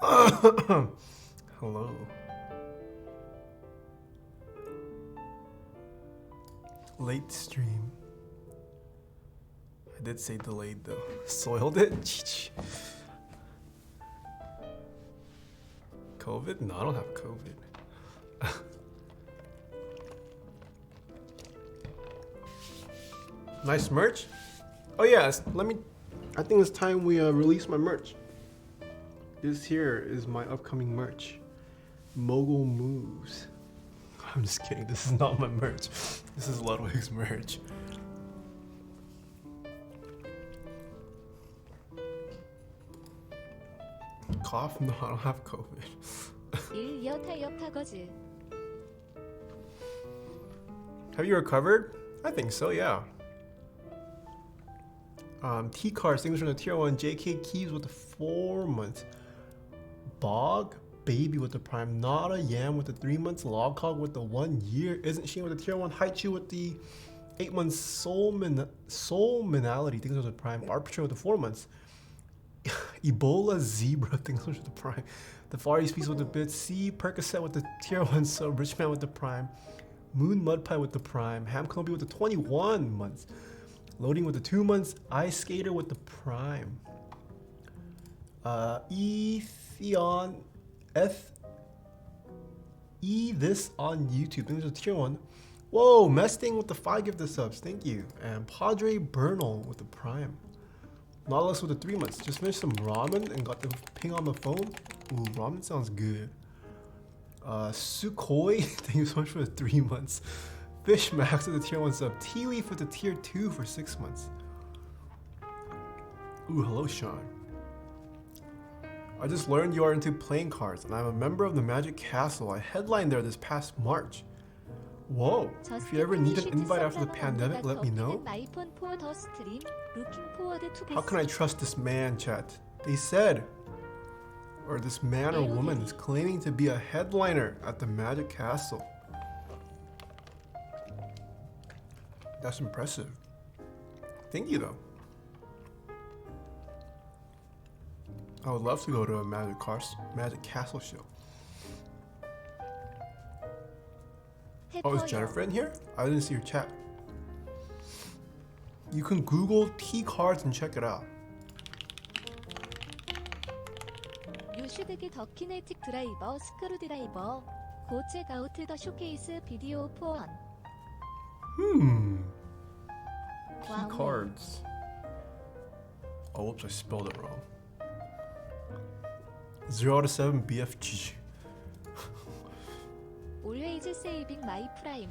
Hello. Late stream. I did say delayed though. Soiled it? COVID? No, I don't have COVID. Nice merch? Oh yeah, I think it's time we release my merch. This here is my upcoming merch. Mogul Moves. I'm just kidding, this is not my merch. This is Ludwig's merch. Cough? No, I don't have COVID. Have you recovered? I think so, yeah. T-Card, signature on the tier 1, JK Keys with the 4 months. Bog, Baby with the Prime. Nada, Yam with the 3 months. Logcog with the 1 year. Isn't she with the tier 1? Haichu with the 8 months. Soul Minality, things with the Prime. Arbitrary with the 4 months. Ebola Zebra, things with the Prime. The Far East Piece with the bits. C, Percocet with the tier 1 sub. Richman with the Prime. Moon Mudpie with the Prime. Ham Columbia with the 21 months. Loading with the 2 months. Ice Skater with the Prime. Etheon this on YouTube. Things with the tier 1. Whoa, Mesting with the 5 gifted subs. Thank you. And Padre Bernal with the Prime. Nautilus with the 3 months. Just finished some ramen and got the ping on the phone. Ooh, ramen sounds good. Sukhoi, thank you so much for the 3 months. Fish Max with the tier 1 sub. Tea Leaf with the tier 2 for 6 months. Ooh, hello Sean. I just learned you are into playing cards and I'm a member of the Magic Castle. I headlined there this past March. Whoa, if you ever need an invite after the pandemic, let me know. How can I trust this man, chat? They said, or this man or woman is claiming to be a headliner at the Magic Castle. That's impressive. Thank you though. I would love to go to a Magic Castle show. Oh, is Jennifer in here? I didn't see your chat. You can Google T cards and check it out. 유슈드기 더 키네틱 드라이버 스크루 드라이버 고 체크 아웃 더 쇼케이스 비디오 포원. T cards. Oh, whoops, I spelled it wrong. 0 out of 7 BFG. Always saving my prime.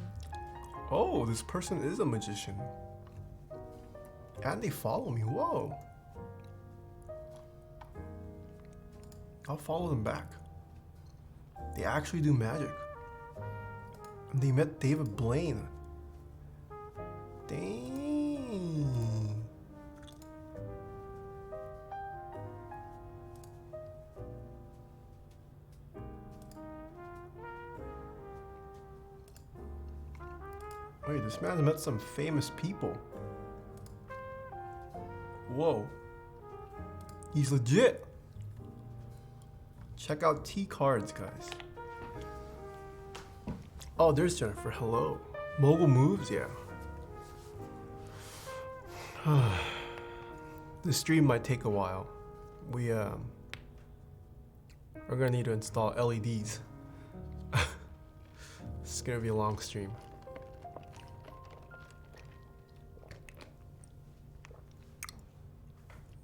Oh, this person is a magician. And they follow me. Whoa. I'll follow them back. They actually do magic. And they met David Blaine. Dang. Wait, this man's met some famous people. Whoa. He's legit. Check out T cards, guys. Oh, there's Jennifer. Hello. Mogul Moves, yeah. The stream might take a while. We're gonna need to install LEDs. It's gonna be a long stream.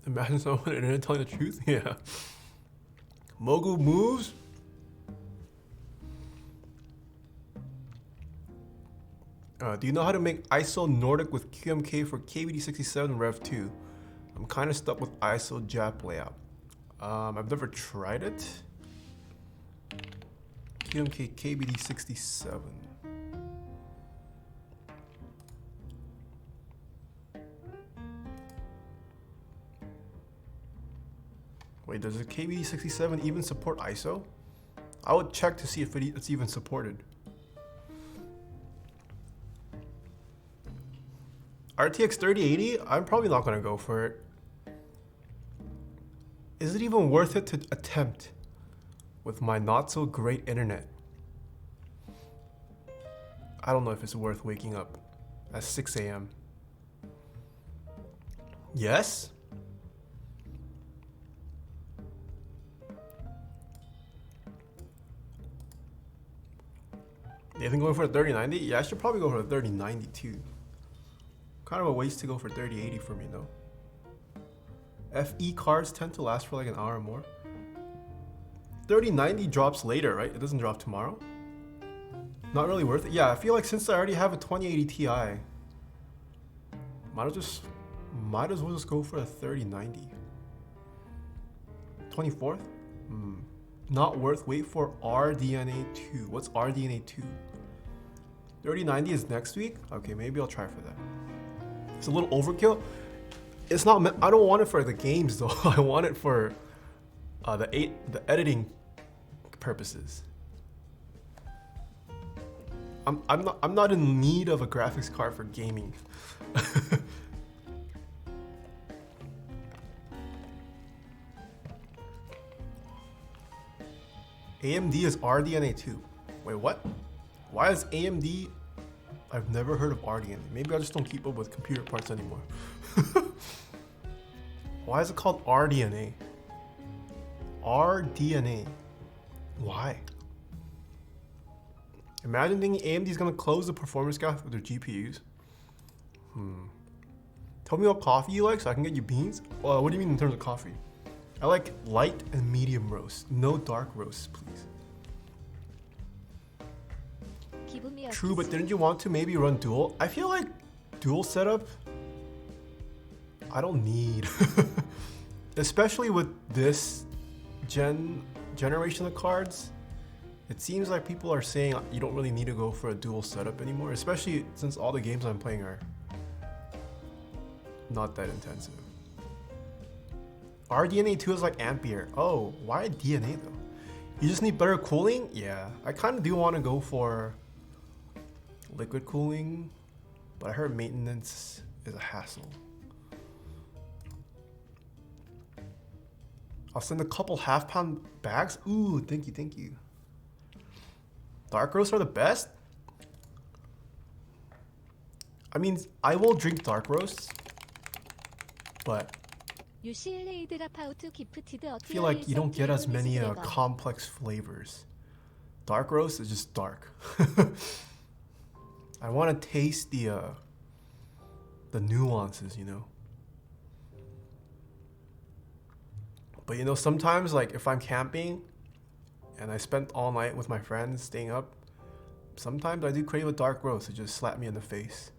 Imagine someone on the internet telling the truth? Yeah. Mogul Moves? Do you know how to make ISO Nordic with QMK for KBD67 Rev 2? I'm kind of stuck with ISO Jap layout. I've never tried it. QMK KBD67. Wait, does the KBD67 even support ISO? I would check to see if it's even supported. RTX 3080? I'm probably not gonna go for it. Is it even worth it to attempt? with my not so great internet. I don't know if it's worth waking up at 6 a.m. Yes? You think going for a 3090? Yeah, I should probably go for a 3090 too. Kind of a waste to go for 3080 for me though. FE cards tend to last for like an hour or more. 3090 drops later, right? It doesn't drop tomorrow. Not really worth it. Yeah, I feel like since I already have a 2080 Ti, might as well just go for a 3090. 24th? Not worth. Wait for RDNA 2. What's RDNA 2? 3090 is next week? Okay, maybe I'll try for that. It's a little overkill. It's not. I don't want it for the games though. I want it for the editing purposes. I'm not in need of a graphics card for gaming. AMD is RDNA 2. Wait, what? Why is AMD? I've never heard of RDNA. Maybe I just don't keep up with computer parts anymore. Why is it called RDNA? RDNA. Why? Imagine thinking AMD is gonna close the performance gap with their GPUs. Tell me what coffee you like so I can get you beans. What do you mean in terms of coffee? I like light and medium roast. No dark roasts, please. True, but didn't you want to maybe run dual? I feel like dual setup, I don't need. Especially with this generation of cards. It seems like people are saying you don't really need to go for a dual setup anymore, especially since all the games I'm playing are not that intensive. RDNA 2 is like Ampere. Oh, why DNA though? You just need better cooling? Yeah, I kind of do want to go for liquid cooling, but I heard maintenance is a hassle. I'll send a couple half-pound bags. Ooh, thank you, thank you. Dark roasts are the best? I mean, I will drink dark roasts, but I feel like you don't get as many complex flavors. Dark roast is just dark. I want to taste the nuances, you know. But you know, sometimes like if I'm camping and I spent all night with my friends staying up, sometimes I do crave a dark roast to just slap me in the face.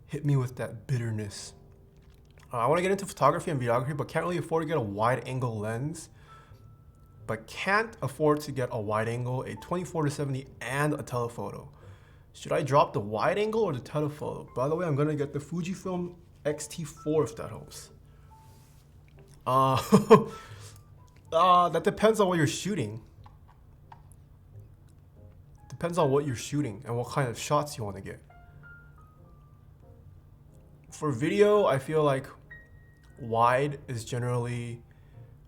Hit me with that bitterness. I want to get into photography and videography, but can't really afford to get a wide angle lens. But can't afford to get a wide angle, a 24-70 and a telephoto. Should I drop the wide angle or the telephoto? By the way, I'm gonna get the Fujifilm X-T4 if that helps. That depends on what you're shooting. Depends on what you're shooting and what kind of shots you want to get. For video, I feel like wide is generally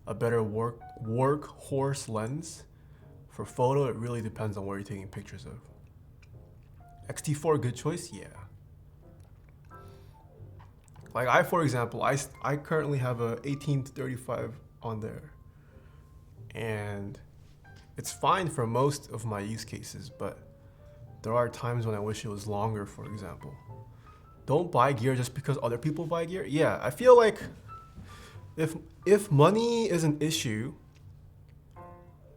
a better workhorse lens. For photo, it really depends on where you're taking pictures of. X-T4, good choice? Yeah. Like for example, I currently have a 18-35 on there. And it's fine for most of my use cases, but there are times when I wish it was longer, for example. Don't buy gear just because other people buy gear. Yeah, I feel like if money is an issue,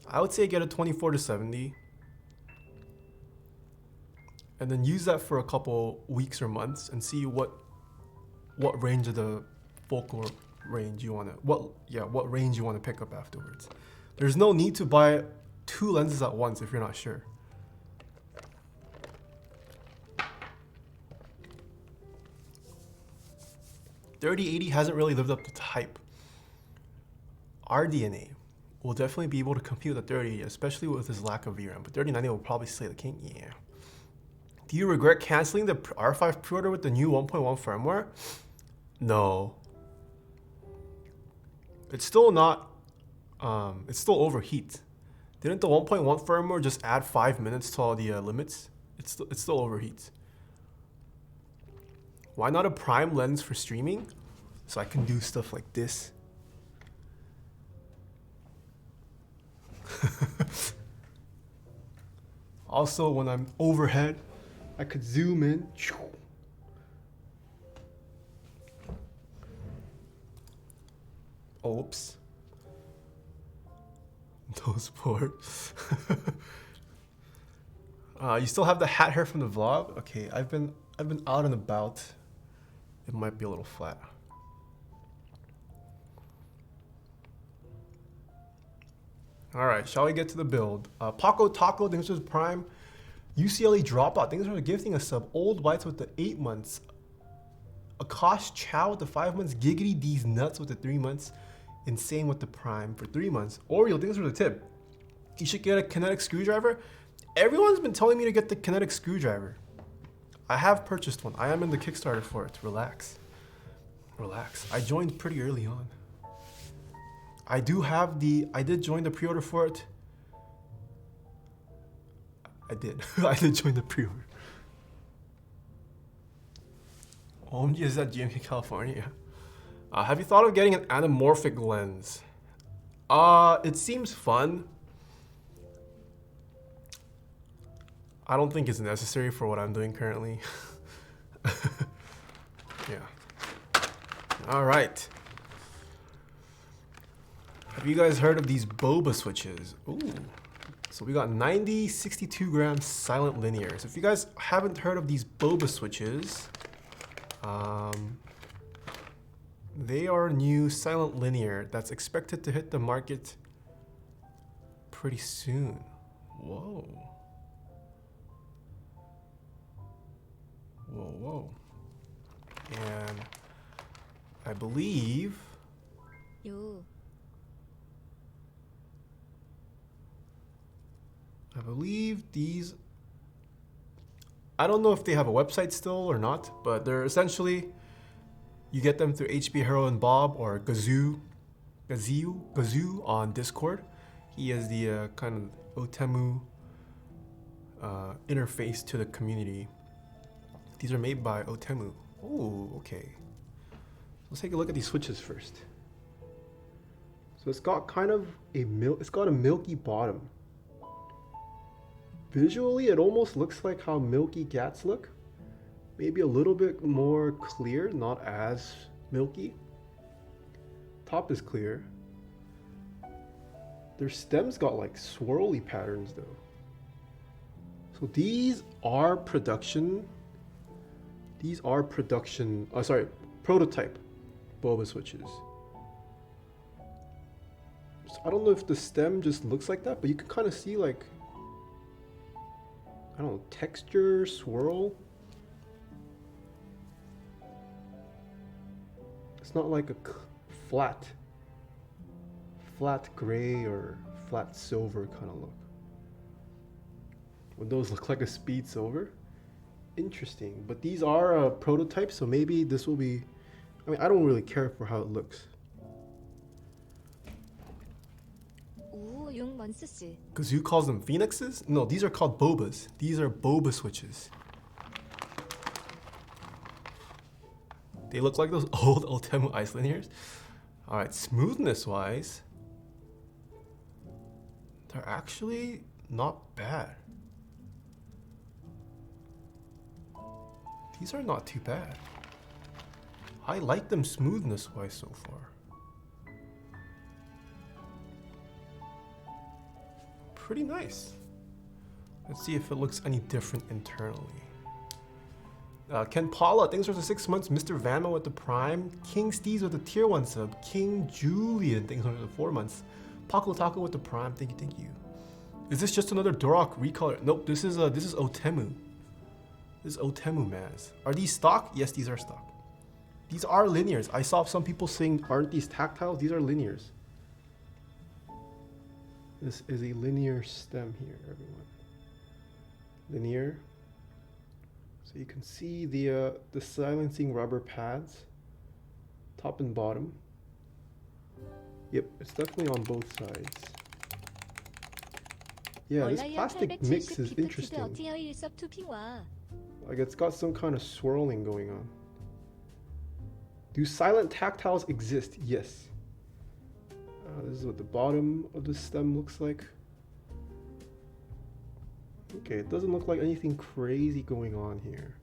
I would say get a 24-70 and then use that for a couple weeks or months and see what range of the focal range you want to what range you want to pick up afterwards. There's no need to buy 2 lenses at once if you're not sure. .3080 hasn't really lived up to the hype. RDNA will definitely be able to compete with the 3080, especially with his lack of VRAM, but 3090 will probably slay the king. Yeah. Do you regret canceling the R5 pre-order with the new 1.1 firmware? No. It's still not, it still overheats. Didn't the 1.1 firmware just add 5 minutes to all the limits? It still overheats. Why not a prime lens for streaming? So I can do stuff like this. Also, when I'm overhead, I could zoom in. Oops. Those poor. You still have the hat hair from the vlog? Okay, I've been out and about. It might be a little flat. All right, shall we get to the build? Paco Taco, thanks for the prime. UCLA Dropout, thanks for gifting a sub. Old Whites with the 8 months. Akash Chow with the 5 months. Giggity D's Nuts with the 3 months. Insane with the prime for 3 months. Oriel, thanks for the tip. You should get a kinetic screwdriver. Everyone's been telling me to get the kinetic screwdriver. I have purchased one. I am in the Kickstarter for it. Relax. Relax. I joined pretty early on. I did join the pre-order for it. I did. I did join the pre-order. OMG is at GMK California. Have you thought of getting an anamorphic lens? It seems fun. I don't think it's necessary for what I'm doing currently. Yeah. All right. Have you guys heard of these Boba switches? Ooh. So we got 90, 62 grams silent linear. So if you guys haven't heard of these Boba switches, they are new silent linear that's expected to hit the market pretty soon. Whoa. Whoa, whoa. And I believe 요. these, I don't know if they have a website still or not, but they're essentially, you get them through HB Hero and Bob or Gazoo on Discord. He is the kind of Outemu interface to the community. These are made by Outemu. Oh, okay. Let's take a look at these switches first. So it's got kind of it's got a milky bottom. Visually, it almost looks like how milky gats look. Maybe a little bit more clear, not as milky. Top is clear. Their stem's got like swirly patterns though. So these are production. Prototype Boba switches. So I don't know if the stem just looks like that, but you can kind of see like, I don't know, texture, swirl. It's not like a flat gray or flat silver kind of look. Would those look like a speed silver? Interesting, but these are prototypes, so maybe this will be, I mean, I don't really care for how it looks. 오, 6months 씨. Kazoo calls them phoenixes? No, these are called Bobas. These are Boba switches. They look like those old Outemu ice linears. All right, smoothness wise, they're actually not bad. These are not too bad. I like them smoothness wise so far. Pretty nice. Let's see if it looks any different internally. Ken Paula, thanks for the 6 months. Mr. Vanma with the Prime. King Steez with the tier 1 sub. King Julian, thanks for the 4 months. Paco Taco with the Prime, thank you. Is this just another Duroc recolor? Nope, this is Outemu. This is Outemu Maz. Are these stock? Yes, these are stock. These are linears. I saw some people saying, aren't these tactiles? These are linears. This is a linear stem here, everyone. Linear. So you can see the silencing rubber pads, top and bottom. – Yep, it's definitely on both sides. Yeah, this 얼라이언 plastic mix 870 is 비프티드 interesting. 어티어 일섭 투핑와. Like it's got some kind of swirling going on. Do silent tactiles exist? Yes. This is what the bottom of the stem looks like. Okay, it doesn't look like anything crazy going on here.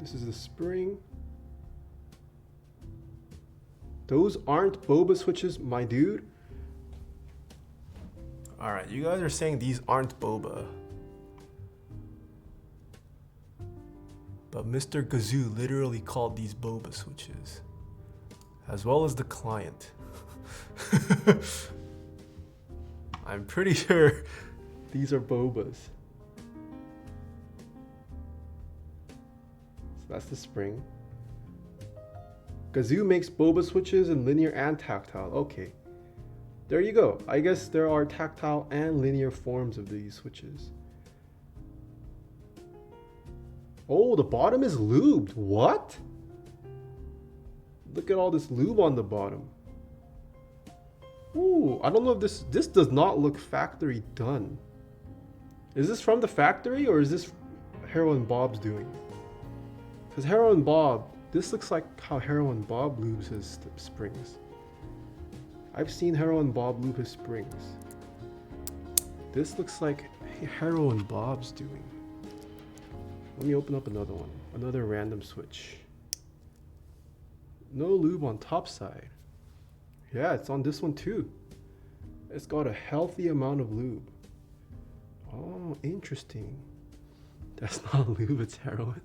This is the spring. Those aren't boba switches, my dude. Alright, you guys are saying these aren't boba. But Mr. Gazoo literally called these boba switches. As well as the client. I'm pretty sure these are bobas. So that's the spring. Gazoo makes boba switches in linear and tactile. Okay. There you go. I guess there are tactile and linear forms of these switches. Oh, the bottom is lubed. What? Look at all this lube on the bottom. Ooh, I don't know if this does not look factory done. Is this from the factory or is this Hero and Bob's doing? Because Hero and Bob, this looks like how Hero and Bob lubes his springs. I've seen Hero and Bob lube his springs. This looks like Hero and Bob's doing. Let me open up another one. Another random switch. No lube on top side. Yeah, it's on this one too. It's got a healthy amount of lube. Oh, interesting. That's not lube, it's heroin.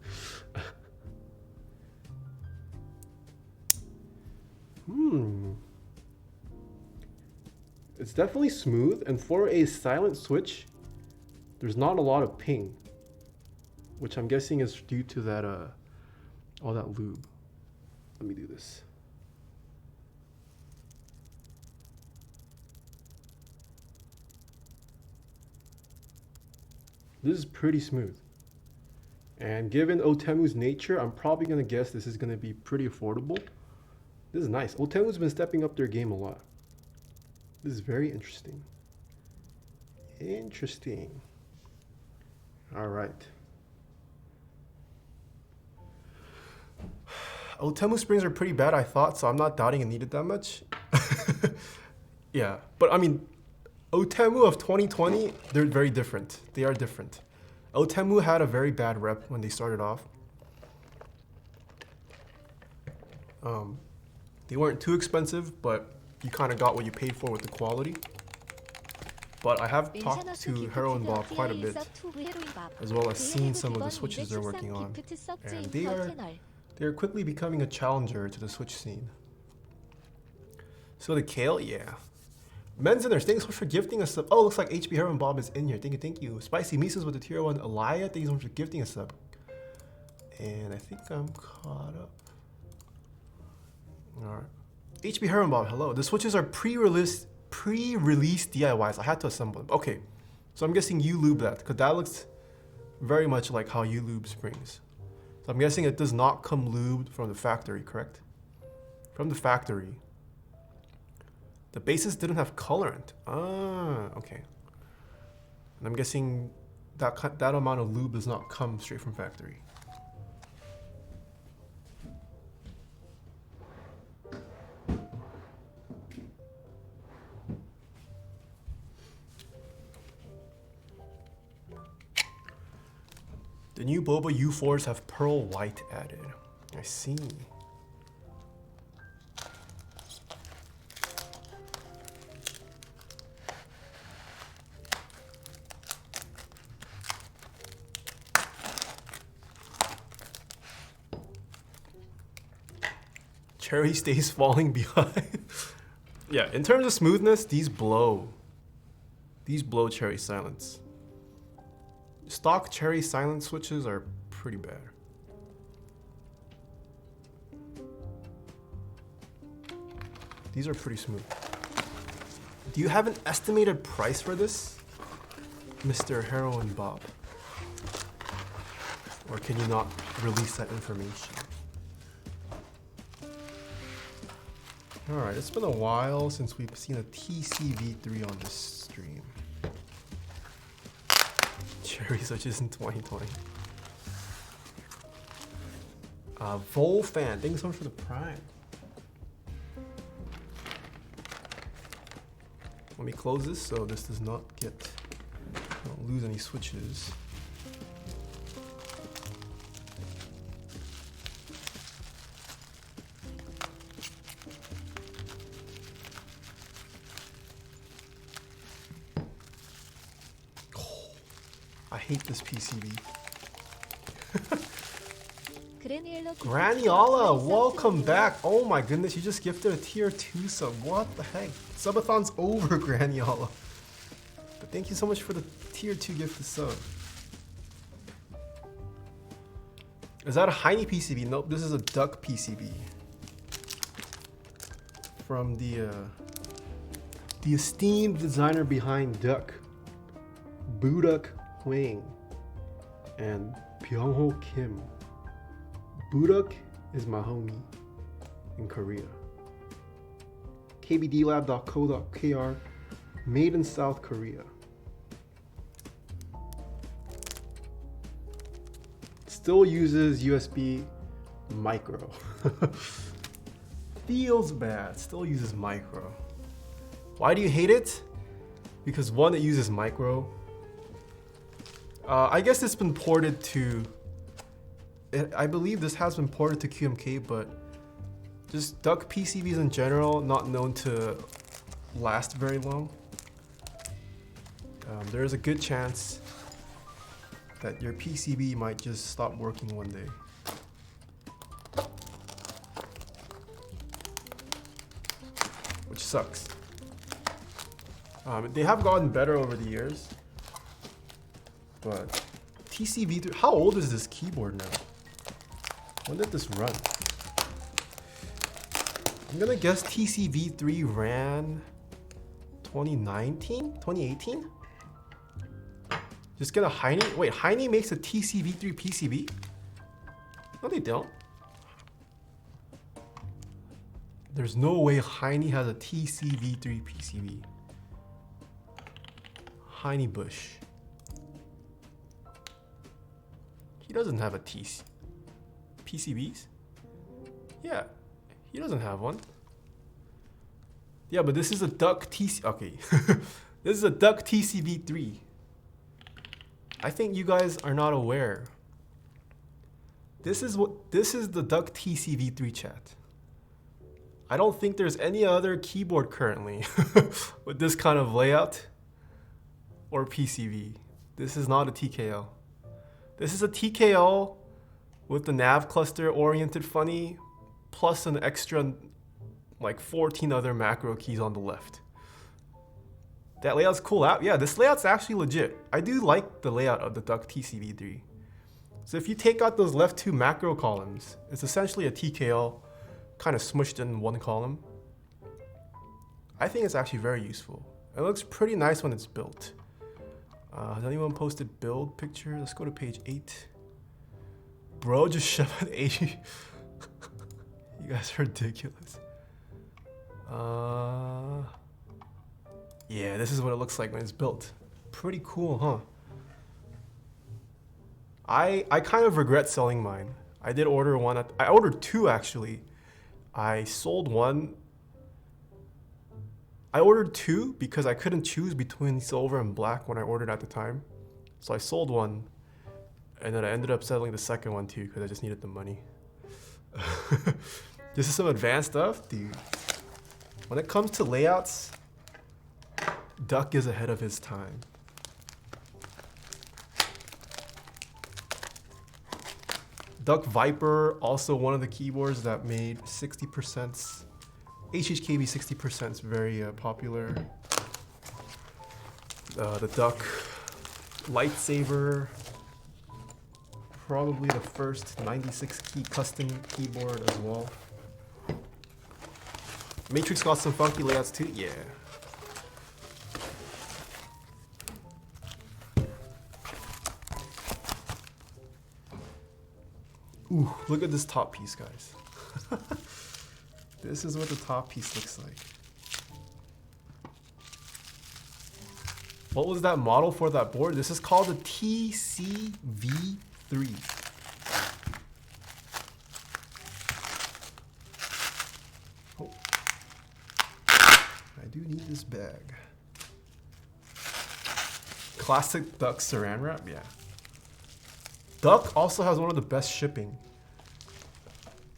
It's definitely smooth, and for a silent switch, there's not a lot of ping, which I'm guessing is due to that all that lube. Let me do this. This is pretty smooth. And given Outemu's nature, I'm probably gonna guess this is gonna be pretty affordable. This is nice. Outemu's been stepping up their game a lot. This is very interesting. Interesting. All right. Outemu springs are pretty bad, I thought, so I'm not doubting it needed that much. Yeah, but I mean, Outemu of 2020, they're very different. They are different. Outemu had a very bad rep when they started off. They weren't too expensive, but you kind of got what you paid for with the quality. But I have talked to Hero and Bob quite a bit, as well as seen some of the switches they're working on, and they're quickly becoming a challenger to the switch scene. So the Kale, yeah. Menzener, thanks so much for gifting us sub. Oh, looks like HB Hero and Bob is in here. Thank you, thank you. Spicy Mises with the tier 1. Alaya, thank you so much for gifting us sub. And I think I'm caught up. Alright. HB Hero and Bob, hello. The switches are pre-release DIYs. I had to assemble them. Okay. So I'm guessing you lube that, because that looks very much like how you lube springs. So I'm guessing it does not come lubed from the factory, correct? From the factory. The bases didn't have colorant. Ah, okay. And I'm guessing that amount of lube does not come straight from factory. The new Boba U4s have pearl white added. I see. Cherry stays falling behind. Yeah, in terms of smoothness, these blow. These blow Cherry Silence. Stock Cherry Silent switches are pretty bad. These are pretty smooth. Do you have an estimated price for this, Mr. Hero and Bob? Or can you not release that information? Alright, it's been a while since we've seen a TCV3 on this stream. Cherry Switches in 2020. Volfan, thanks so much for the prime. Let me close this so this does not don't lose any switches. I hate this PCB. Graniola, welcome back. Oh my goodness, you just gifted a tier 2 sub. What the heck? Subathon's over, Graniola. But thank you so much for the tier 2 gift sub. Is that a Heine PCB? Nope, this is a Duck PCB. From the esteemed designer behind Duck, Buduk Hwang and Byung-ho Kim. Buduk is my homie in Korea. kbdlab.co.kr, made in South Korea. Still uses USB micro. Feels bad, still uses micro. Why do you hate it? Because one, it uses micro. I guess it's been ported to, I believe this has been ported to QMK, but just Duck PCBs in general, not known to last very long. There is a good chance that your PCB might just stop working one day. Which sucks. They have gotten better over the years. But TCV3, how old is this keyboard now? When did this run? I'm gonna guess TCV3 ran 2019? 2018? Just get a Heine? Wait, Heine makes a TCV3 PCB? No, they don't. There's no way Heine has a TCV3 PCB. Heine Bush. He doesn't have a PCBs? Yeah, he doesn't have one. Yeah, but this is a Duck TC. Okay, this is a Duck TCV3. I think you guys are not aware. This is the Duck TCV3 chat. I don't think there's any other keyboard currently with this kind of layout or PCB. This is not a TKL. This is a TKL with the nav cluster oriented funny, plus an extra like 14 other macro keys on the left. That layout's cool out. Yeah, this layout's actually legit. I do like the layout of the Duck TCV3. So if you take out those left two macro columns, it's essentially a TKL kind of smushed in one column. I think it's actually very useful. It looks pretty nice when it's built. Has anyone posted build picture? Let's go to page 8. Bro, just shove an 80. You guys are ridiculous. Yeah, this is what it looks like when it's built. Pretty cool, huh? I kind of regret selling mine. I did order one. I ordered two actually. I sold one. I ordered two because I couldn't choose between silver and black when I ordered at the time. So I sold one, and then I ended up selling the second one too because I just needed the money. This is some advanced stuff, dude. When it comes to layouts, Duck is ahead of his time. Duck Viper, also one of the keyboards that made 60%. HHKB 60% is very popular. The Duck Lightsaber, probably the first 96 key custom keyboard as well. Matrix got some funky layouts too, yeah. Ooh, look at this top piece, guys. This is what the top piece looks like. What was that model for that board? This is called the TCV3. Oh. I do need this bag. Classic Duck saran wrap, yeah. Duck also has one of the best shipping.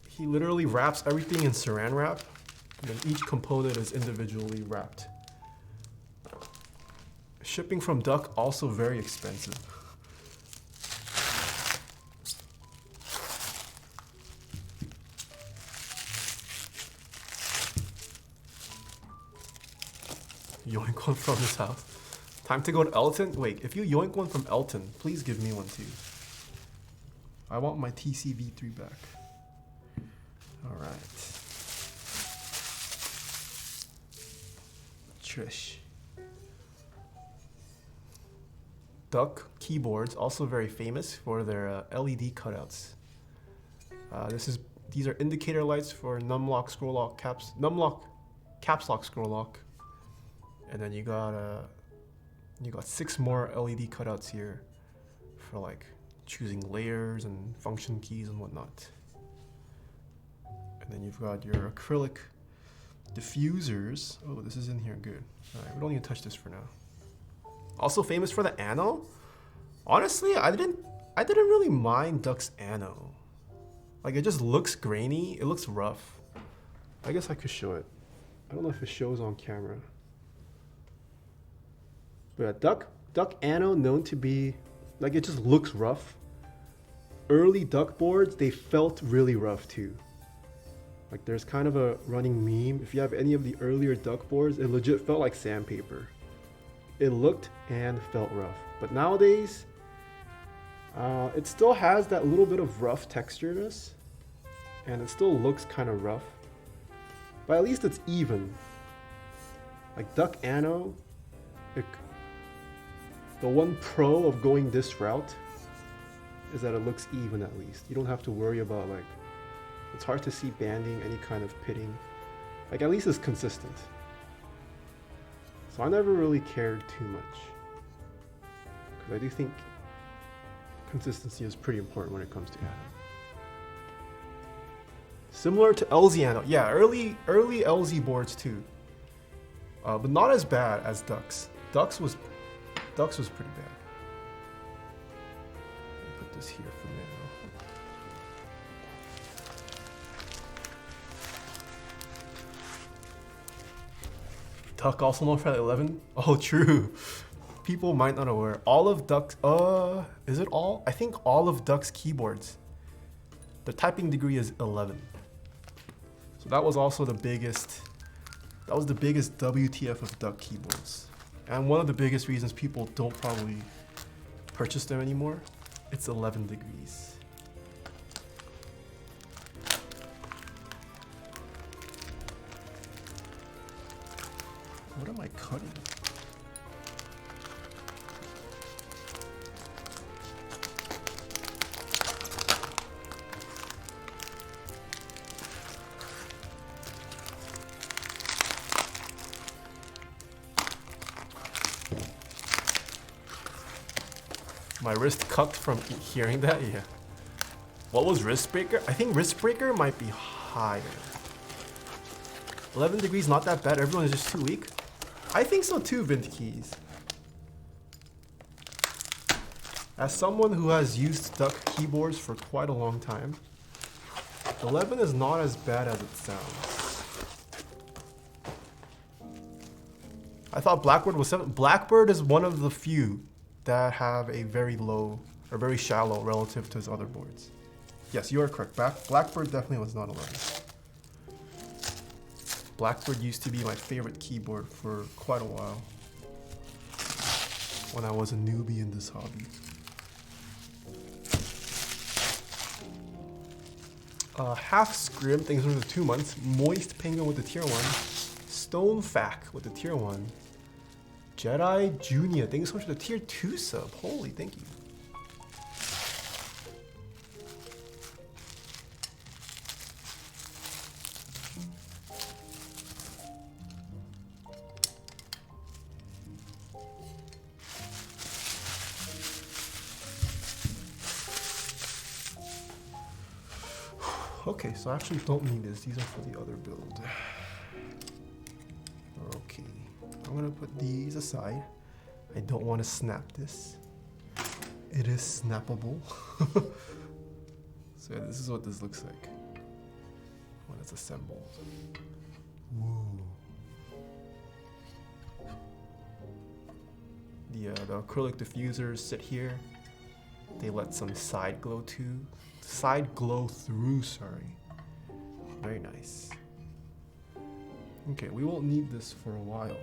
He literally wraps everything in saran wrap, and then each component is individually wrapped. Shipping from Duck also very expensive. Yoink one from his house. Time to go to Elton? Wait, if you yoink one from Elton, please give me one too. I want my TCV3 back. Alright. Trish. Duck keyboards, also very famous for their LED cutouts. These are indicator lights for numlock, scroll lock, caps lock, scroll lock. And then you got 6 more LED cutouts here for like choosing layers and function keys and whatnot. And then you've got your acrylic diffusers. Oh, this is in here, good. All right, we don't need to touch this for now. Also famous for the ano. Honestly, I didn't really mind Duck's ano. Like, it just looks grainy. It looks rough. I guess I could show it. I don't know if it shows on camera. But yeah, Duck ano known to be like, it just looks rough. Early Duck boards, they felt really rough too. Like, there's kind of a running meme. If you have any of the earlier Duck boards, it legit felt like sandpaper. It looked and felt rough. But nowadays, it still has that little bit of rough textureness, and it still looks kind of rough. But at least it's even. Like Duck ano, the one pro of going this route is that it looks even at least. You don't have to worry about, like, it's hard to see banding, any kind of pitting. Like, at least it's consistent. So I never really cared too much, because I do think consistency is pretty important when it comes to ano. Similar to LZ ano. Yeah, early LZ boards too. But not as bad as Duck's. Duck's was pretty bad. Put this here for now. Duck also known for the 11? Oh, true. People might not aware. All of Duck's, is it all? I think all of Duck's keyboards, the typing degree is 11. So that was also the biggest, that was the biggest WTF of Duck keyboards. And one of the biggest reasons people don't probably purchase them anymore, it's 11 degrees. What am I cutting? My wrist cut from hearing that, yeah. What was wrist breaker? I think wrist breaker might be higher. 11 degrees, not that bad. Everyone is just too weak. I think so too, Vint Keys. As someone who has used Duck keyboards for quite a long time, 11 is not as bad as it sounds. I thought Blackbird was 7. Blackbird is one of the few that have a very low or very shallow relative to his other boards. Yes, you are correct. Blackbird definitely was not 11. Blackbird used to be my favorite keyboard for quite a while when I was a newbie in this hobby. Half Scrim, thanks for the 2 months. Moist Penguin with the tier 1. Stone Fac with the tier 1. Jedi Junior, thanks so much for the tier 2 sub. Holy, thank you. Okay, so I actually don't need this. These are for the other build. Okay, I'm gonna put these aside. I don't want to snap this. It is snappable. So yeah, this is what this looks like when it's assembled. Woo. The acrylic diffusers sit here. They let some side glow through. Sorry. Very nice. Okay, we won't need this for a while.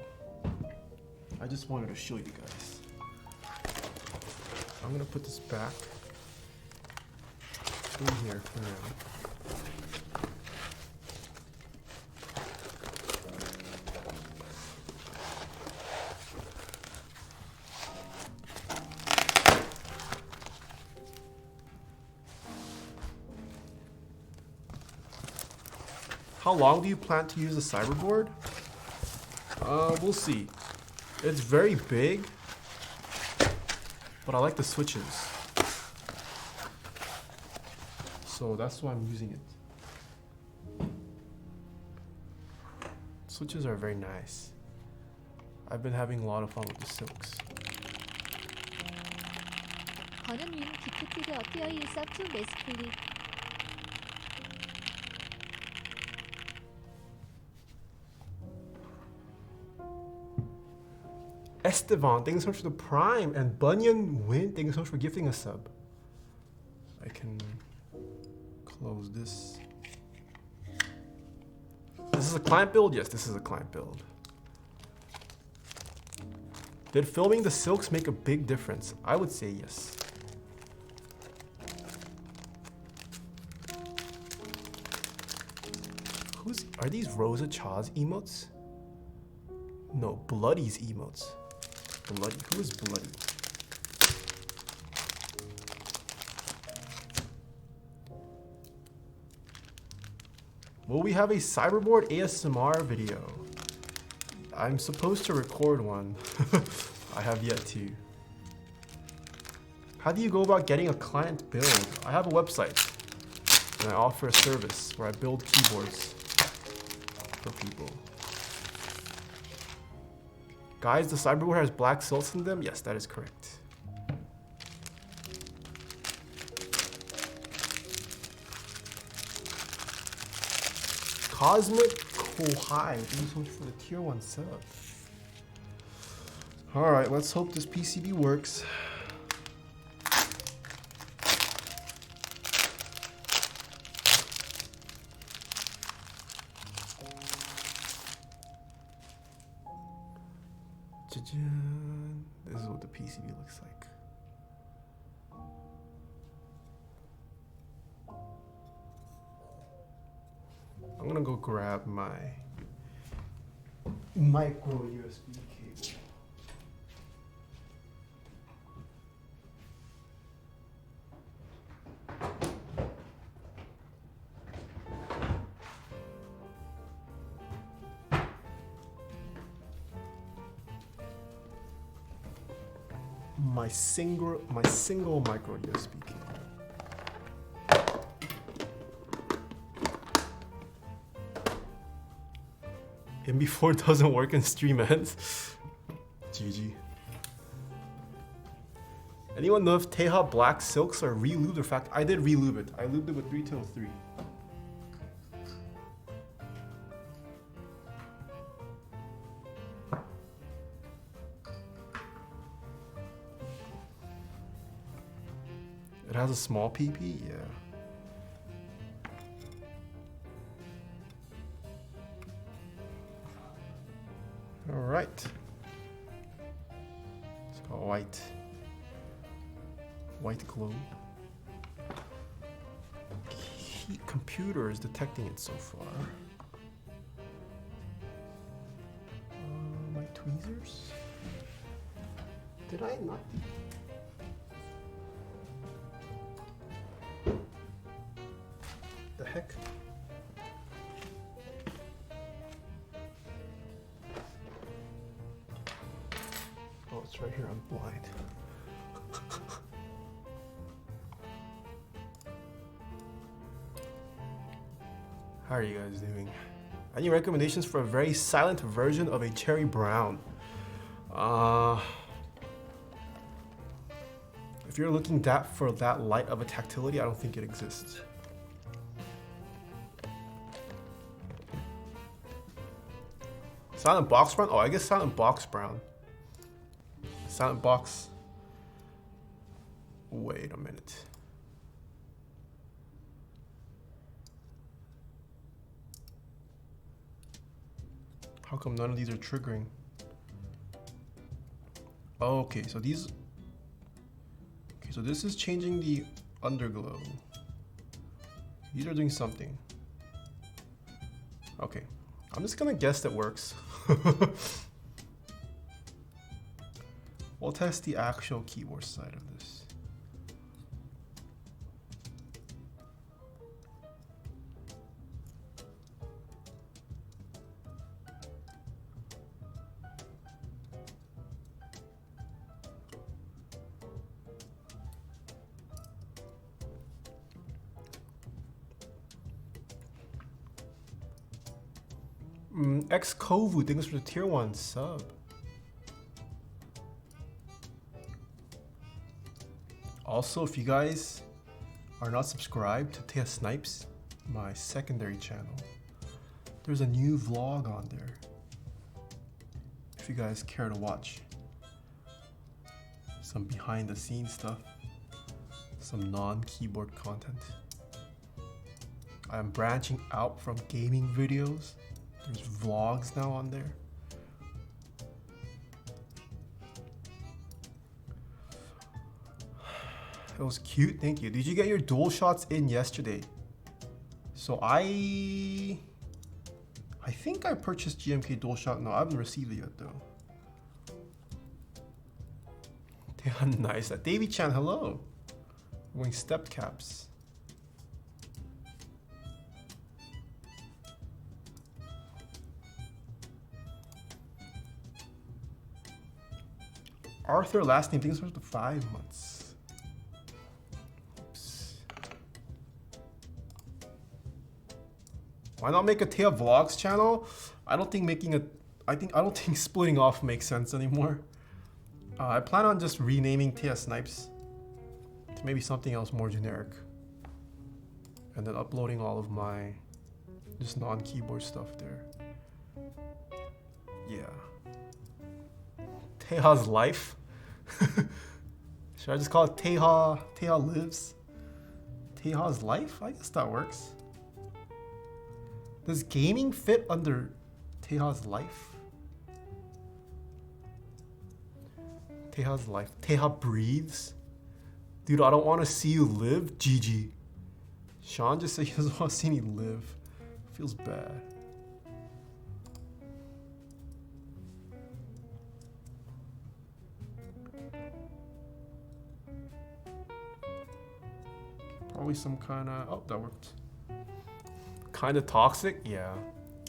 I just wanted to show you guys. I'm gonna put this back in here for now. How long do you plan to use the cyberboard? We'll see. It's very big, but I like the switches. So that's why I'm using it. Switches are very nice. I've been having a lot of fun with the silks. 권은님 기프티드 어피어 일서 투 메스플릿. Estevan, thanks so much for the Prime, and Bunyan Win, thanks so much for gifting a sub. I can close this. This is a client build? Yes, this is a client build. Did filming the silks make a big difference? I would say yes. Are these Rosa Cha's emotes? No, Bloody's emotes. Bloody? Who is Bloody? Will we have a cyberboard ASMR video? I'm supposed to record one. I have yet to. How do you go about getting a client build? I have a website and I offer a service where I build keyboards for people. Guys, the cyberboard has black silts in them? Yes, that is correct. Cosmic Kohai, thank you so much for the tier 1 sub. Alright, let's hope this PCB works. This is what the PCB looks like. I'm gonna go grab my micro USB cable. My single micro USB cable. MB4 doesn't work in stream ends. GG. Anyone know if Taeha black silks are re-lubed or fact? I did re-lube it. I lubed it with 303. It has a small PP? Yeah. Alright. It's got white glow. Computer is detecting it so far. My tweezers? Did I not? The heck? Oh, it's right here. I'm blind. How are you guys doing? Any recommendations for a very silent version of a cherry brown? If you're looking for that light of a tactility, I don't think it exists. Silent box brown? Oh, I guess silent box brown. Silent box. Wait a minute. How come none of these are triggering? Oh, okay, so these. Okay, so this is changing the underglow. These are doing something. Okay, I'm just gonna guess that works. We'll test the actual keyboard side of this. X-Kovu, thanks for the tier 1 sub. Also, if you guys are not subscribed to Taeha Snipes, my secondary channel, there's a new vlog on there. If you guys care to watch some behind the scenes stuff, some non-keyboard content. I'm branching out from gaming videos. There's vlogs now on there. It was cute, thank you. Did you get your dual shots in yesterday? So I think I purchased GMK dual shot. No, I haven't received it yet though. Damn nice. Davey Chan, hello. We're going stepped caps. Arthur, last name, I think it's supposed to 5 months. Oops. Why not make a Taeha Vlogs channel? I don't think splitting off makes sense anymore. I plan on just renaming Taeha Snipes to maybe something else more generic. And then uploading all of my just non-keyboard stuff there. Yeah. Taeha's life. Should I just call it Taeha lives? Taeha's life? I guess that works. Does gaming fit under Taeha's life? Taeha's life. Taeha breathes. Dude, I don't want to see you live. GG. Sean just said he doesn't want to see me live. Feels bad. Probably some kind of, oh, that worked. Kind of toxic? Yeah,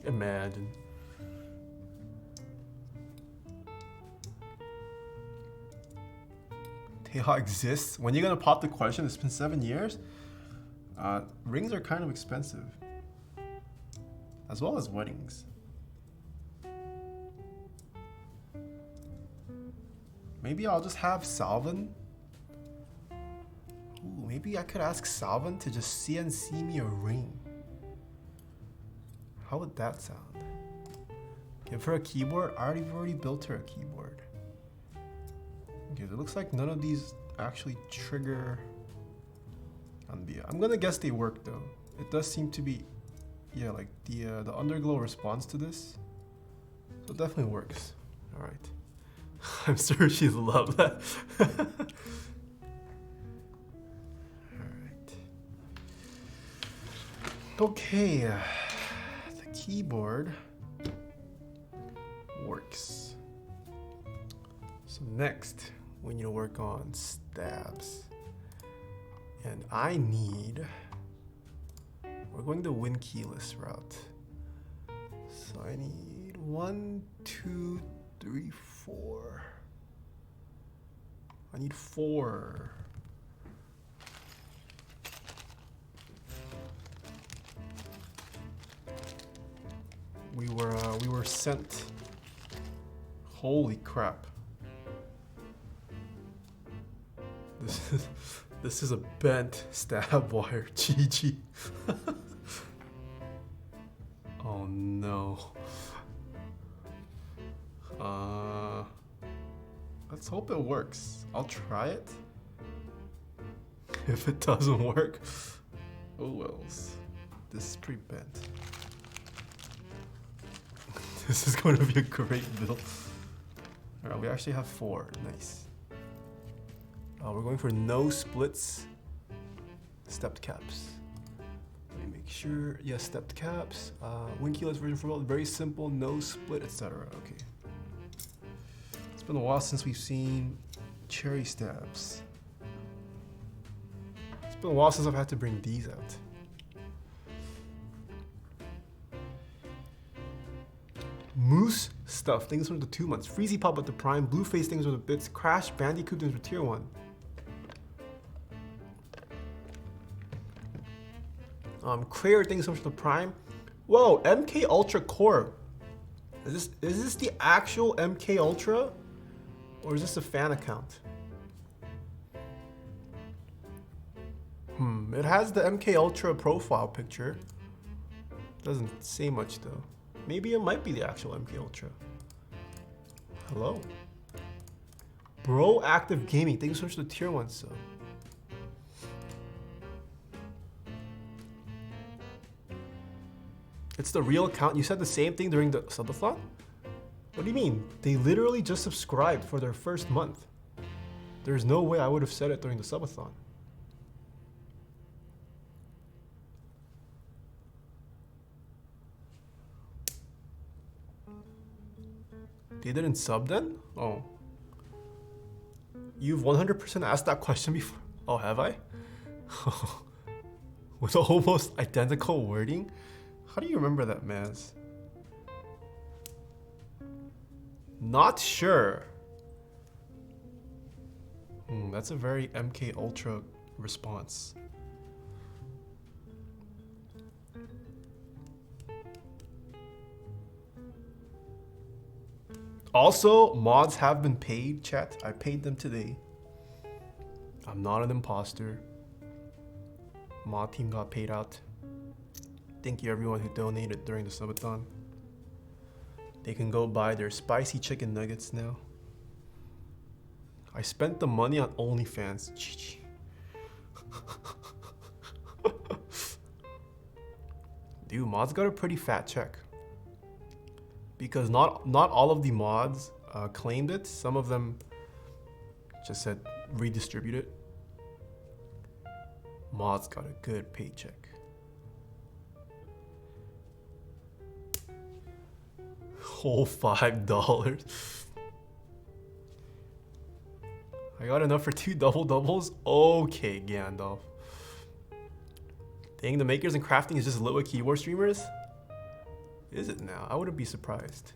imagine. Taeha exists? When are you gonna pop the question? It's been 7 years? Rings are kind of expensive. As well as weddings. Maybe I'll just have Salvin. Ooh, maybe I could ask Salvin to just CNC me a ring. How would that sound? Give her a keyboard? I've already built her a keyboard. Okay, it looks like none of these actually trigger Anbia. I'm gonna guess they work though. It does seem to be, yeah, like the underglow responds to this. So it definitely works. All right. I'm sure she'd love that. Okay, the keyboard works. So next, we need to work on stabs. And we're going the win keyless route. So I need 1, 2, 3, 4. I need 4. We were sent. Holy crap. This is a bent stab wire. GG. Oh no. Let's hope it works. I'll try it. If it doesn't work, oh wells. This is pretty bent. This is going to be a great build. Alright, we actually have 4. Nice. We're going for no splits, stepped caps. Let me make sure. Yes, stepped caps. Winkeyless version for all. Very simple, no split, etc. Okay. It's been a while since we've seen cherry stabs. It's been a while since I've had to bring these out. Moose stuff, things from the 2 months. Freezy Pop with the Prime. Blueface things with the bits. Crash Bandicoot things for tier 1. Clear things from the Prime. Whoa, MK Ultra Core. Is this the actual MK Ultra? Or is this a fan account? It has the MK Ultra profile picture. Doesn't say much though. Maybe it might be the actual MK Ultra. Hello. Bro Active Gaming. Thanks so much for the tier 1 sub. It's the real account. You said the same thing during the subathon? What do you mean? They literally just subscribed for their first month. There's no way I would have said it during the subathon. They didn't sub then? Oh. You've 100% asked that question before. Oh, have I? With almost identical wording? How do you remember that, Maz? Not sure. That's a very MK Ultra response. Also, mods have been paid, chat. I paid them today. I'm not an imposter. Mod team got paid out. Thank you everyone who donated during the subathon. They can go buy their spicy chicken nuggets now. I spent the money on OnlyFans. GG. Dude, mods got a pretty fat check. Because not all of the mods claimed it. Some of them just said redistribute it. Mods got a good paycheck. Whole $5. I got enough for 2 double-doubles? Okay, Gandalf. Dang, the makers and crafting is just lit with keyboard streamers? Is it now? I wouldn't be surprised.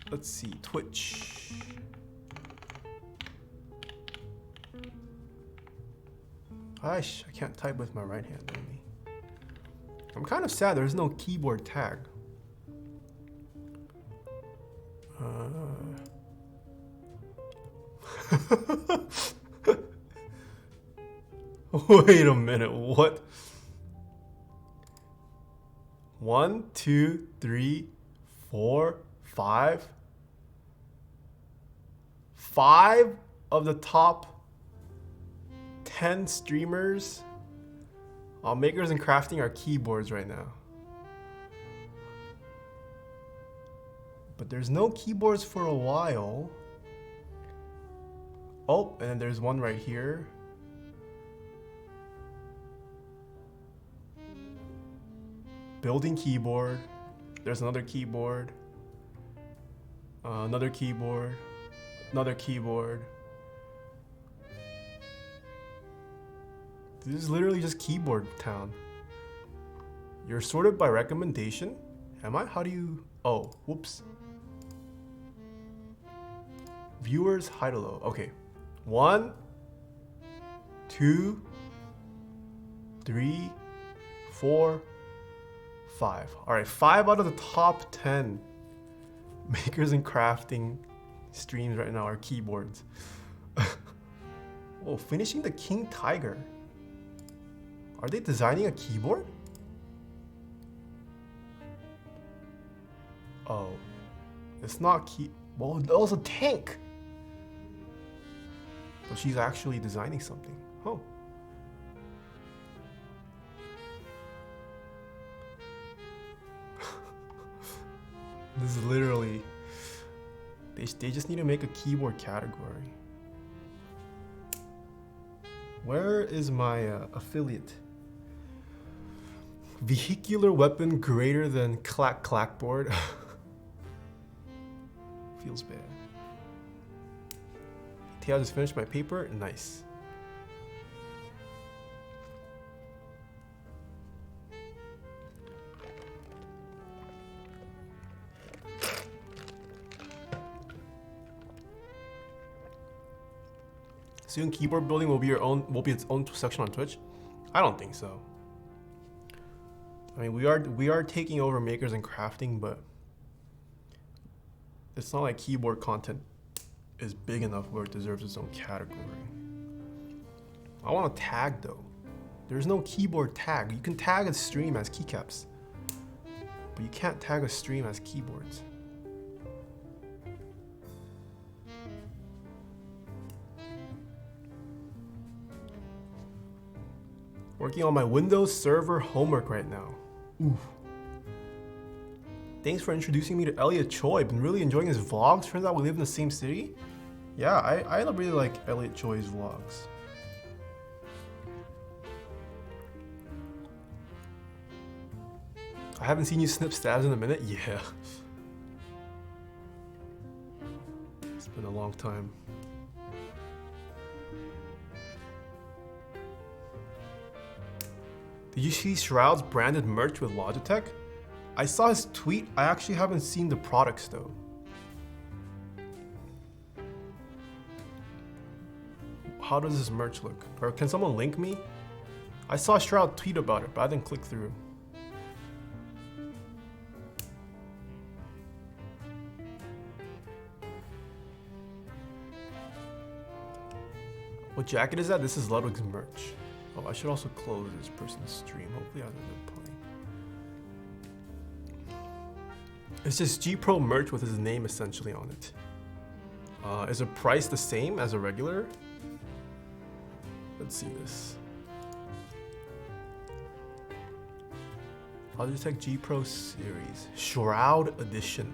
Let's see, Twitch. Gosh, I can't type with my right hand only. I'm kind of sad there's no keyboard tag. Wait a minute, what? 1, 2, 3, 4, 5. 5 of the top 10 streamers on makers and crafting are keyboards right now. But there's no keyboards for a while. Oh, and then there's one right here. Building keyboard. There's another keyboard. Another keyboard. Another keyboard. This is literally just keyboard town. You're sorted by recommendation? Am I? How do you... Oh, whoops. Viewers high to low. Okay. 1, 2, 3, 4, 5. Alright, 5 out of the top 10 makers and crafting streams right now are keyboards. Oh, finishing the King Tiger. Are they designing a keyboard? Oh, it's not key. Well, that was a tank. So she's actually designing something. Oh. This is literally. They just need to make a keyboard category. Where is my affiliate? Vehicular weapon greater than clackboard. Feels bad. Taeha just finished my paper. Nice. Soon keyboard building will be its own section on Twitch. I don't think so. I mean, we are taking over makers and crafting, but it's not like keyboard content is big enough where it deserves its own category. I want a tag though. There's no keyboard tag. You can tag a stream as keycaps, but you can't tag a stream as keyboards. Working on my Windows Server homework right now. Oof. Thanks for introducing me to Elliot Choi. Been really enjoying his vlogs. Turns out we live in the same city. Yeah, I really like Elliot Choi's vlogs. I haven't seen you snip stabs in a minute. Yeah. It's been a long time. Did you see Shroud's branded merch with Logitech? I saw his tweet. I actually haven't seen the products though. How does this merch look? Or can someone link me? I saw Shroud tweet about it, but I didn't click through. What jacket is that? This is Ludwig's merch. Oh, I should also close this person's stream. Hopefully I haven't been playing. It's just G Pro merch with his name essentially on it. Is the price the same as a regular? Let's see this. Logitech G Pro series. Shroud edition.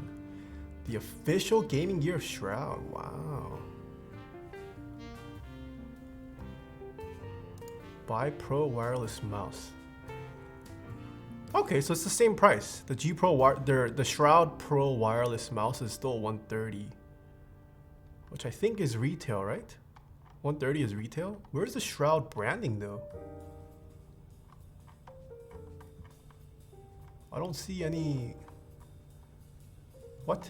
The official gaming gear of Shroud. Wow. Buy Pro wireless mouse. Okay, so it's the same price. The G Pro the Shroud Pro wireless mouse is still $130, which I think is retail, right? $130 is retail. Where's the Shroud branding though? I don't see any. What?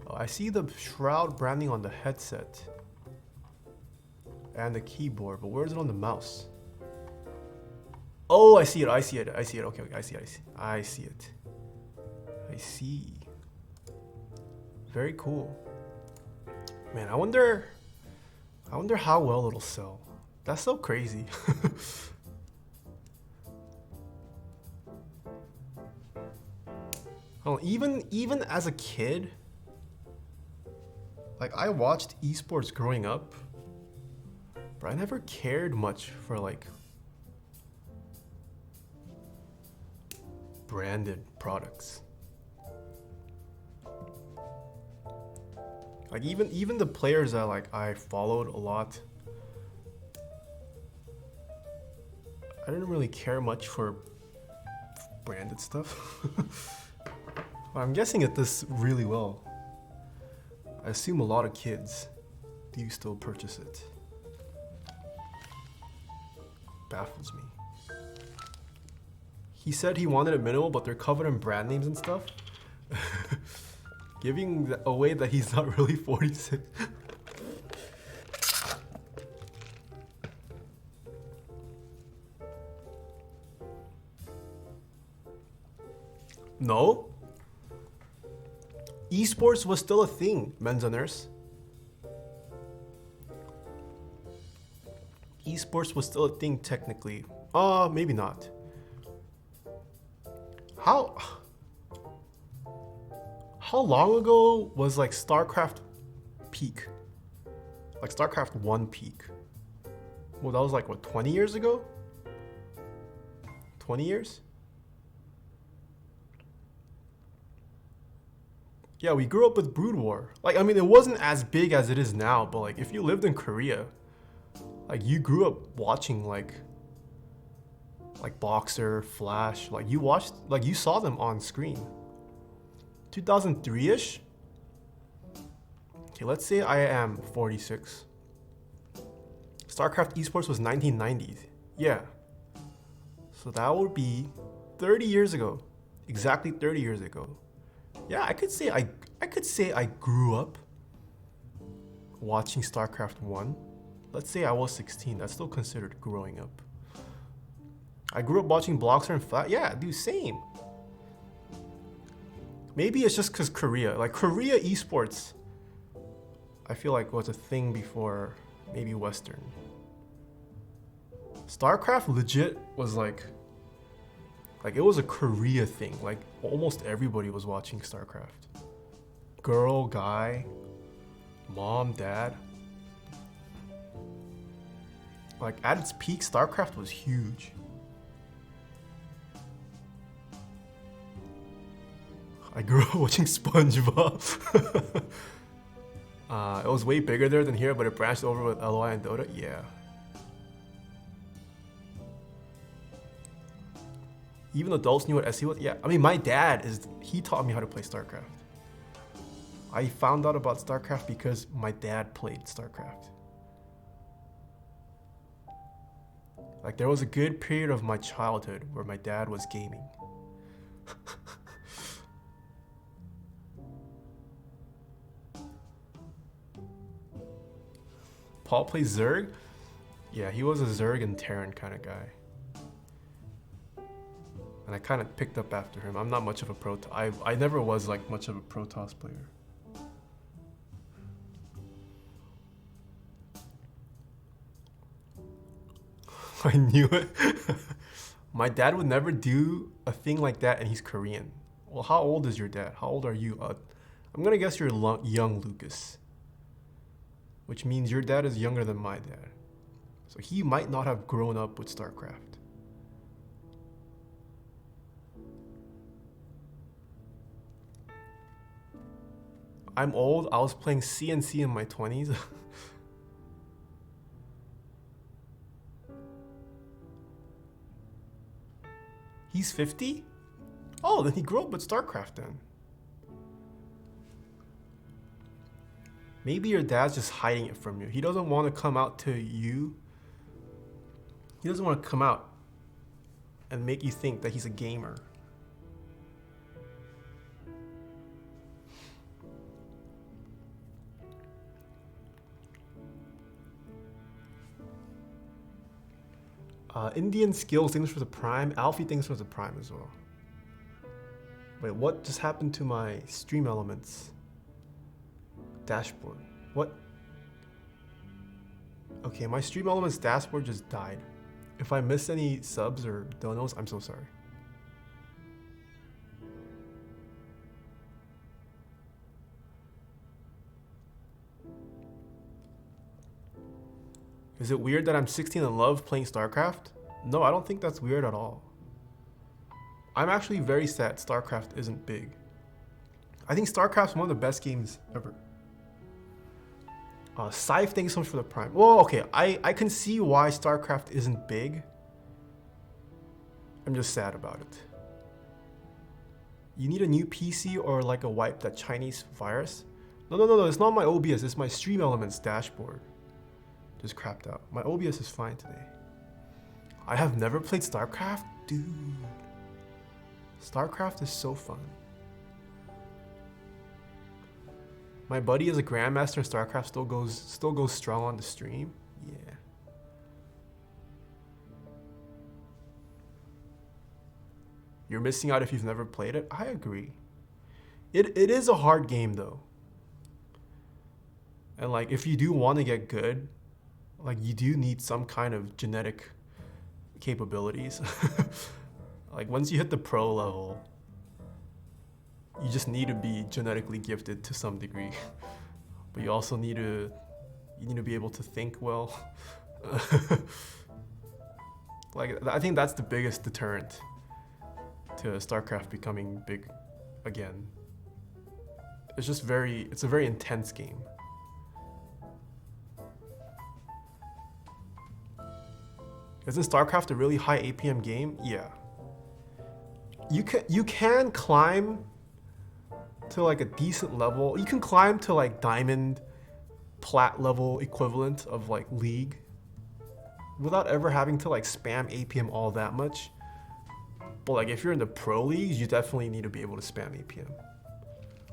Oh, I see the Shroud branding on the headset and the keyboard, but where is it on the mouse? Oh, I see it. I see it. I see it. Okay, okay. I see it. I see it. I see. Very cool. Man, I wonder how well it'll sell. That's so crazy. Oh, even as a kid, like I watched esports growing up, but I never cared much for like branded products. Like even the players that like I followed a lot, I didn't really care much for branded stuff. I'm guessing it does really well. I assume a lot of kids do still purchase it. Baffles me. He said he wanted it minimal, but they're covered in brand names and stuff. Giving away that he's not really 46. No. Esports was still a thing, Menzoners. Esports was still a thing technically. Maybe not. How long ago was like StarCraft peak? Like StarCraft 1 peak? Well, that was like what, 20 years ago? 20 years? Yeah, we grew up with Brood War. Like, I mean, it wasn't as big as it is now, but like if you lived in Korea, like you grew up watching like Boxer, Flash, like you watched, like you saw them on screen. 2003-ish? Okay, let's say I am 46. StarCraft Esports was 1990s. Yeah. So that would be 30 years ago. Exactly 30 years ago. Yeah, I could say I grew up watching StarCraft 1. Let's say I was 16. That's still considered growing up. I grew up watching Bloxer and Flat. Yeah, dude, same. Maybe it's just because Korea. Like, Korea esports, I feel like was a thing before maybe Western. StarCraft legit was like it was a Korea thing. Like, almost everybody was watching StarCraft. Girl, guy, mom, dad. Like, at its peak, StarCraft was huge. I grew up watching SpongeBob. It was way bigger there than here, but it branched over with LOI and Dota. Yeah. Even adults knew what SE was. Yeah, I mean, my dad he taught me how to play StarCraft. I found out about StarCraft because my dad played StarCraft. Like, there was a good period of my childhood where my dad was gaming. Paul plays Zerg? Yeah, he was a Zerg and Terran kind of guy. And I kind of picked up after him. I'm not much of a I never was like much of a Protoss player. I knew it. My dad would never do a thing like that, and he's Korean. Well, how old is your dad? How old are you? I'm gonna guess you're young, Lucas. Which means your dad is younger than my dad. So he might not have grown up with StarCraft. I'm old. I was playing CNC in my 20s. He's 50? Oh, then he grew up with StarCraft then. Maybe your dad's just hiding it from you. He doesn't want to come out to you. He doesn't want to come out and make you think that he's a gamer. Indian Skills thinks for the Prime. Alfie thinks for the Prime as well. Wait, what just happened to my Stream Elements dashboard? What? Okay, my Stream Elements dashboard just died. If I missed any subs or donos, I'm so sorry. Is it weird that I'm 16 and love playing StarCraft? No, I don't think that's weird at all. I'm actually very sad StarCraft isn't big. I think StarCraft's one of the best games ever. Scythe, thanks so much for the Prime. Well, okay, I can see why StarCraft isn't big. I'm just sad about it. You need a new PC or like a wipe that Chinese virus? No, it's not my OBS, it's my Stream Elements dashboard. Just crapped out. My OBS is fine today. I have never played StarCraft? Dude. StarCraft is so fun. My buddy is a grandmaster in StarCraft, still goes strong on the stream. Yeah. You're missing out if you've never played it. I agree. It is a hard game though. And like if you do want to get good, like you do need some kind of genetic capabilities. Like once you hit the pro level, you just need to be genetically gifted to some degree. But you also need to be able to think well. Like I think that's the biggest deterrent to StarCraft becoming big again. It's a very intense game. Isn't StarCraft a really high APM game? Yeah. You can climb to like a decent level. You can climb to like diamond, plat level equivalent of like League without ever having to like spam APM all that much. But like if you're in the pro leagues, you definitely need to be able to spam APM.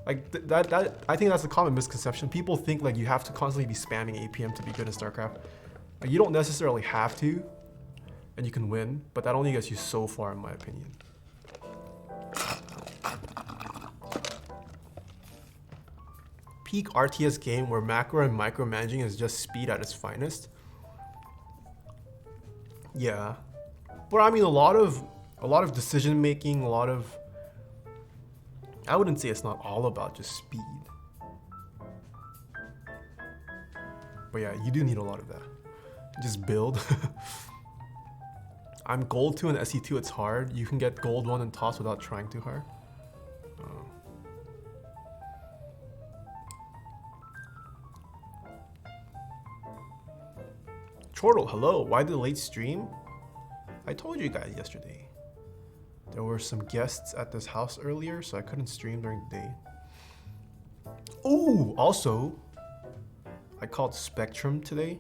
Like that I think that's a common misconception. People think like you have to constantly be spamming APM to be good at StarCraft. Like you don't necessarily have to, and you can win, but that only gets you so far in my opinion. Peak RTS game where macro and micromanaging is just speed at its finest. Yeah, but I mean a lot of decision making, I wouldn't say it's not all about just speed. But yeah, you do need a lot of that. Just build. I'm gold 2 and SE2, it's hard. You can get gold 1 and toss without trying too hard. Chortle, hello. Why the late stream? I told you guys yesterday. There were some guests at this house earlier, so I couldn't stream during the day. Oh, also, I called Spectrum today.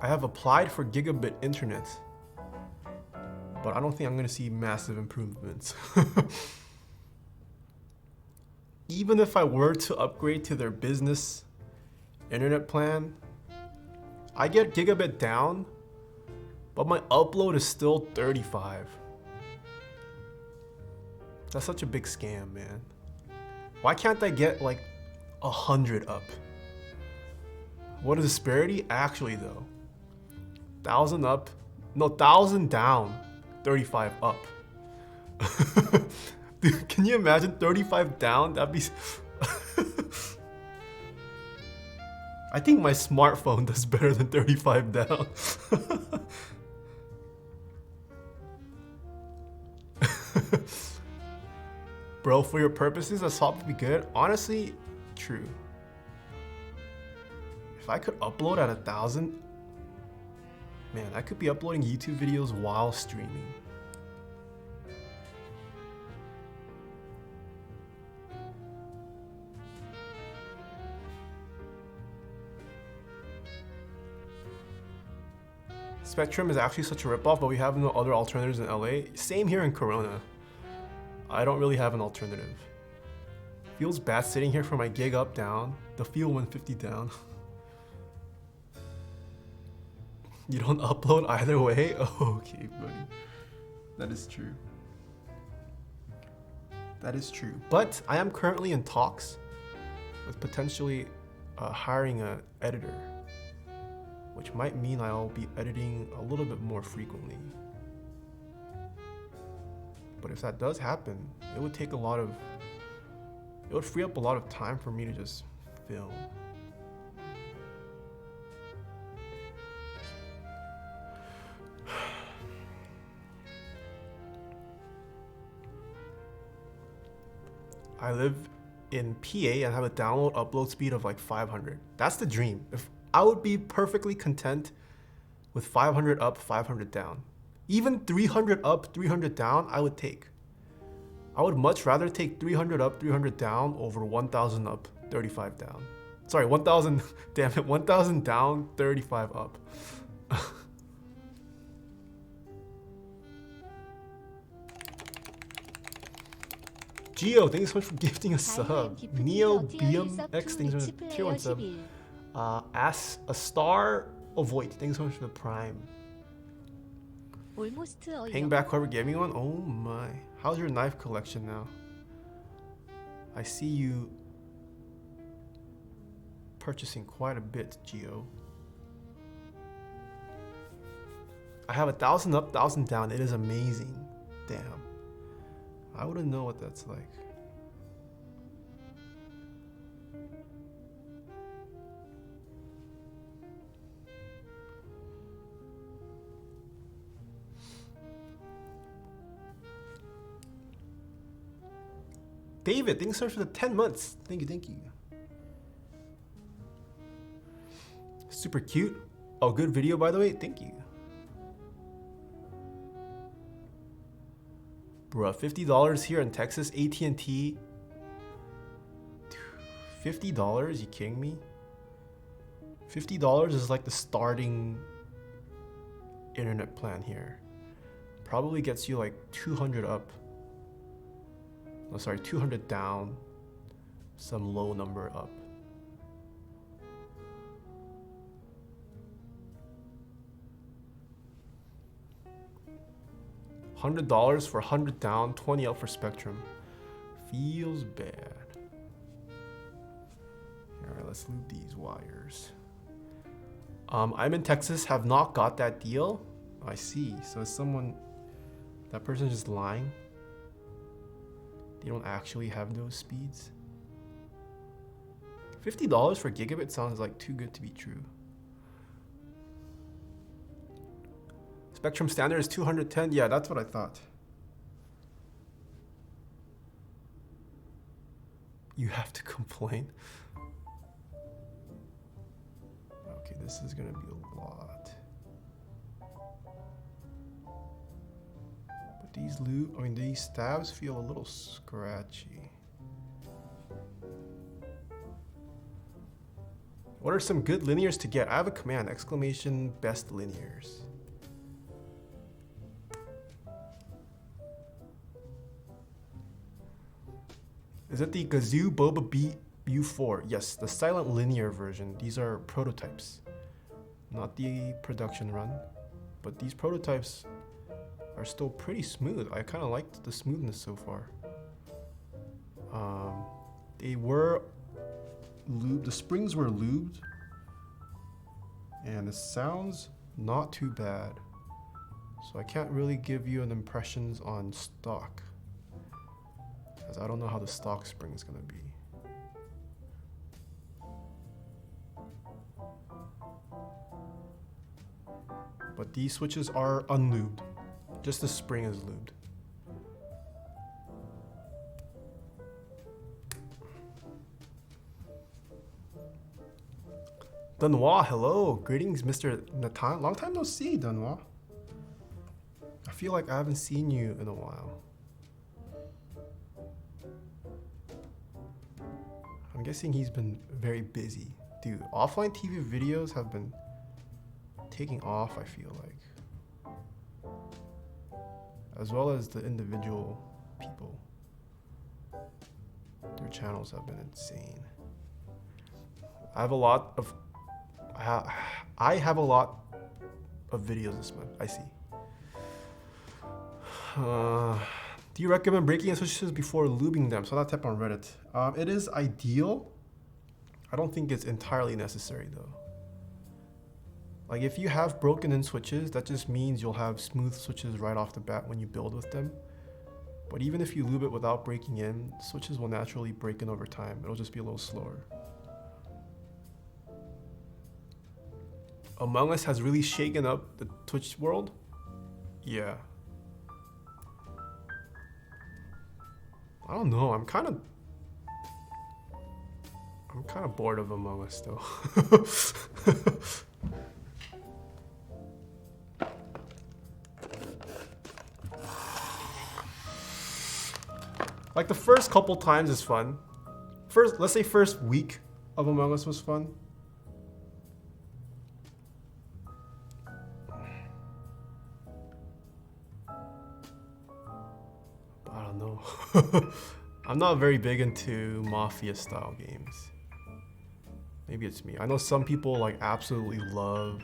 I have applied for gigabit internet, but I don't think I'm gonna see massive improvements. Even if I were to upgrade to their business internet plan, I get gigabit down, but my upload is still 35. That's such a big scam, man. Why can't I get like 100 up? What a disparity. Actually though, 1,000 up, no, 1,000 down, 35 up. Dude, can you imagine 35 down? That'd be I think my smartphone does better than 35 down. Bro, for your purposes, that's probably good. Honestly, true. If I could upload at 1,000, man, I could be uploading YouTube videos while streaming. Spectrum is actually such a ripoff, but we have no other alternatives in LA. Same here in Corona. I don't really have an alternative. Feels bad sitting here for my gig up down. The feel 150 down. You don't upload either way? Oh, okay, buddy. That is true. That is true. But I am currently in talks with potentially hiring an editor, which might mean I'll be editing a little bit more frequently. But if that does happen, it would free up a lot of time for me to just film. I live in PA and have a download upload speed of like 500. That's the dream. If I would be perfectly content with 500 up, 500 down. Even 300 up, 300 down, I would take. I would much rather take 300 up, 300 down over 1,000 up, 35 down. Sorry, 1,000, damn it, 1,000 down, 35 up. Geo, thanks so much for gifting a sub. Neo BMX, thanks for the tier 1 sub. As a star, avoid, thanks so much for the prime. almost a Hang year. back whoever gave me one? Oh my. How's your knife collection now? I see you purchasing quite a bit, Geo. I have 1,000 up, 1,000 down. It is amazing. Damn. I wouldn't know what that's like. David, thanks so much for the 10 months. Thank you, thank you. Super cute. Oh, good video, by the way. Thank you. Bruh, $50 here in Texas, AT&T. $50? You kidding me? $50 is like the starting internet plan here. Probably gets you like 200 up. Oh, sorry, 200 down. Some low number up. $100 for 100 down, 20 up for Spectrum. Feels bad. Alright, let's loop these wires. I'm in Texas, have not got that deal. I see. So someone, that person's just lying. They don't actually have those speeds. $50 for gigabit sounds like too good to be true. Spectrum standard is 210. Yeah, that's what I thought. You have to complain. Okay, this is gonna be a lot. But these stabs feel a little scratchy. What are some good linears to get? I have a command, exclamation best linears. Is it the Gazoo Boba U4? Yes, the silent linear version. These are prototypes, not the production run, but these prototypes are still pretty smooth. I kind of liked the smoothness so far. They were lubed, the springs were lubed, and the sounds not too bad. So I can't really give you an impressions on stock, because I don't know how the stock spring is gonna be. But these switches are unlubed. Just the spring is lubed. Dunwa, hello. Greetings, Mr. Natan. Long time no see, Dunwa. I feel like I haven't seen you in a while. I'm guessing he's been very busy. Dude, offline TV videos have been taking off, I feel like. As well as the individual people. Their channels have been insane. I have a lot of videos this month. I see. Do you recommend breaking switches before lubing them? So that type on Reddit. It is ideal. I don't think it's entirely necessary though. Like if you have broken in switches, that just means you'll have smooth switches right off the bat when you build with them. But even if you lube it without breaking in, switches will naturally break in over time. It'll just be a little slower. Among Us has really shaken up the Twitch world. Yeah. I don't know. I'm kind of bored of Among Us though. Like the first couple times is fun. Let's say first week of Among Us was fun. But I don't know. I'm not very big into Mafia style games. Maybe it's me. I know some people like absolutely love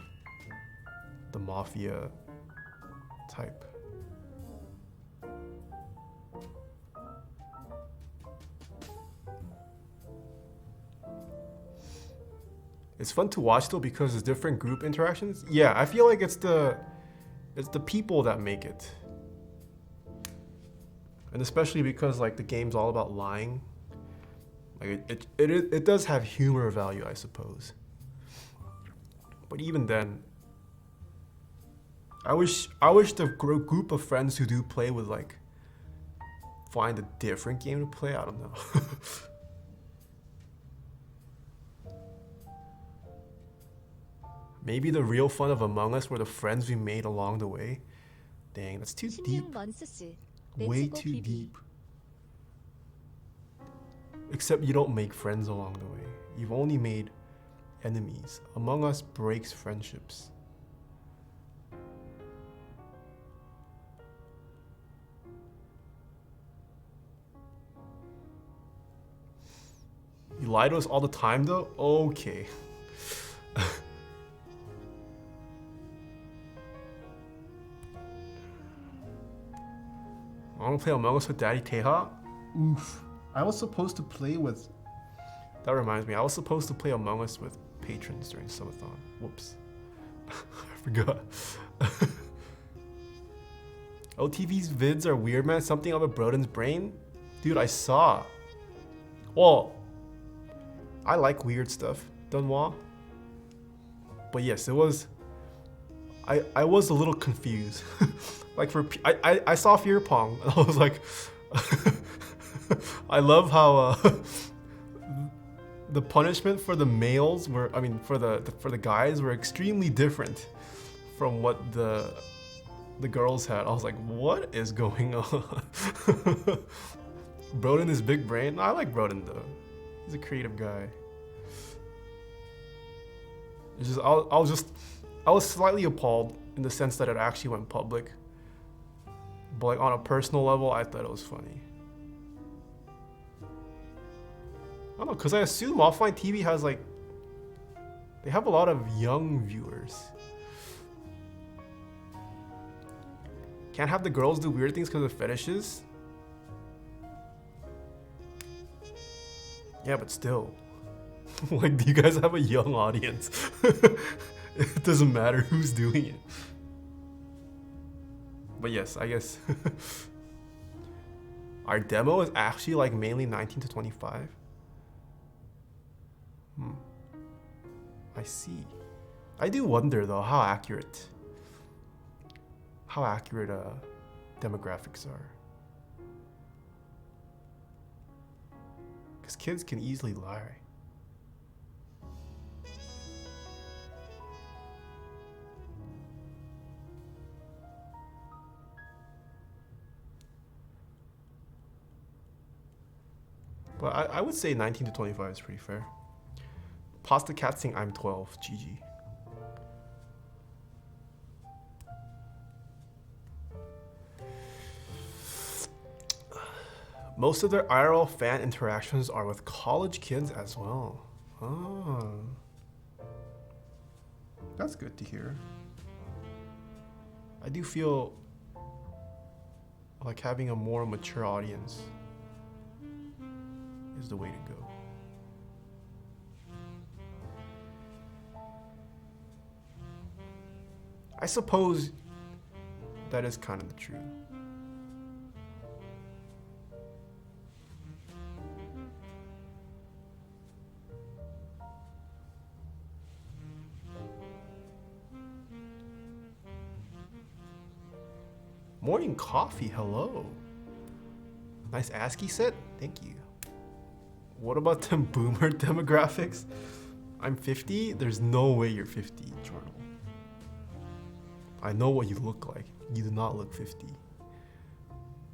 the Mafia type. It's fun to watch though because it's different group interactions. Yeah, I feel like it's the people that make it. And especially because like the game's all about lying. Like it does have humor value, I suppose. But even then, I wish the group of friends who do play would like find a different game to play. I don't know. Maybe the real fun of Among Us were the friends we made along the way. Dang, that's too deep. Way too deep. Except you don't make friends along the way. You've only made enemies. Among Us breaks friendships. You lie to us all the time though? Okay. I want to play Among Us with Daddy Taeha? Oof. I was supposed to play with... That reminds me, I was supposed to play Among Us with patrons during subathon. Whoops. I forgot. OTV's vids are weird, man. Something up with Broden's brain? Dude, I saw. Well, I like weird stuff, Dunwa. But yes, it was... I was a little confused. Like I saw Fear Pong and I was like, I love how the punishment for the males were, I mean, for the guys were extremely different from what the girls had. I was like, what is going on? Broden is big brain. I like Broden though. He's a creative guy. It's just I was slightly appalled in the sense that it actually went public. But like on a personal level, I thought it was funny. I don't know, because I assume offline TV has like, they have a lot of young viewers. Can't have the girls do weird things because of fetishes? Yeah, but still. Like, do you guys have a young audience? It doesn't matter who's doing it. But yes, I guess our demo is actually like mainly 19 to 25. I see. I do wonder though how accurate demographics are. Because kids can easily lie. But I would say 19 to 25 is pretty fair. Pasta Cat saying I'm 12. GG. Most of their IRL fan interactions are with college kids as well. Oh. That's good to hear. I do feel like having a more mature audience is the way to go. I suppose that is kind of the truth. Morning coffee, hello. Nice ASCII set, thank you. What about them boomer demographics? I'm 50? There's no way you're 50, Jordan. I know what you look like. You do not look 50.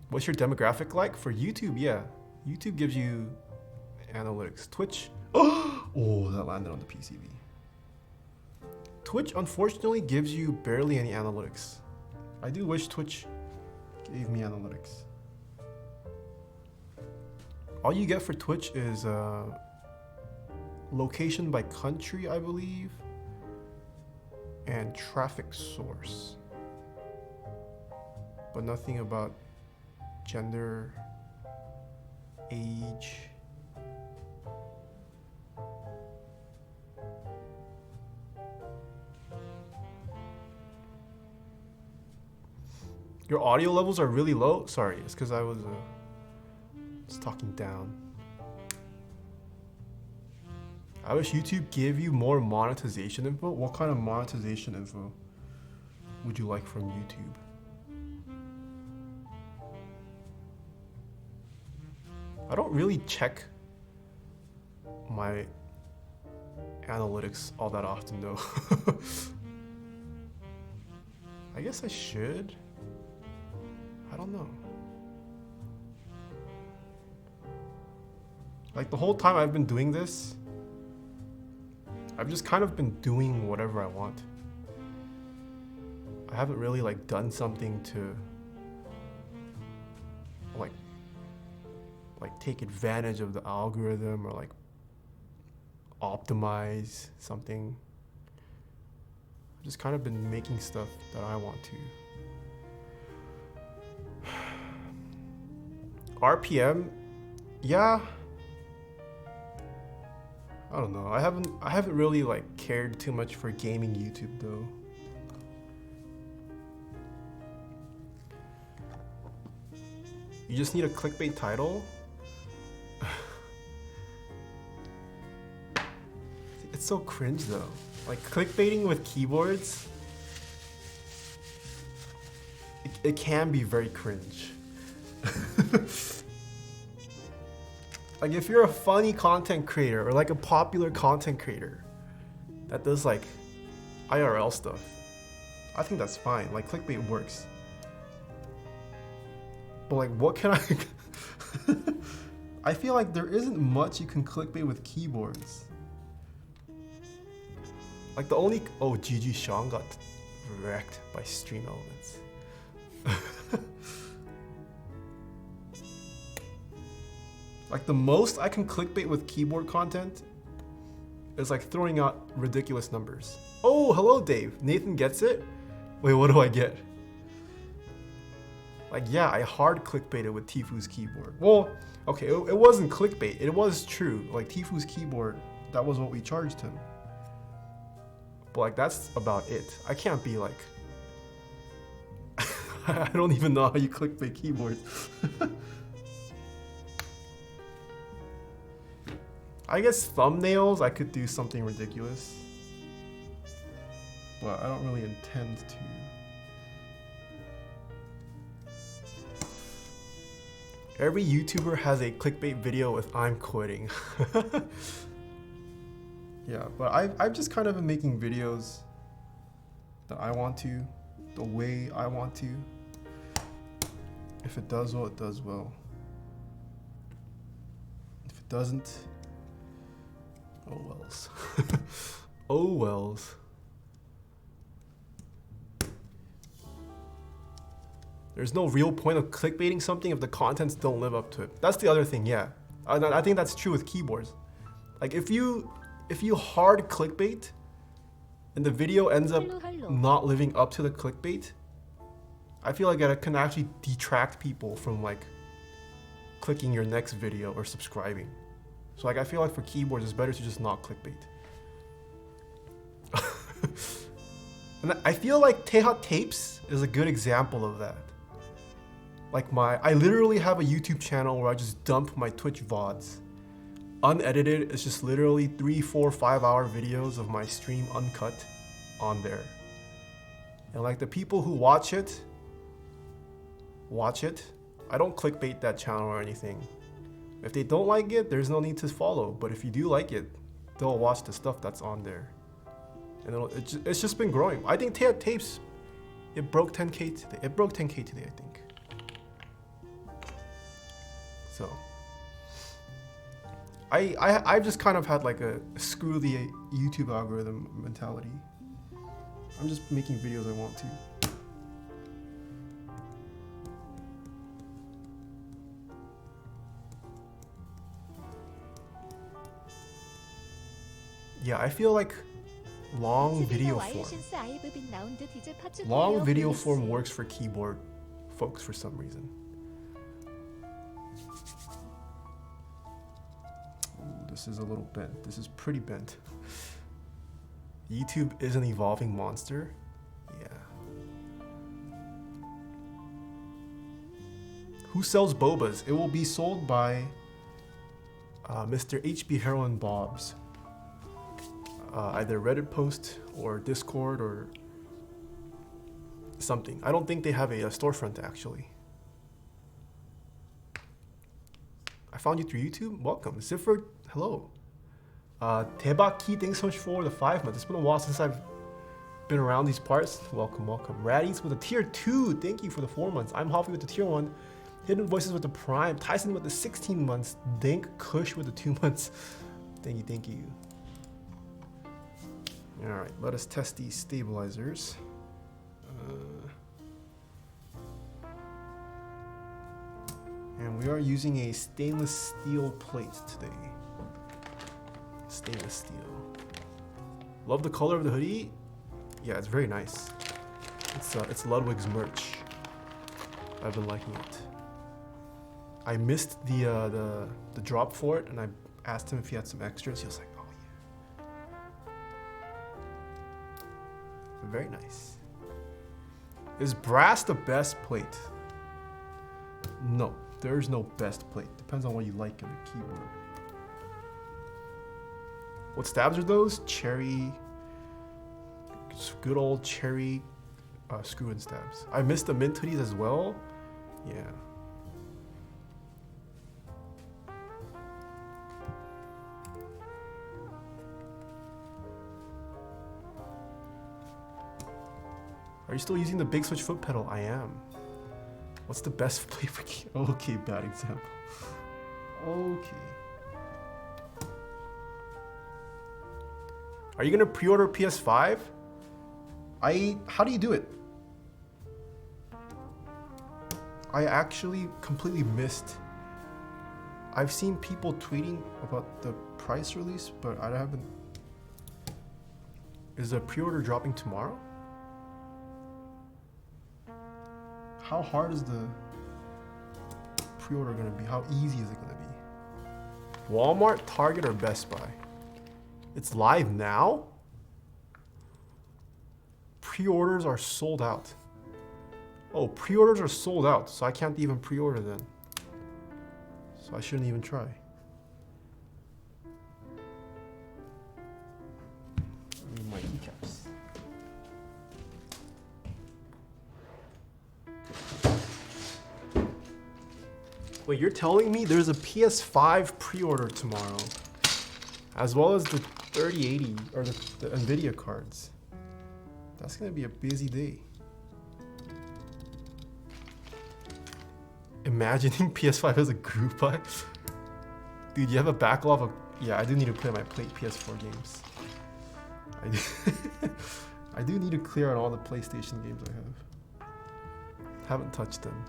What's your demographic like? For YouTube, yeah. YouTube gives you analytics. Twitch, oh, that landed on the PCB. Twitch, unfortunately, gives you barely any analytics. I do wish Twitch gave me analytics. All you get for Twitch is location by country, I believe, and traffic source. but nothing about gender, age. Your audio levels are really low? Sorry, it's because I was talking down. I wish YouTube gave you more monetization info. What kind of monetization info would you like from YouTube? I don't really check my analytics all that often though. I guess I should. I don't know. Like the whole time I've been doing this, I've just kind of been doing whatever I want. I haven't really like done something to like take advantage of the algorithm or like optimize something. I've just kind of been making stuff that I want to. RPM, yeah. I don't know. I haven't really like cared too much for gaming YouTube though. You just need a clickbait title. It's so cringe though. Like clickbaiting with keyboards, it can be very cringe. Like if you're a funny content creator or like a popular content creator that does like IRL stuff, I think that's fine. Like clickbait works. But like what can I I feel like there isn't much you can clickbait with keyboards. Like the only GG Sean got wrecked by stream elements. Like the most I can clickbait with keyboard content is like throwing out ridiculous numbers. Oh, hello Dave. Nathan gets it? Wait, what do I get? Like yeah, I hard clickbaited with Tifu's keyboard. Well, okay, it wasn't clickbait. It was true. Like Tifu's keyboard, that was what we charged him. But like that's about it. I can't be like I don't even know how you clickbait keyboards. I guess thumbnails, I could do something ridiculous. But I don't really intend to. Every YouTuber has a clickbait video with "I'm quitting." Yeah, but I've just kind of been making videos that I want to, the way I want to. If it does well, it does well. If it doesn't, oh wells. Oh wells. There's no real point of clickbaiting something if the contents don't live up to it. That's the other thing, yeah. I think that's true with keyboards. Like if you hard clickbait and the video ends up not living up to the clickbait, I feel like that can actually detract people from like clicking your next video or subscribing. So like I feel like for keyboards it's better to just not clickbait. And I feel like Taeha Tapes is a good example of that. Like I literally have a YouTube channel where I just dump my Twitch VODs. Unedited, it's just literally 3, 4, 5 hour videos of my stream uncut on there. And like the people who watch it. I don't clickbait that channel or anything. If they don't like it, there's no need to follow. But if you do like it, they'll watch the stuff that's on there. And it's just been growing. I think Taeha Tapes, it broke 10K today. It broke 10K today, I think. So I've just kind of had like a screw the YouTube algorithm mentality. I'm just making videos I want to. Yeah, I feel like long video form works for keyboard folks for some reason. Ooh, this is a little bent. This is pretty bent. YouTube is an evolving monster. Yeah. Who sells bobas? It will be sold by Mr. HB Heroin Bob's. Either Reddit post or Discord or something. I don't think they have a storefront actually. I found you through YouTube. Welcome. Ziffer, hello. Taeha Key, thanks so much for the 5 months. It's been a while since I've been around these parts. Welcome, welcome. Raddies with a tier 2. Thank you for the 4 months. I'm Hoffy with the tier 1. Hidden Voices with the Prime. Tyson with the 16 months. Dank Kush with the 2 months. Thank you, thank you. Alright, let us test these stabilizers. And we are using a stainless steel plate today. Stainless steel. Love the color of the hoodie. Yeah, it's very nice. It's Ludwig's merch. I've been liking it. I missed the drop for it, and I asked him if he had some extras. He was like, "Oh yeah." Very nice. Is brass the best plate? No, there's no best plate. Depends on what you like in the keyboard. What stabs are those? Cherry, good old cherry screw-in stabs. I missed the mint hoodies as well. Yeah. Are you still using the big switch foot pedal? I am. What's the best plate for key? Okay, bad example. Okay. Are you gonna pre-order PS5? How do you do it? I actually completely missed. I've seen people tweeting about the price release, but I haven't. Is the pre-order dropping tomorrow? How hard is the pre-order gonna be? How easy is it gonna be? Walmart, Target, or Best Buy? It's live now? Pre-orders are sold out. Oh, pre-orders are sold out, so I can't even pre-order then. So I shouldn't even try. I need my keycaps. Wait, you're telling me there's a PS5 pre-order tomorrow, as well as the 3080 or the Nvidia cards? That's gonna be a busy day. Imagining PS5 as a group buy. Dude, you have a backlog of... Yeah, I do need to play my PS4 games. I do need to clear out all the PlayStation games I have. Haven't touched them.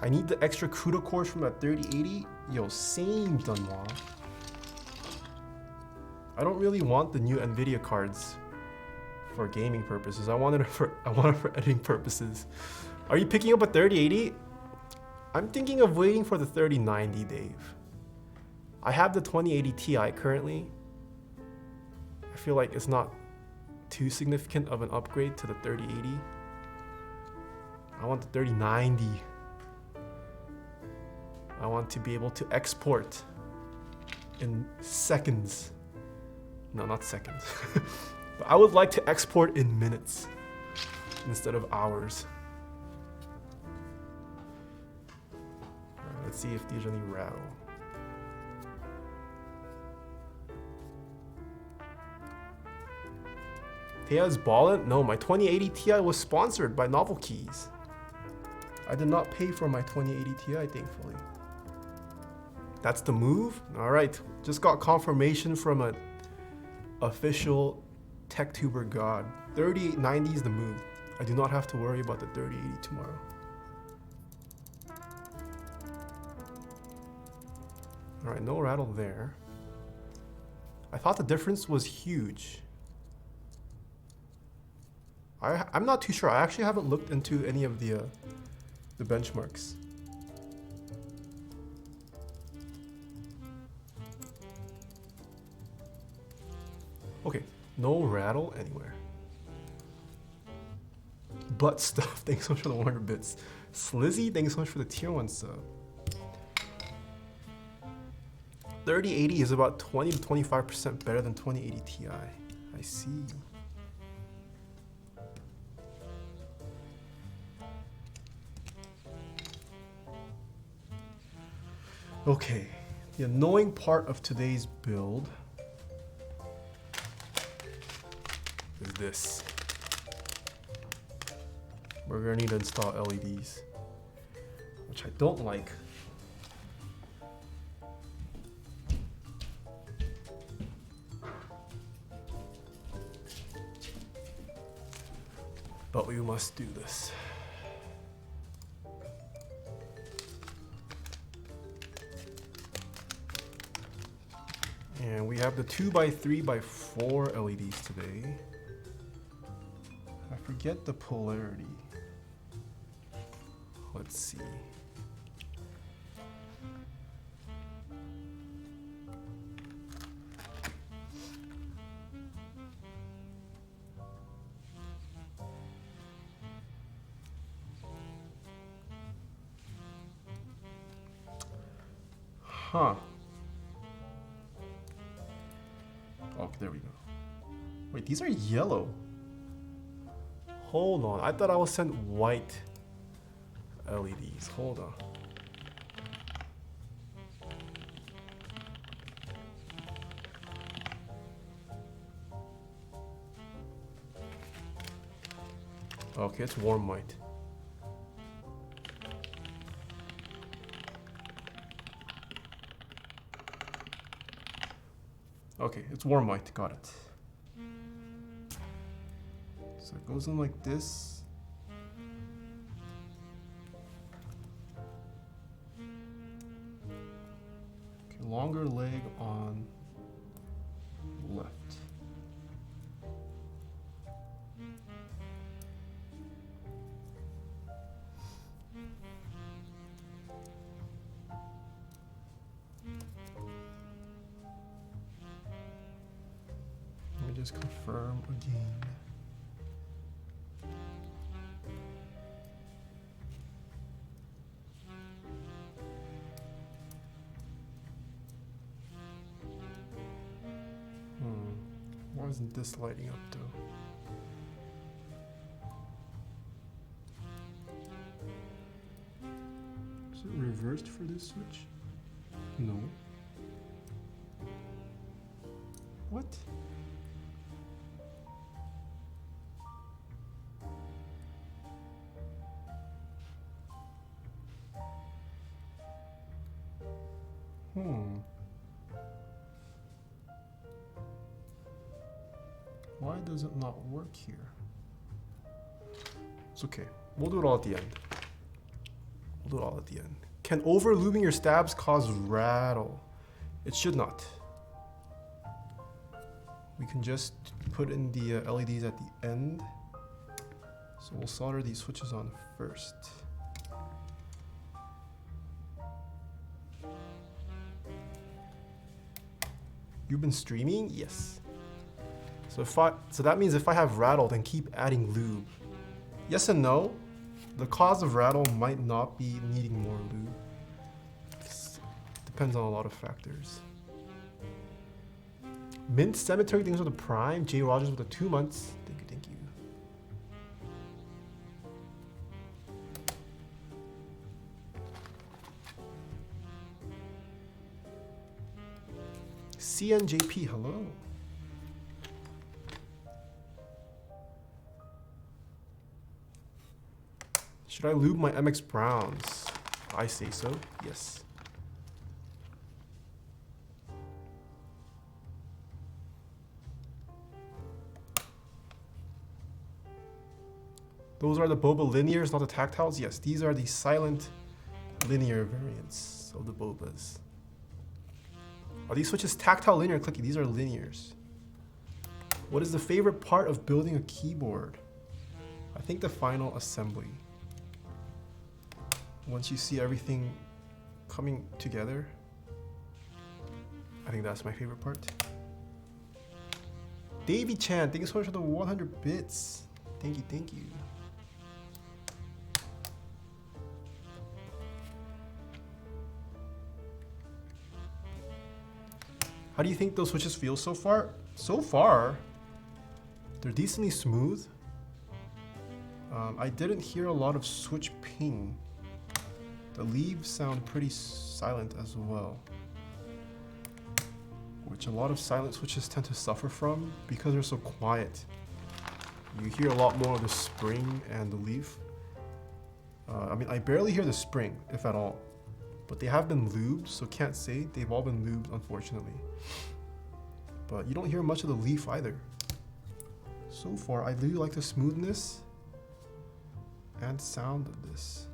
I need the extra CUDA cores from that 3080. Yo, same Dunlaw. I don't really want the new Nvidia cards for gaming purposes. I want it for editing purposes. Are you picking up a 3080? I'm thinking of waiting for the 3090, Dave. I have the 2080 Ti currently. I feel like it's not too significant of an upgrade to the 3080. I want the 3090. I want to be able to export in seconds. No, not seconds. But I would like to export in minutes instead of hours. All right, let's see if these really rattle. Taeha's Ballin'? No, my 2080 Ti was sponsored by Novel Keys. I did not pay for my 2080 Ti, thankfully. That's the move? All right, just got confirmation from an official TechTuber god. 3890 is the move. I do not have to worry about the 3080 tomorrow. Alright, no rattle there. I thought the difference was huge. I'm not too sure. I actually haven't looked into any of the benchmarks. Okay, no rattle anywhere. Butt stuff, thanks so much for the 100 bits. Slizzy, thanks so much for the tier 1 sub. 3080 is about 20 to 25% better than 2080 Ti. I see. Okay, the annoying part of today's build is this. We're gonna need to install LEDs, which I don't like. But we must do this. And we have the 2x3x4 LEDs today. I forget the polarity. Let's see. Huh. Oh, there we go. Wait, these are yellow. Hold on. I thought I was sent white LEDs. Hold on. Okay, it's warm white. Okay, it's warm white, got it. So it goes in like this. Okay, longer leg on left. Let me just confirm again. Why isn't this lighting up though? Is it reversed for this switch? No. What? Why does it not work here? It's okay. We'll do it all at the end. We'll do it all at the end. Can over-lubing your stabs cause rattle? It should not. We can just put in the LEDs at the end. So we'll solder these switches on first. You've been streaming? Yes. So that means if I have rattle, then keep adding lube. Yes and no. The cause of rattle might not be needing more lube. Depends on a lot of factors. Mint Cemetery, thanks for the prime. Jay Rogers with the 2 months. Thank you, thank you. CNJP, hello. Should I lube my MX Browns? I say so, yes. Those are the Boba Linears, not the Tactiles? Yes, these are the silent linear variants of the Bobas. Are these switches tactile, linear, clicky? These are linears. What is the favorite part of building a keyboard? I think the final assembly. Once you see everything coming together, I think that's my favorite part. Davey Chan, thank you so much for the 100 bits. Thank you, thank you. How do you think those switches feel so far? So far, they're decently smooth. I didn't hear a lot of switch ping. The leaves sound pretty silent as well, which a lot of silent switches tend to suffer from because they're so quiet. You hear a lot more of the spring and the leaf. I mean, I barely hear the spring, if at all. But they have been lubed, so can't say. They've all been lubed, unfortunately. But you don't hear much of the leaf either. So far, I do like the smoothness and sound of this.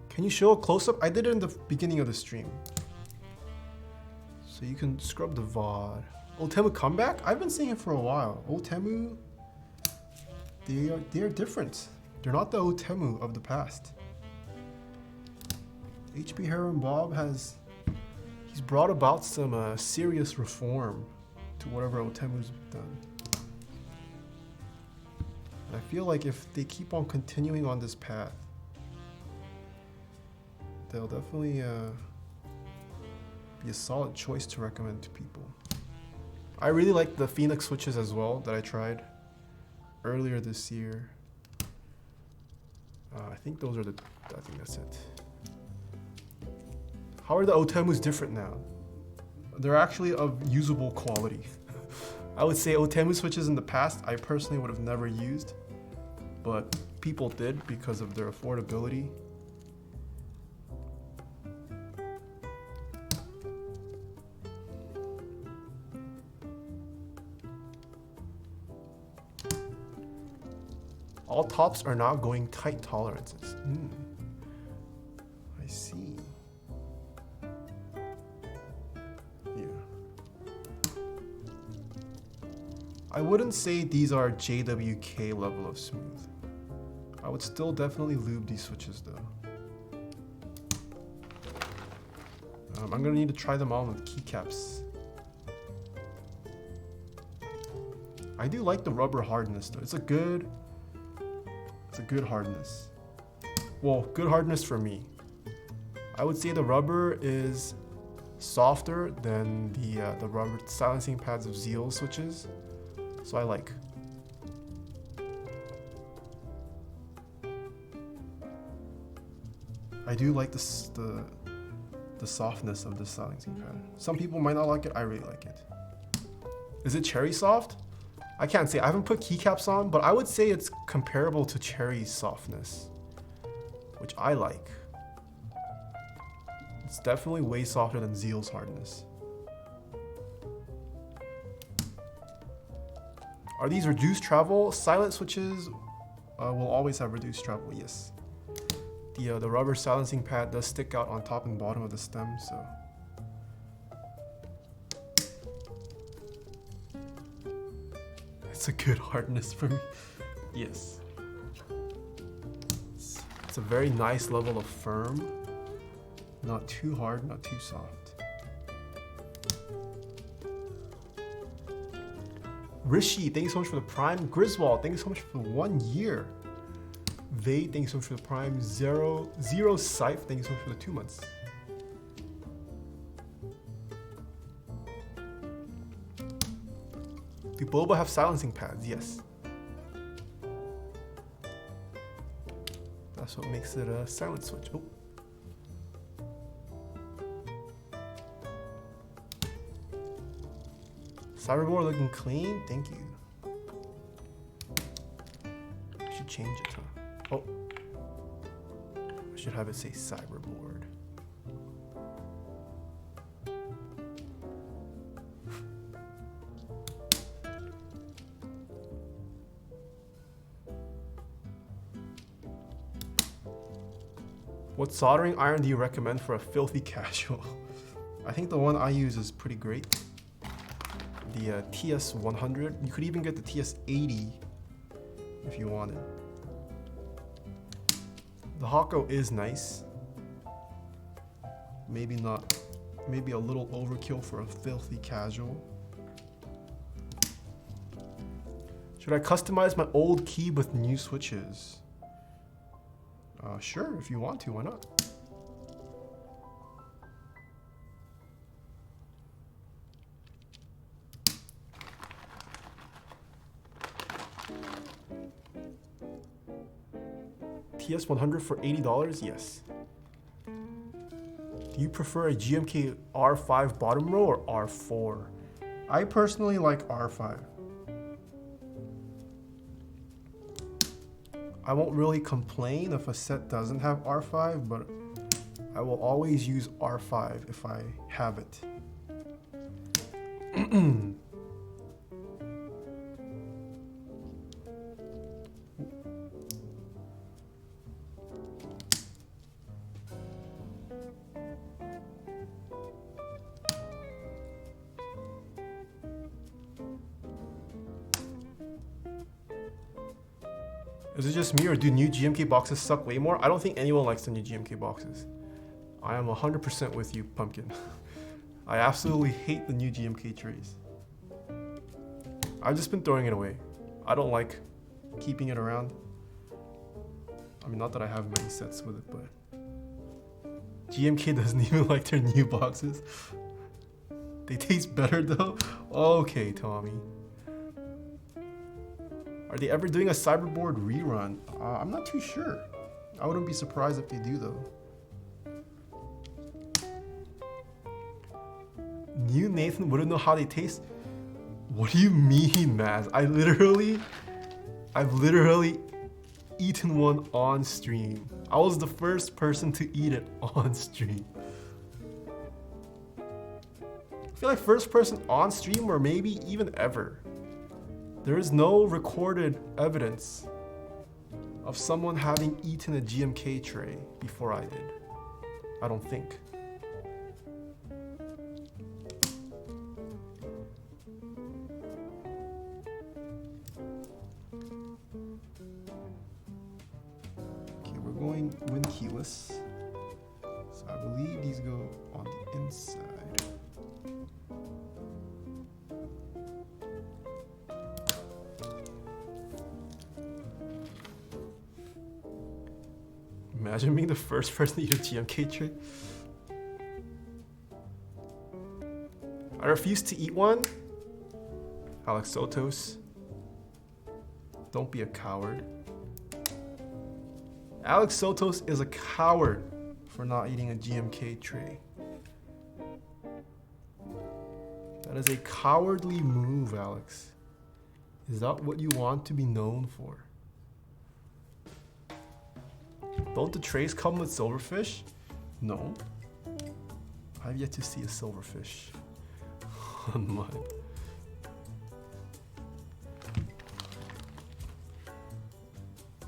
Can you show a close-up? I did it in the beginning of the stream. So you can scrub the VOD. Outemu comeback? I've been seeing it for a while. Outemu, they are different. They're not the Outemu of the past. HB Heron Bob he's brought about some serious reform to whatever Outemu's done. And I feel like if they keep on continuing on this path, they'll definitely be a solid choice to recommend to people. I really like the Phoenix switches as well that I tried earlier this year. I think those are I think that's it. How are the Outemus different now? They're actually of usable quality. I would say Outemu switches in the past, I personally would have never used, but people did because of their affordability. All tops are now going tight tolerances. I see. Yeah. I wouldn't say these are JWK level of smooth. I would still definitely lube these switches though. I'm gonna need to try them all with keycaps. I do like the rubber hardness though. It's a good hardness. Well, good hardness for me. I would say the rubber is softer than the rubber silencing pads of Zeal switches, so I like. I do like the softness of the silencing pad. Some people might not like it. I really like it. Is it cherry soft? I can't say. I haven't put keycaps on, but I would say it's comparable to cherry's softness, which I like. It's definitely way softer than Zeal's hardness. Are these reduced travel? Silent switches will always have reduced travel, yes. The rubber silencing pad does stick out on top and bottom of the stem, so. It's a good hardness for me. Yes. It's a very nice level of firm. Not too hard, not too soft. Rishi, thank you so much for the Prime. Griswold, thank you so much for the 1 year. Vay, thank you so much for the Prime. Zero Scythe, thank you so much for the 2 months. Do Boba have silencing pads? Yes. That's what makes it a silent switch. Oh. Cyberboard looking clean. Thank you. I should change it, huh? Oh. I should have it say Cyberboard. What soldering iron do you recommend for a filthy casual? I think the one I use is pretty great. The TS100. You could even get the TS80 if you wanted. The Hako is nice. Maybe not. Maybe a little overkill for a filthy casual. Should I customize my old key with new switches? Sure, if you want to, why not? TS100 for $80? Yes. Do you prefer a GMK R5 bottom row or R4? I personally like R5. I won't really complain if a set doesn't have R5, but I will always use R5 if I have it. Is it just me, or do new GMK boxes suck way more? I don't think anyone likes the new GMK boxes. I am 100% with you, Pumpkin. I absolutely hate the new GMK trays. I've just been throwing it away. I don't like keeping it around. I mean, not that I have many sets with it, but GMK doesn't even like their new boxes. They taste better though. Okay, Tommy. Are they ever doing a Cyberboard rerun? I'm not too sure. I wouldn't be surprised if they do though. New Nathan wouldn't know how they taste? What do you mean, Maz? I've literally eaten one on stream. I was the first person to eat it on stream. I feel like first person on stream, or maybe even ever. There is no recorded evidence of someone having eaten a GMK tray before I did. I don't think. Okay, we're going win keyless. So I believe these go on the inside. Imagine being the first person to eat a GMK tray. I refuse to eat one. Alex Sotos. Don't be a coward. Alex Sotos is a coward for not eating a GMK tray. That is a cowardly move, Alex. Is that what you want to be known for? Don't the trays come with silverfish? No. I've yet to see a silverfish on mine.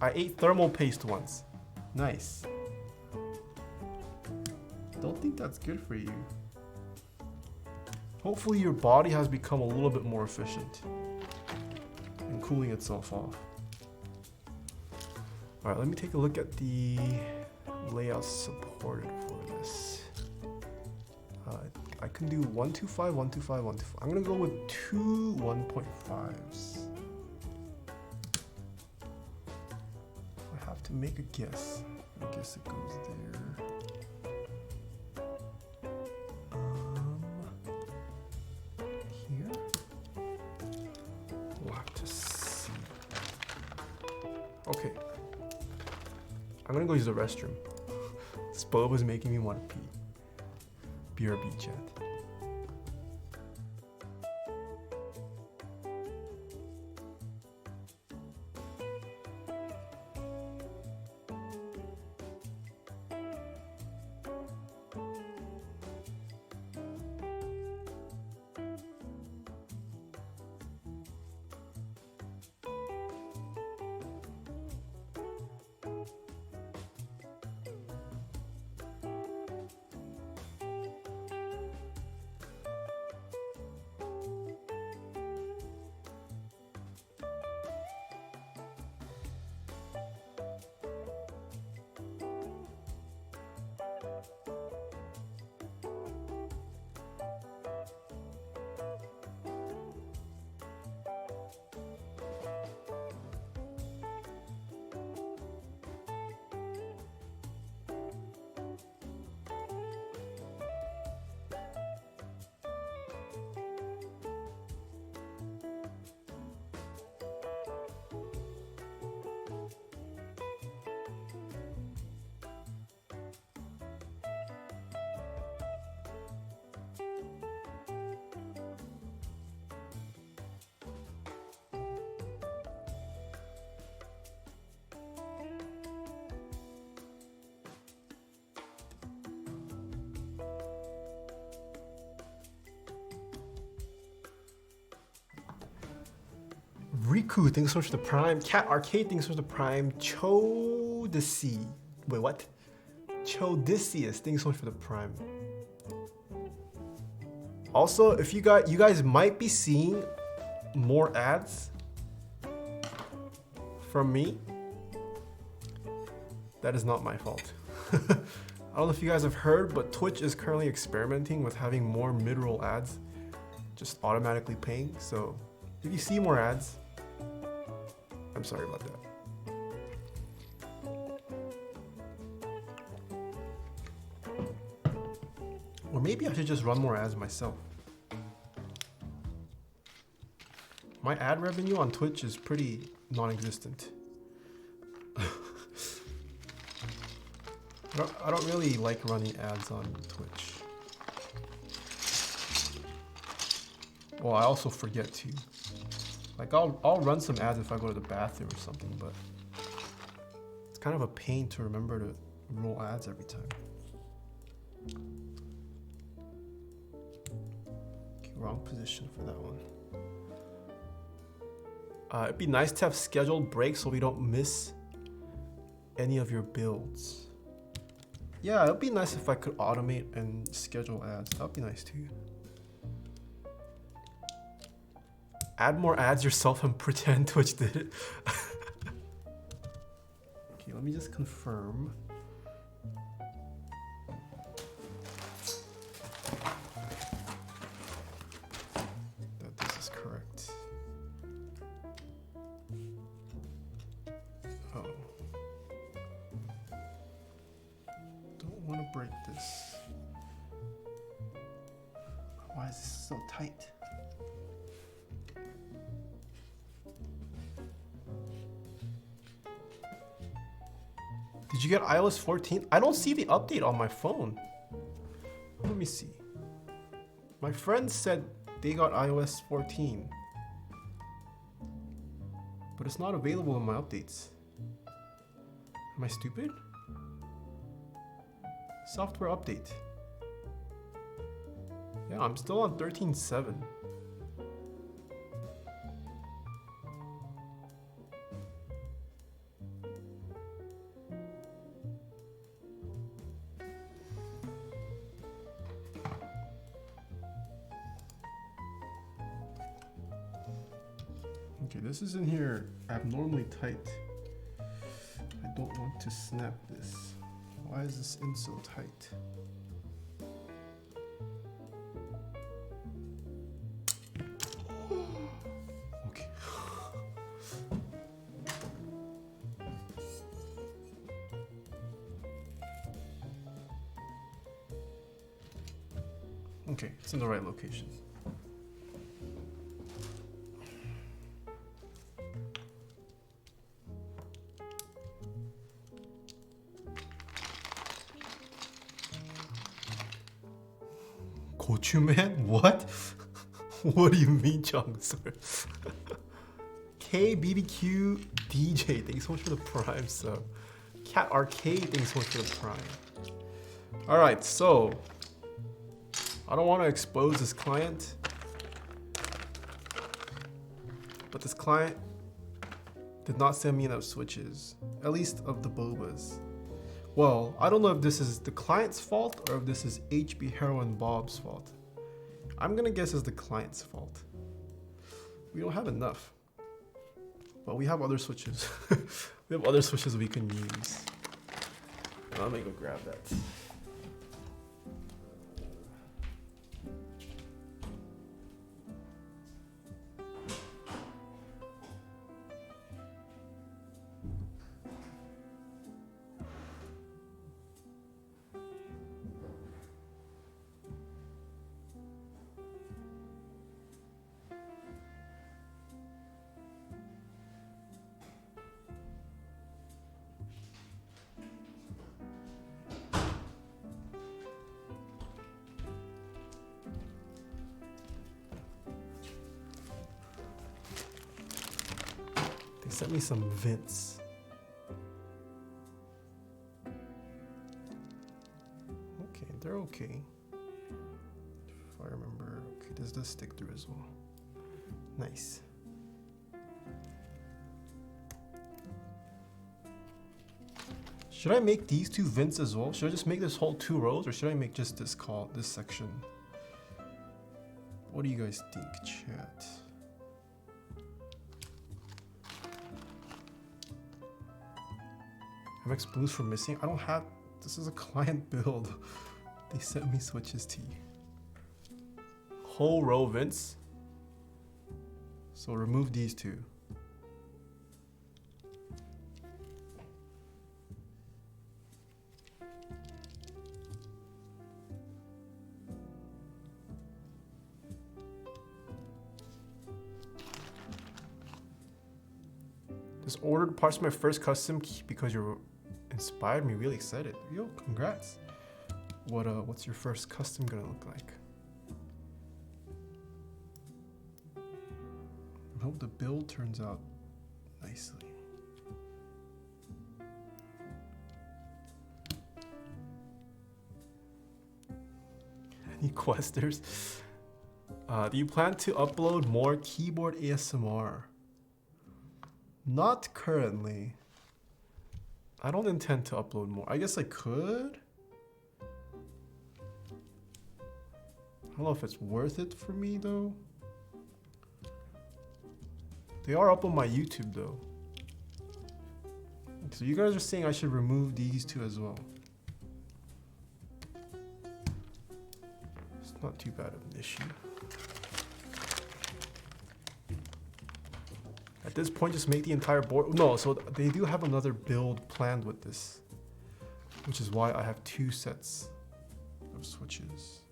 I ate thermal paste once. Nice. Don't think that's good for you. Hopefully your body has become a little bit more efficient in cooling itself off. All right, let me take a look at the layouts supported for this. I can do 125, 125, 125. I'm gonna go with two 1.5s. I have to make a guess. I guess it goes there. Here. We'll have to see. Okay. I'm gonna go use the restroom. This Boba's making me want to pee. BRB chat. Riku, thanks so much for the Prime. Cat Arcade, thanks so much for the Prime. Chodisi. Wait, what? Chodisius, thanks so much for the Prime. Also, if you guys might be seeing more ads from me. That is not my fault. I don't know if you guys have heard, but Twitch is currently experimenting with having more mid-roll ads just automatically paying. So if you see more ads, I'm sorry about that. Or maybe I should just run more ads myself. My ad revenue on Twitch is pretty non-existent. I don't really like running ads on Twitch. Well, I also forget to. Like I'll run some ads if I go to the bathroom or something, but it's kind of a pain to remember to roll ads every time. Okay, wrong position for that one. It'd be nice to have scheduled breaks so we don't miss any of your builds. Yeah, it'd be nice if I could automate and schedule ads. That'd be nice too. Add more ads yourself and pretend Twitch did it. Okay, let me just confirm. That this is correct. Oh. Don't want to break this. Why is this so tight? Did you get iOS 14? I don't see the update on my phone. Let me see. My friends said they got iOS 14. But it's not available in my updates. Am I stupid? Software update. Yeah, I'm still on 13.7. Okay, this is in here abnormally tight. I don't want to snap this. Why is this in so tight? Okay. Okay, it's in the right location. Gochuman? What? What do you mean, Changsor? KBBQ DJ, thanks so much for the Prime sub. Cat Arcade, thanks so much for the Prime. Alright, so I don't want to expose this client, but this client did not send me enough switches, at least of the Bobas. Well, I don't know if this is the client's fault or if this is HB Heroin Bob's fault. I'm gonna guess it's the client's fault. We don't have enough. But we have other switches. We have other switches we can use. Let me go grab that. Sent me some vents. Okay, they're okay. If I remember, okay, does this stick through as well? Nice. Should I make these two vents as well? Should I just make this whole 2 rows, or should I make just this section? What do you guys think, chat? MX Blues for missing? I don't have, this is a client build. They sent me switches T. Whole row vents. So remove these two. Just ordered parts of my first custom because you inspired me. Really excited. Yo, congrats. What's your first custom gonna look like? I hope the build turns out nicely. Any questers? Do you plan to upload more keyboard ASMR? Not currently. I don't intend to upload more. I guess I could. I don't know if it's worth it for me though. They are up on my YouTube though. So you guys are saying I should remove these two as well. It's not too bad of an issue. At this point, just make the entire board. No, so they do have another build planned with this, which is why I have 2 sets of switches.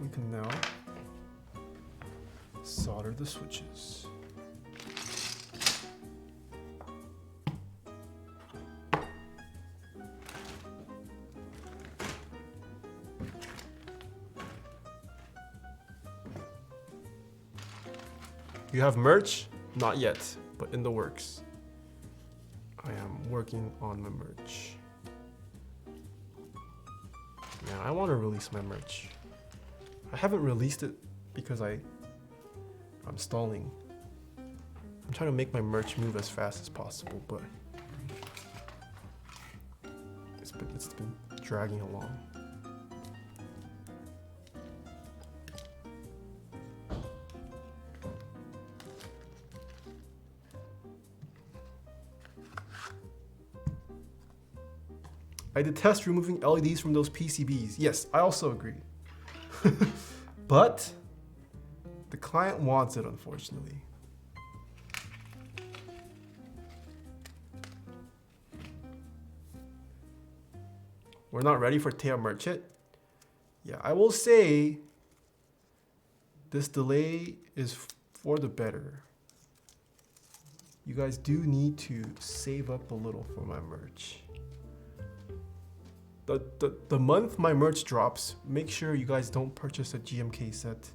We can now solder the switches. You have merch? Not yet, but in the works. I am working on my merch. Yeah, I want to release my merch. I haven't released it because I'm stalling. I'm trying to make my merch move as fast as possible, but it's been dragging along. I detest removing LEDs from those PCBs. Yes, I also agree. But the client wants it, unfortunately. We're not ready for Taeha merch yet. Yeah, I will say this delay is for the better. You guys do need to save up a little for my merch. The month my merch drops, make sure you guys don't purchase a GMK set.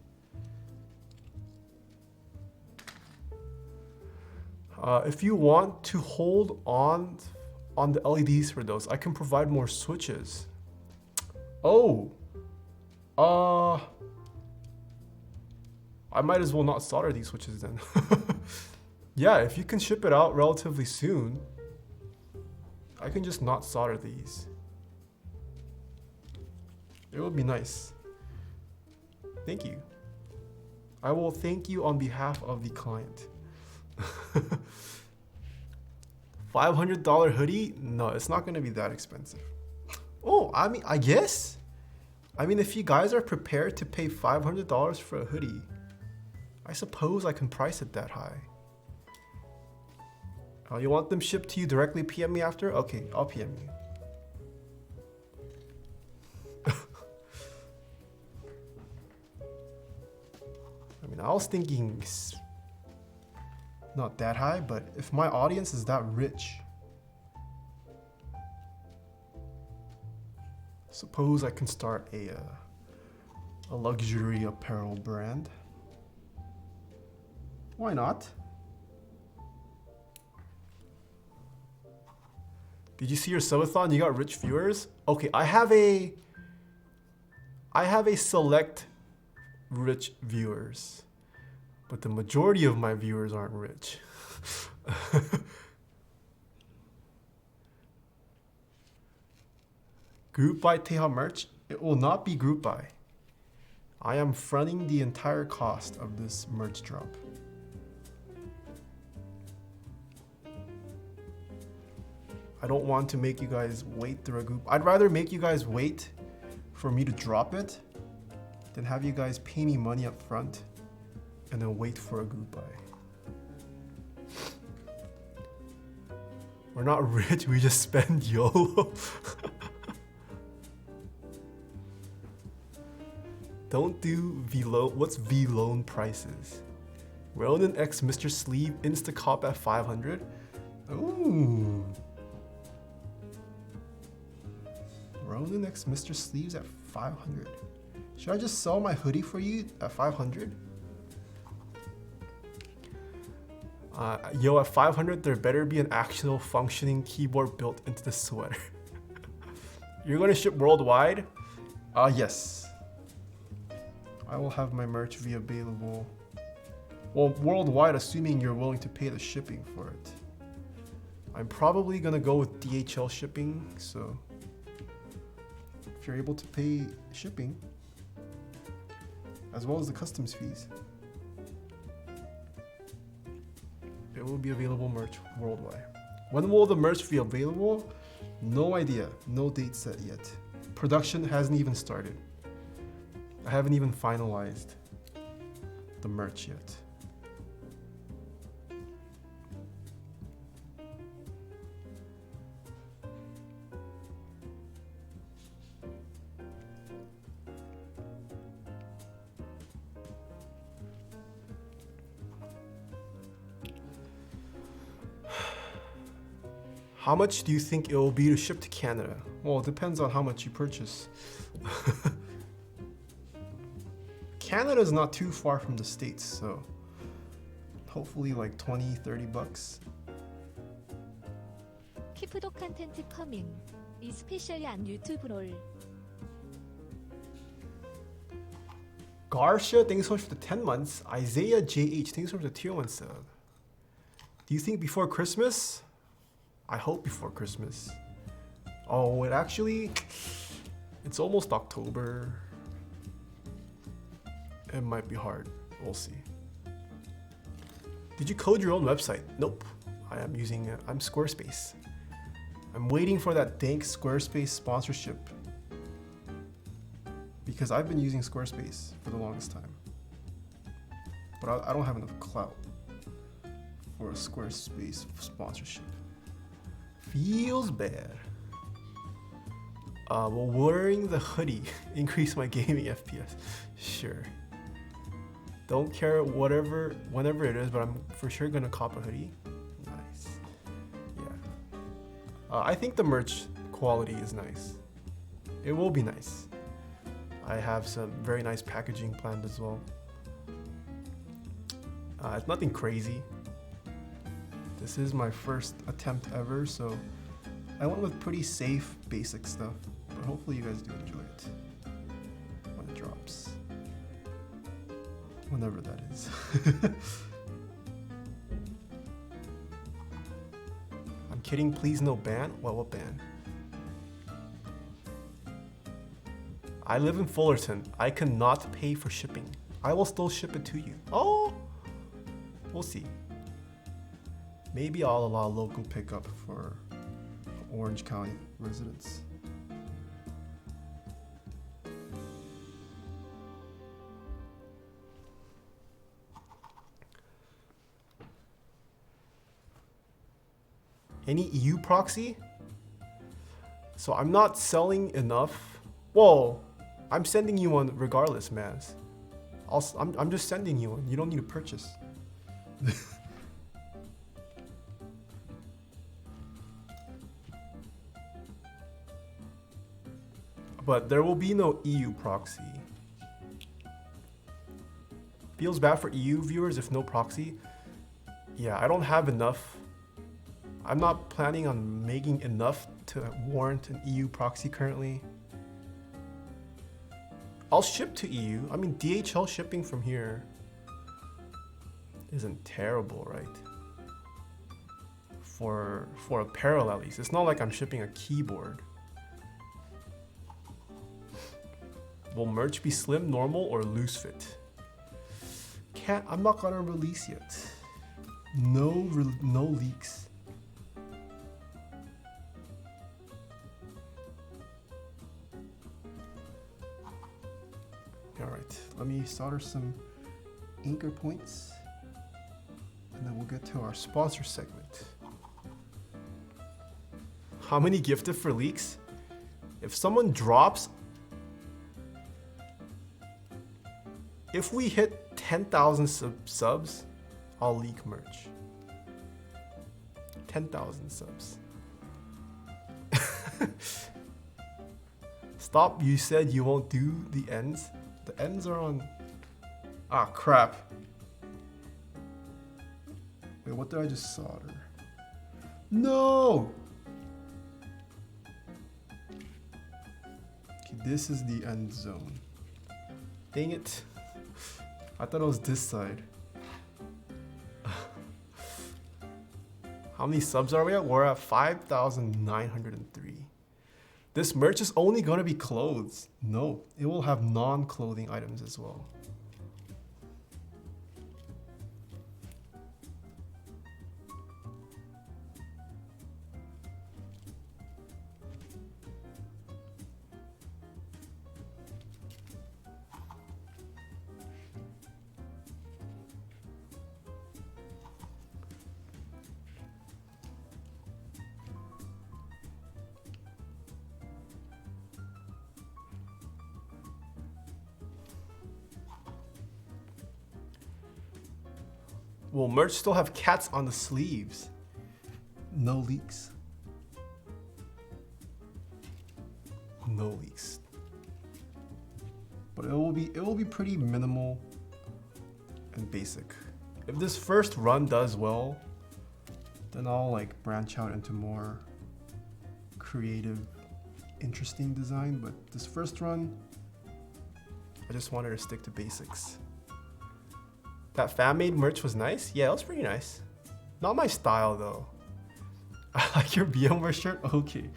If you want to hold on the LEDs for those, I can provide more switches. Oh, I might as well not solder these switches then. Yeah, if you can ship it out relatively soon, I can just not solder these. It would be nice. Thank you. I will thank you on behalf of the client. $500 hoodie? No, it's not going to be that expensive. Oh, I mean, I guess. I mean, if you guys are prepared to pay $500 for a hoodie, I suppose I can price it that high. You want them shipped to you directly? PM me after? Okay, I'll PM you. I mean, I was thinking not that high, but if my audience is that rich, suppose I can start a luxury apparel brand. Why not? Did you see your subathon? You got rich viewers? Okay, I have a select rich viewers, but the majority of my viewers aren't rich. Group buy Taeha merch? It will not be group buy. I am fronting the entire cost of this merch drop. I don't want to make you guys wait through a group. I'd rather make you guys wait for me to drop it than have you guys pay me money up front and then wait for a group buy. We're not rich, we just spend YOLO. Don't do V-loan. What's V-loan prices? Ronin X Mr. Sleeve Instacop at 500. Ooh. Ronin X Mr. Sleeves at 500. Should I just sell my hoodie for you at 500? Yo, at 500, there better be an actual functioning keyboard built into the sweater. You're gonna ship worldwide? Yes. I will have my merch be available. Well, worldwide, assuming you're willing to pay the shipping for it. I'm probably gonna go with DHL shipping, so if you're able to pay shipping, as well as the customs fees, it will be available merch worldwide. When will the merch be available? No idea, no date set yet. Production hasn't even started. I haven't even finalized the merch yet. How much do you think it will be to ship to Canada? Well, it depends on how much you purchase. Canada is not too far from the States, so hopefully like 20, 30 bucks. 키프도 컨텐트 커밍. Especially on YouTube 롤. Garcia, thanks so much for the 10 months. Isaiah JH, thanks so much for the tier 1 sub. Do you think before Christmas? I hope before Christmas. Oh, it actually, it's almost October. It might be hard. We'll see. Did you code your own website? Nope. I'm Squarespace. I'm waiting for that dank Squarespace sponsorship because I've been using Squarespace for the longest time. But I don't have enough clout for a Squarespace sponsorship. Feels bad. Well, wearing the hoodie increase my gaming FPS. Sure. Don't care whenever it is, but I'm for sure gonna cop a hoodie. Nice. Yeah. I think the merch quality is nice. It will be nice. I have some very nice packaging planned as well. It's nothing crazy. This is my first attempt ever, so I went with pretty safe, basic stuff. But hopefully you guys do enjoy it when it drops. Whenever that is. I'm kidding, please no ban? Well, what ban? I live in Fullerton. I cannot pay for shipping. I will still ship it to you. Oh! We'll see. Maybe I'll allow local pickup for Orange County residents. Any EU proxy? So I'm not selling enough. Whoa, I'm sending you one regardless, man. I'm just sending you one. You don't need to purchase. But there will be no EU proxy. Feels bad for EU viewers if no proxy. Yeah, I don't have enough I'm not planning on making enough to warrant an EU proxy currently. I'll ship to EU. I mean, DHL shipping from here isn't terrible, right? For apparel at least. It's not like I'm shipping a keyboard. Will merch be slim, normal, or loose fit? I'm not gonna release yet. No leaks. All right, let me solder some anchor points, and then we'll get to our sponsor segment. How many gifted for leaks? If someone drops, if we hit 10,000 subs, I'll leak merch. 10,000 subs. Stop, you said you won't do the ends. The ends are on... Ah, crap. Wait, what did I just solder? No! Okay, this is the end zone. Dang it. I thought it was this side. How many subs are we at? We're at 5,903. This merch is only going to be clothes. No, it will have non-clothing items as well. Will merch still have cats on the sleeves? No leaks. No leaks. But it will be pretty minimal and basic. If this first run does well, then I'll like branch out into more creative, interesting design. But this first run, I just wanted to stick to basics. That fan-made merch was nice? Yeah, it was pretty nice. Not my style though. I like your VMware shirt? Okay.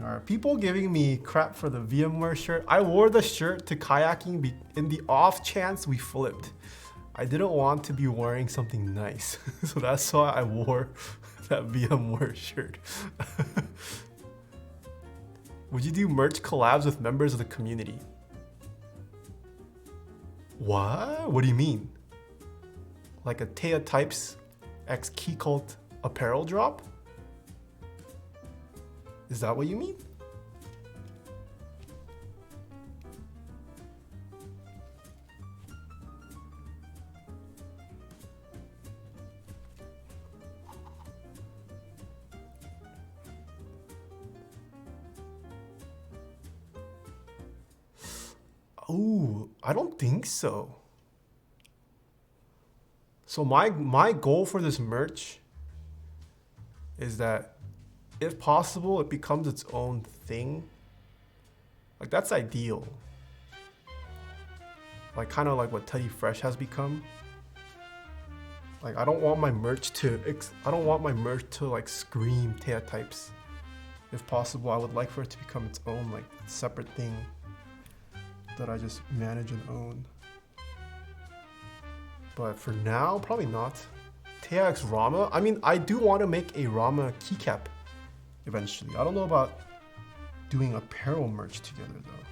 Alright, people giving me crap for the VMware shirt. I wore the shirt to kayaking in the off chance we flipped. I didn't want to be wearing something nice. So that's why I wore that VMware shirt. Would you do merch collabs with members of the community? What? What do you mean? Like a Taeha Types X Key Cult apparel drop? Is that what you mean? Oh, I don't think so. So my goal for this merch is that if possible, it becomes its own thing. Like that's ideal. Like kind of like what Teddy Fresh has become. Like I don't want my merch to like scream Taeha Types. If possible, I would like for it to become its own like separate thing that I just manage and own. But for now, probably not. Taeha X Rama. I mean, I do want to make a Rama keycap eventually. I don't know about doing apparel merch together though.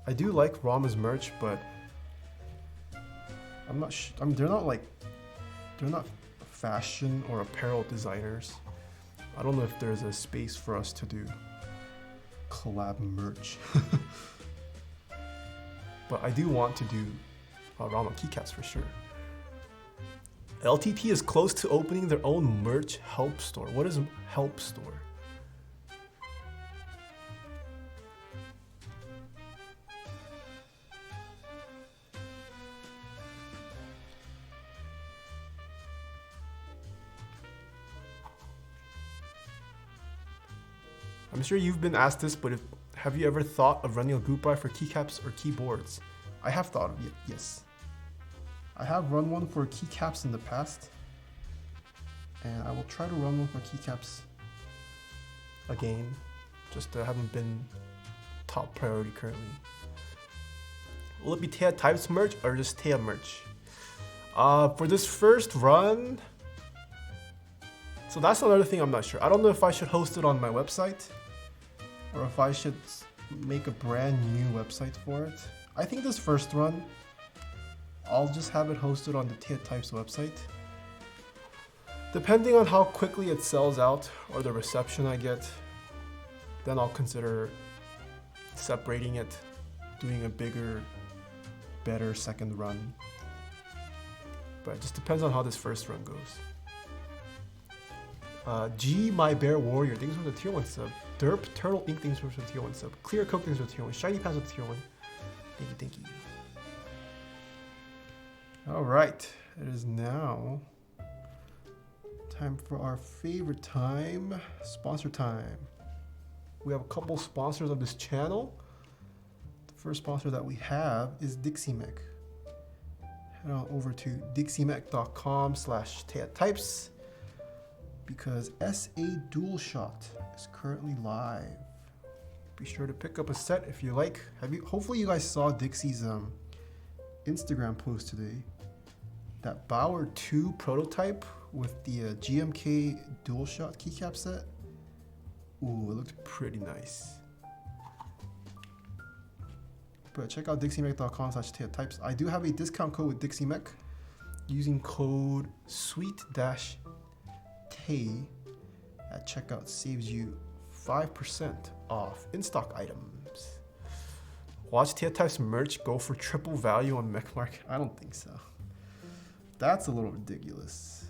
I do like Rama's merch, but I'm not. I mean, they're not fashion or apparel designers. I don't know if there's a space for us to do collab merch. But I do want to do Rama keycaps for sure. LTT is close to opening their own merch help store. What is a help store? I'm sure you've been asked this, but have you ever thought of running a group buy for keycaps or keyboards? I have thought of it, yes. I have run one for keycaps in the past, and I will try to run one for keycaps again. Just haven't been top priority currently. Will it be Taeha Types merch or just Taeha merch? For this first run, so that's another thing I'm not sure. I don't know if I should host it on my website or if I should make a brand new website for it. I think this first run, I'll just have it hosted on the Taeha Types website. Depending on how quickly it sells out or the reception I get, then I'll consider separating it, doing a bigger, better second run. But it just depends on how this first run goes. G My Bear Warrior, thanks for the tier 1 sub. Derp Turtle Ink, thanks for the tier 1 sub. Clear Coke, thanks for the tier 1. Shiny Pants with the tier 1. Thank you, thank you. Alright, it is now time for our favorite time, sponsor time. We have a couple sponsors of this channel. The first sponsor that we have is DixieMech. Head on over to dixiemech.com/TaehaTypes because SA DualShot is currently live. Be sure to pick up a set if you like. Hopefully you guys saw Dixie's Instagram post today. That Bauer 2 prototype with the GMK DualShot keycap set. Ooh, it looked pretty nice. But check out dixiemech.com/TaehaTypes. I do have a discount code with DixieMech using code SWEET-TAE at checkout saves you 5% off in-stock items. Watch Taeha Types merch go for triple value on MechMark? I don't think so. That's a little ridiculous.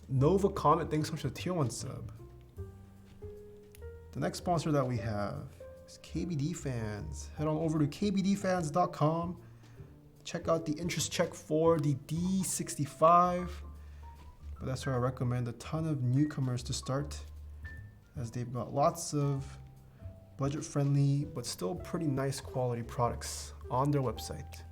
Nova Comet, thanks so much for the tier 1 sub. The next sponsor that we have is KBD Fans. Head on over to kbdfans.com. Check out the interest check for the D65. But that's where I recommend a ton of newcomers to start, as they've got lots of budget-friendly but still pretty nice quality products on their website.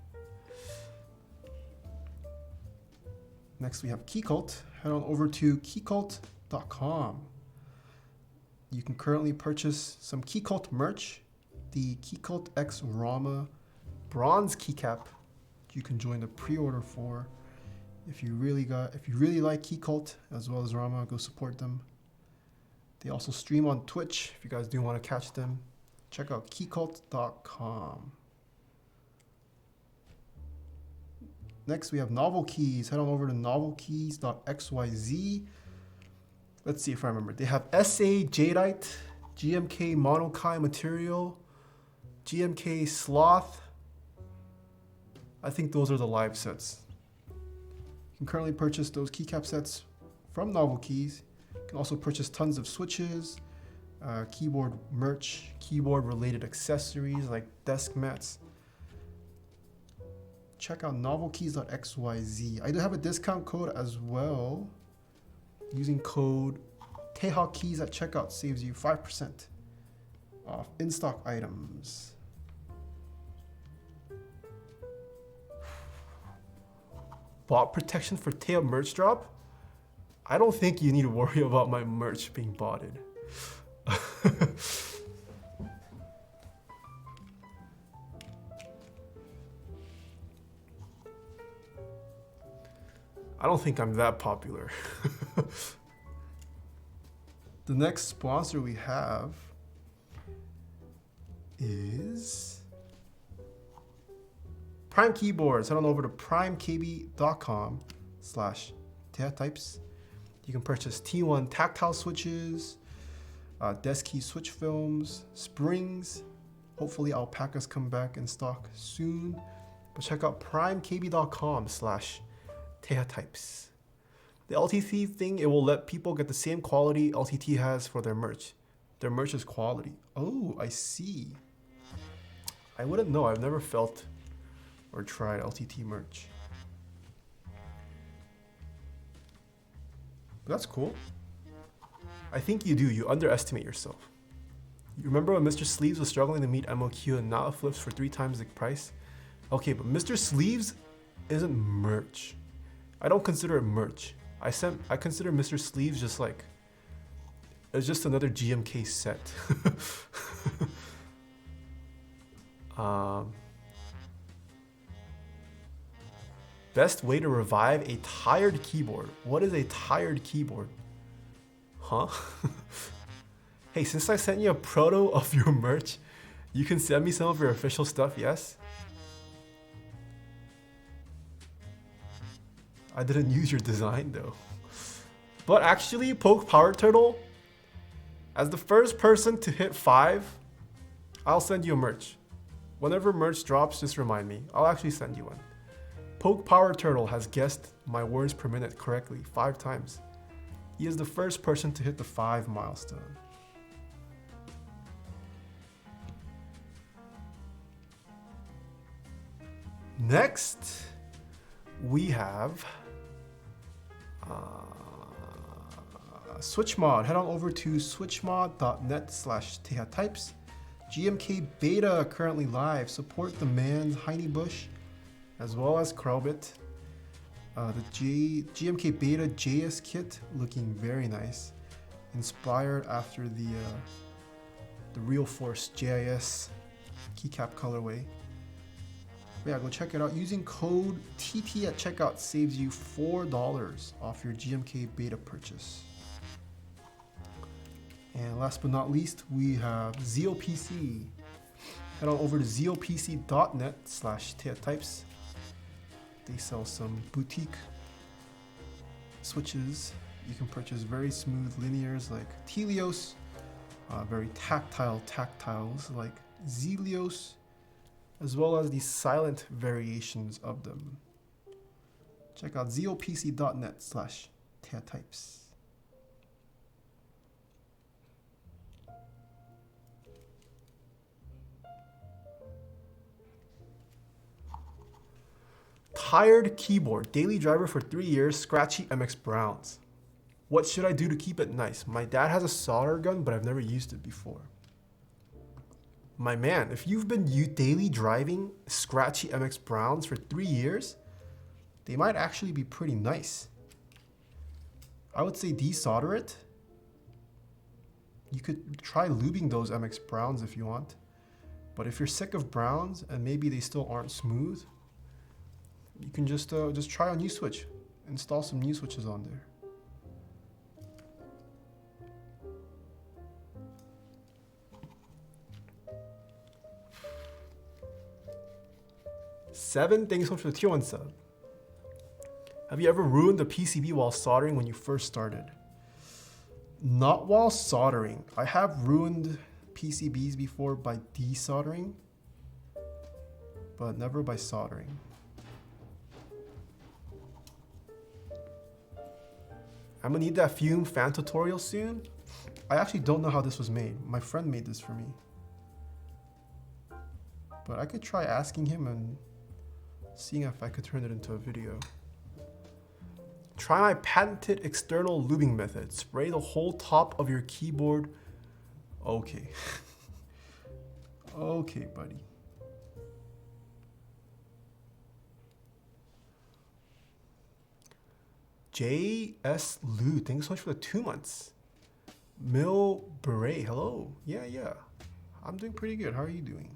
Next we have Keycult. Head on over to keycult.com. You can currently purchase some Keycult merch. The Keycult X Rama bronze keycap you can join the pre-order for. If you really like Keycult as well as Rama, go support them. They also stream on Twitch if you guys do want to catch them. Check out keycult.com. Next we have Novel Keys. Head on over to novelkeys.xyz. Let's see if I remember. They have SA Jadeite, GMK Monokai Material, GMK Sloth. I think those are the live sets. You can currently purchase those keycap sets from Novel Keys. You can also purchase tons of switches, keyboard merch, keyboard related accessories like desk mats. Check out novelkeys.xyz. I do have a discount code as well. Using code TaehaKeys at checkout saves you 5% off in-stock items. Bot protection for Taeha merch drop? I don't think you need to worry about my merch being botted. I don't think I'm that popular. The next sponsor we have is Prime Keyboards. Head on over to primekb.com/TaehaTypes. You can purchase T1 tactile switches, desk key switch films, springs. Hopefully alpacas come back in stock soon. But check out primekb.com/TaehaTypes. The LTT thing, it will let people get the same quality LTT has for their merch. Their merch is quality. Oh, I see. I wouldn't know. I've never felt or tried LTT merch. But that's cool. I think you do. You underestimate yourself. You remember when Mr. Sleeves was struggling to meet MOQ and now it flips for 3 times the price? Okay, but Mr. Sleeves isn't merch. I don't consider it merch. I consider Mr. Sleeves just like, it's just another GMK set. Best way to revive a tired keyboard. What is a tired keyboard? Huh? Hey, since I sent you a proto of your merch, you can send me some of your official stuff, yes? I didn't use your design though. But actually, Poke Power Turtle, as the first person to hit 5, I'll send you a merch. Whenever merch drops, just remind me. I'll actually send you one. Poke Power Turtle has guessed my words per minute correctly 5 times. He is the first person to hit the 5 milestone. Next, we have SwitchMod. Head on over to switchmod.net/Taeha types. GMK Beta currently live. Support the man's Heiny Bush as well as Krelbit. The GMK Beta JS kit looking very nice. Inspired after the Real Force JIS keycap colorway. Yeah, go check it out. Using code TT at checkout saves you $4 off your GMK Beta purchase. And last but not least, we have ZeoPC. Head on over to zeopc.net/Taeha types. They sell some boutique switches. You can purchase very smooth linears like Telios, very tactile tactiles like Zelios, as well as the silent variations of them. Check out zeopc.net/Taeha types. Tired keyboard, daily driver for 3 years, scratchy MX Browns. What should I do to keep it nice? My dad has a solder gun, but I've never used it before. My man, if you've been daily driving scratchy MX Browns for 3 years, they might actually be pretty nice. I would say desolder it. You could try lubing those MX Browns if you want. But if you're sick of Browns and maybe they still aren't smooth, you can just try a new switch. Install some new switches on there. Seven, thank you so much for the tier 1 sub. Have you ever ruined the PCB while soldering when you first started? Not while soldering. I have ruined PCBs before by desoldering, but never by soldering. I'm gonna need that Fume fan tutorial soon. I actually don't know how this was made. My friend made this for me. But I could try asking him and seeing if I could turn it into a video. Try my patented external lubing method. Spray the whole top of your keyboard. Okay. Okay, buddy. JS Lu, thanks so much for the 2 months. Mil Beret, hello. Yeah. I'm doing pretty good. How are you doing?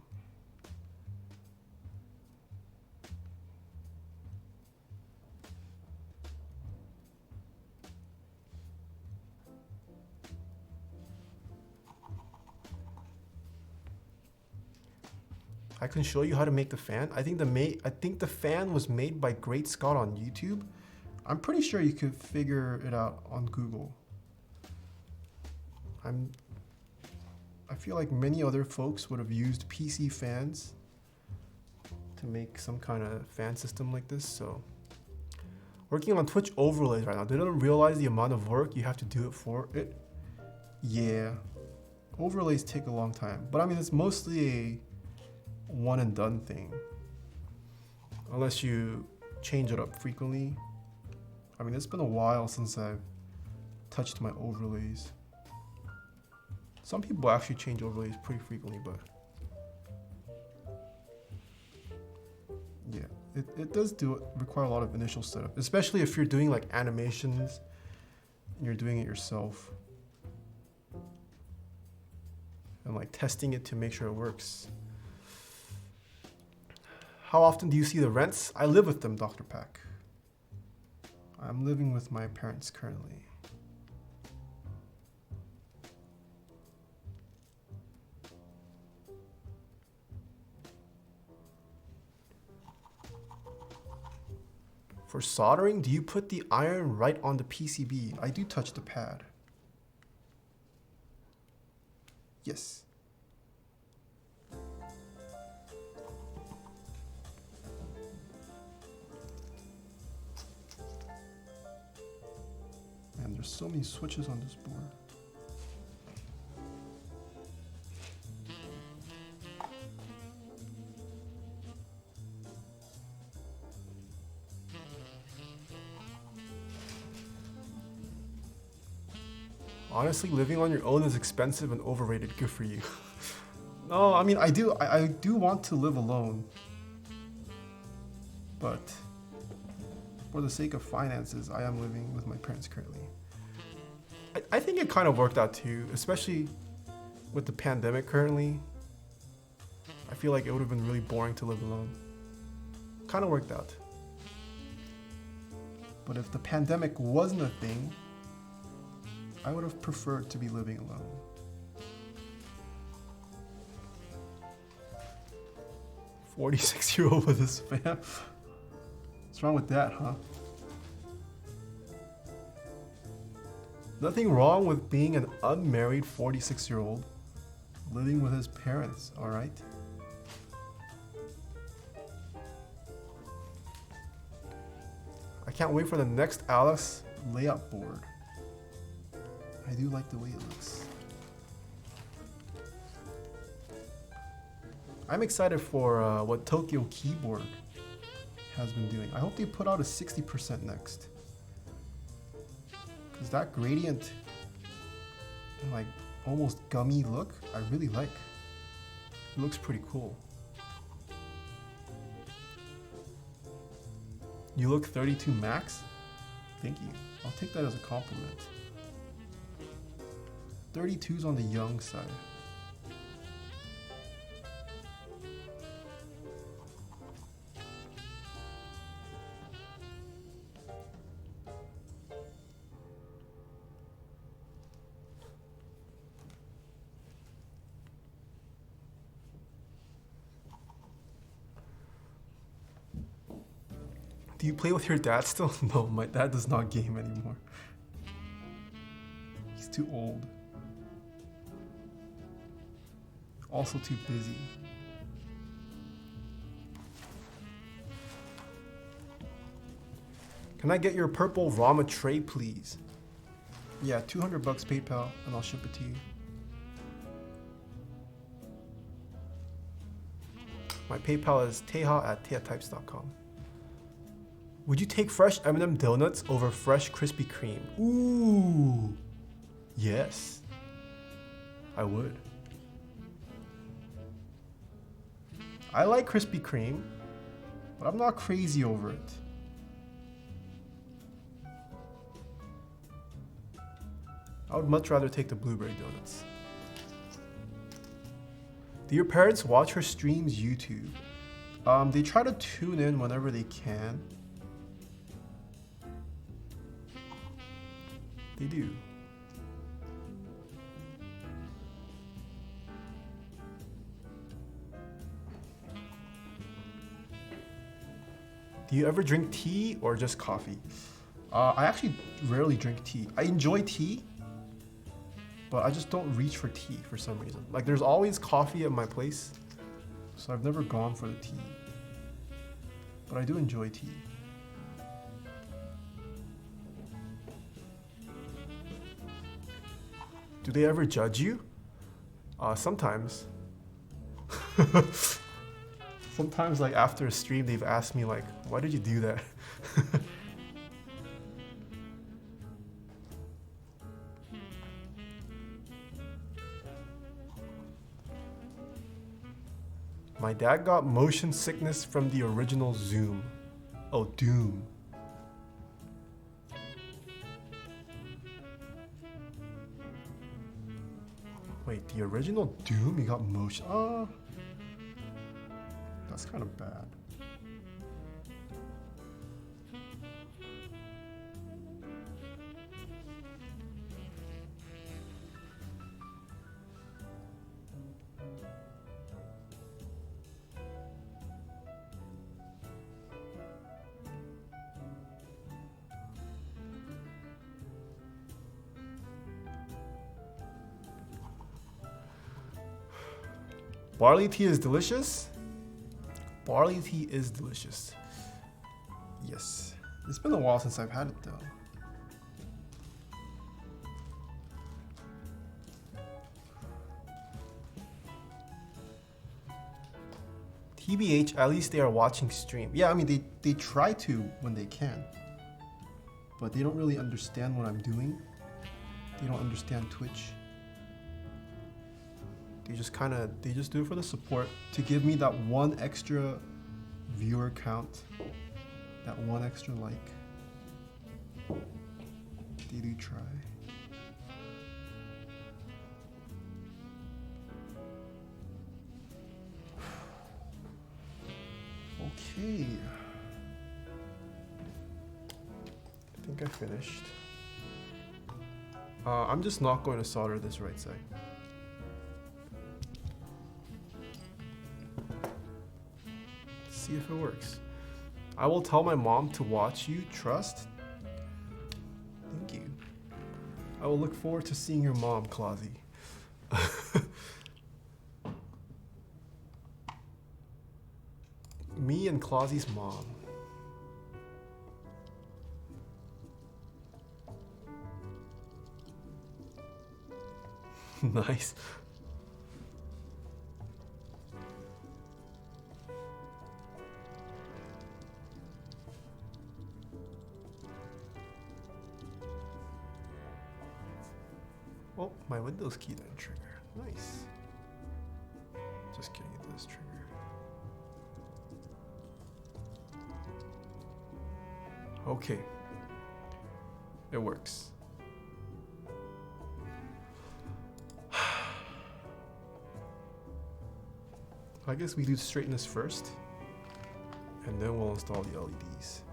I can show you how to make the fan. I think the fan was made by Great Scott on YouTube. I'm pretty sure you could figure it out on Google. I feel like many other folks would have used PC fans to make some kind of fan system like this. So working on Twitch overlays right now. They don't realize the amount of work you have to do it for it. Yeah, overlays take a long time, but I mean, it's mostly a one and done thing. Unless you change it up frequently. I mean, it's been a while since I've touched my overlays. Some people actually change overlays pretty frequently, but yeah, it does require a lot of initial setup, especially if you're doing like animations and you're doing it yourself and like testing it to make sure it works. How often do you see the rents? I live with them, Dr. Pack. I'm living with my parents currently. For soldering, do you put the iron right on the PCB? I do touch the pad. Yes. Man, there's so many switches on this board. Honestly, living on your own is expensive and overrated. Good for you. No, I mean, I do want to live alone. But for the sake of finances, I am living with my parents currently. I think it kind of worked out too, especially with the pandemic currently. I feel like it would have been really boring to live alone. Kind of worked out. But if the pandemic wasn't a thing, I would have preferred to be living alone. "46-year-old with his fam." What's wrong with that, huh? Nothing wrong with being an unmarried 46-year-old living with his parents, all right? I can't wait for the next Alex layout board. I do like the way it looks. I'm excited for what Tokyo Keyboard has been doing. I hope they put out a 60% next. Because that gradient, like almost gummy look, I really like. It looks pretty cool. You look 32 max? Thank you. I'll take that as a compliment. 32's on the young side. Do you play with your dad still? No, my dad does not game anymore. He's too old. Also too busy. Can I get your purple Rama tray, please? Yeah, $200 PayPal, and I'll ship it to you. My PayPal is Taeha@taehatypes.com. Would you take fresh M&M donuts over fresh Krispy Kreme? Ooh, yes, I would. I like Krispy Kreme, but I'm not crazy over it. I would much rather take the blueberry donuts. Do your parents watch her streams YouTube? They try to tune in whenever they can. They do. Do you ever drink tea or just coffee? I actually rarely drink tea. I enjoy tea, but I just don't reach for tea for some reason. Like there's always coffee at my place, so I've never gone for the tea. But I do enjoy tea. Do they ever judge you? Sometimes. Sometimes like after a stream they've asked me like, why did you do that? My dad got motion sickness from the original Zoom. Oh, Doom. Wait, the original Doom? You got motion. That's kind of bad. Barley tea is delicious? Barley tea is delicious. Yes. It's been a while since I've had it though. TBH, at least they are watching stream. Yeah, I mean, they try to when they can. But they don't really understand what I'm doing. They don't understand Twitch. They just do it for the support, to give me that one extra viewer count, that one extra like. They do try. Okay. I think I finished. I'm just not going to solder this right side. See if it works. I will tell my mom to watch you. Trust. Thank you. I will look forward to seeing your mom, Clausy. Me and Clausy's mom. Nice. Oh, my Windows key didn't trigger. Nice. Just kidding, it does trigger. Okay. It works. I guess we do straightness first, and then we'll install the LEDs.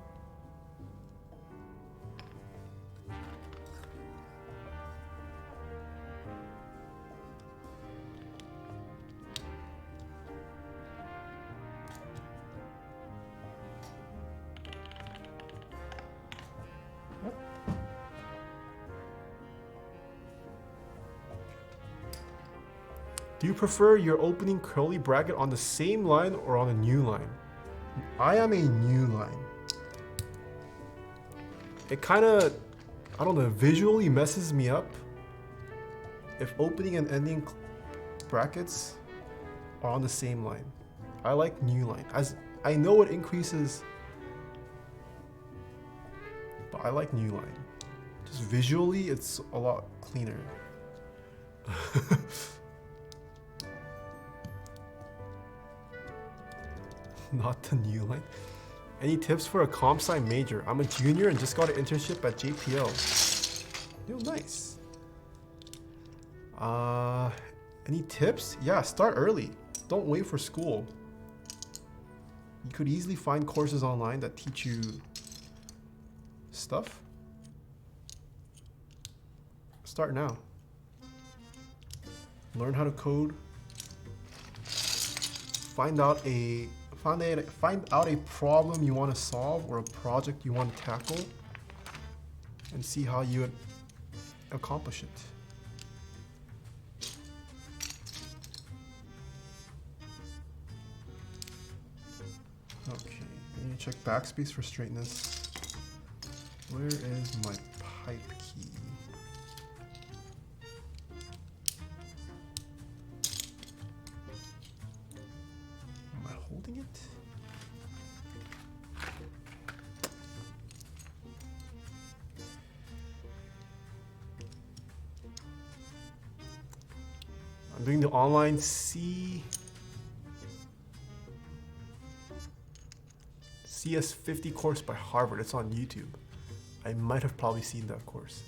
Do you prefer your opening curly bracket on the same line or on a new line? I am a new line. It kind of, I don't know, visually messes me up if opening and ending brackets are on the same line. I like new line. As I know it increases, but I like new line. Just visually, it's a lot cleaner. Not the new line. Any tips for a comp sci major? I'm a junior and just got an internship at JPL. Yo, nice. Any tips? Yeah, start early. Don't wait for school. You could easily find courses online that teach you stuff. Start now. Learn how to code. Find out a problem you want to solve or a project you want to tackle, and see how you would accomplish it. Okay, I need to check backspace for straightness. Where is my pipe key? Am I holding it? I'm doing the online C. CS50 course by Harvard. It's on YouTube. I might have probably seen that course.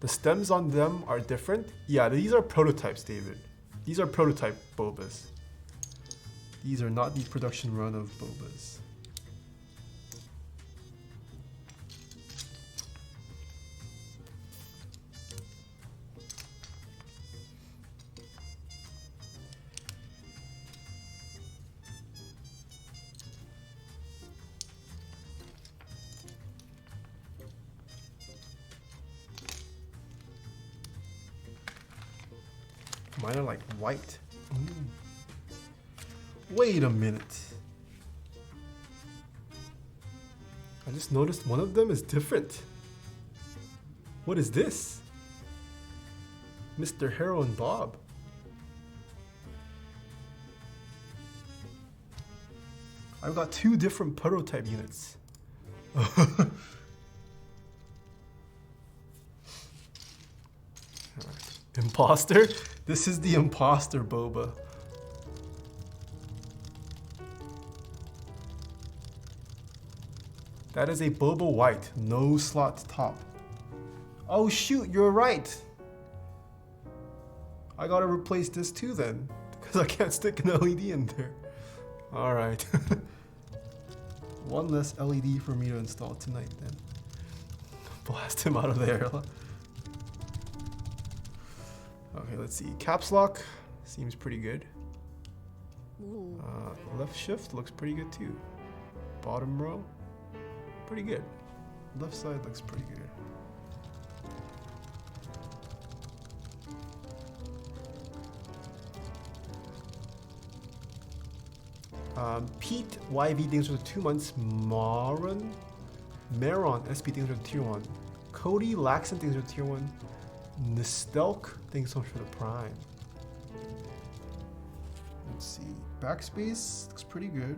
The stems on them are different. Yeah, these are prototypes, David. These are prototype Bobas. These are not the production run of Bobas. Mine are like white. Ooh. Wait a minute. I just noticed one of them is different. What is this? Mr. Hero and Bob. I've got two different prototype units. Imposter? This is the imposter Boba. That is a Boba white, no slot top. Oh shoot, you're right. I gotta replace this too then, because I can't stick an LED in there. Alright. One less LED for me to install tonight then. Blast him out of there. Okay, let's see. Caps lock seems pretty good. Left shift looks pretty good too. Bottom row, pretty good. Left side looks pretty good. Pete YV things for the 2 months. Maron SP things for the tier 1. Cody Laxon things for the tier 1. Nistelk thanks so much for the prime. Let's see. Backspace looks pretty good.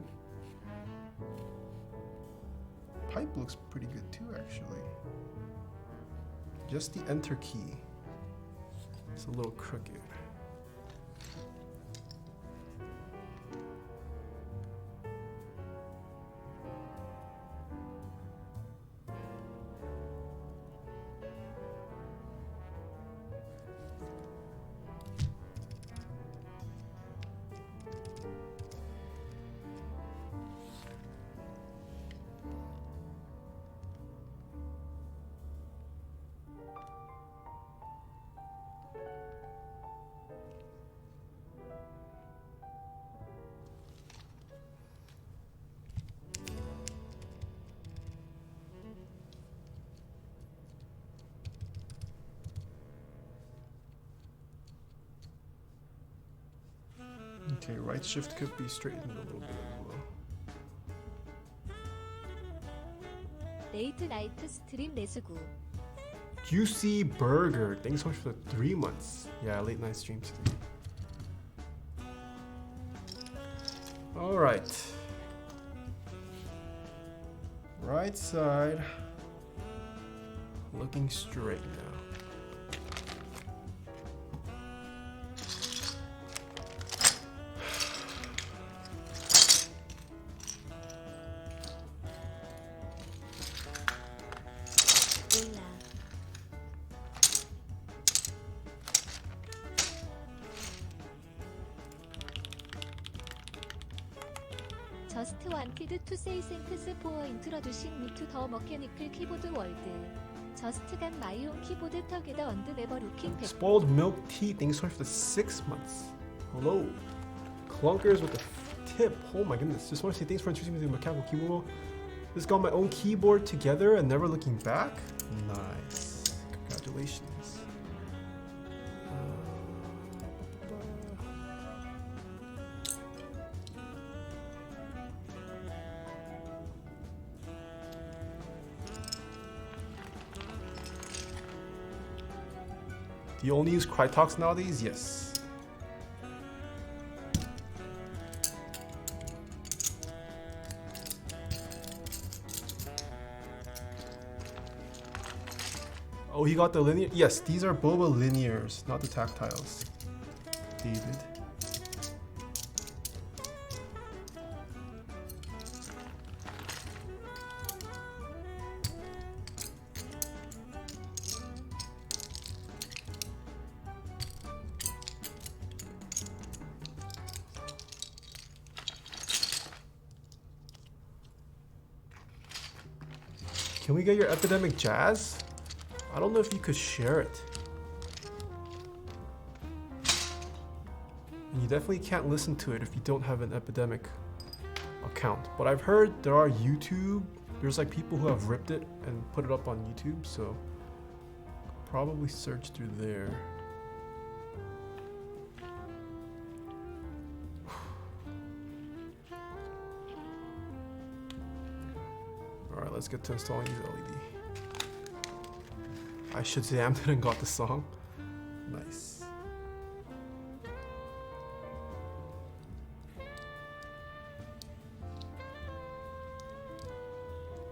Pipe looks pretty good too, actually. Just the enter key. It's a little crooked. Okay, right shift could be straightened a little bit as well. 레이트 나이트 스트림 내수구. Juicy Burger, thanks so much for the 3 months. Yeah, late night streams today. Alright. Right side. Looking straight now. 저스트 완키드 투 세이 생크스 포어 인트로듀싱 미투 더 머케니클 키보드 월드. 저스트 간 마이온 키보드 터게더 언드 네버 루킹 백. Spoiled Milk Tea, thanks so much for the 6 months. Hello. Clunkers with the tip. Oh my goodness. Just want to say thanks for introducing me to the mechanical keyboard. Just got my own keyboard together and never looking back. Nice. Congratulations. You only use Crytox nowadays? Yes. Oh, he got the linear? Yes, these are Boba linears, not the tactiles. David. Can we get your Epidemic Jazz? I don't know if you could share it. And you definitely can't listen to it if you don't have an Epidemic account. But I've heard there are there's like people who have ripped it and put it up on YouTube, so probably search through there. Alright, let's get to installing these LED. I should say I didn't got the song. Nice.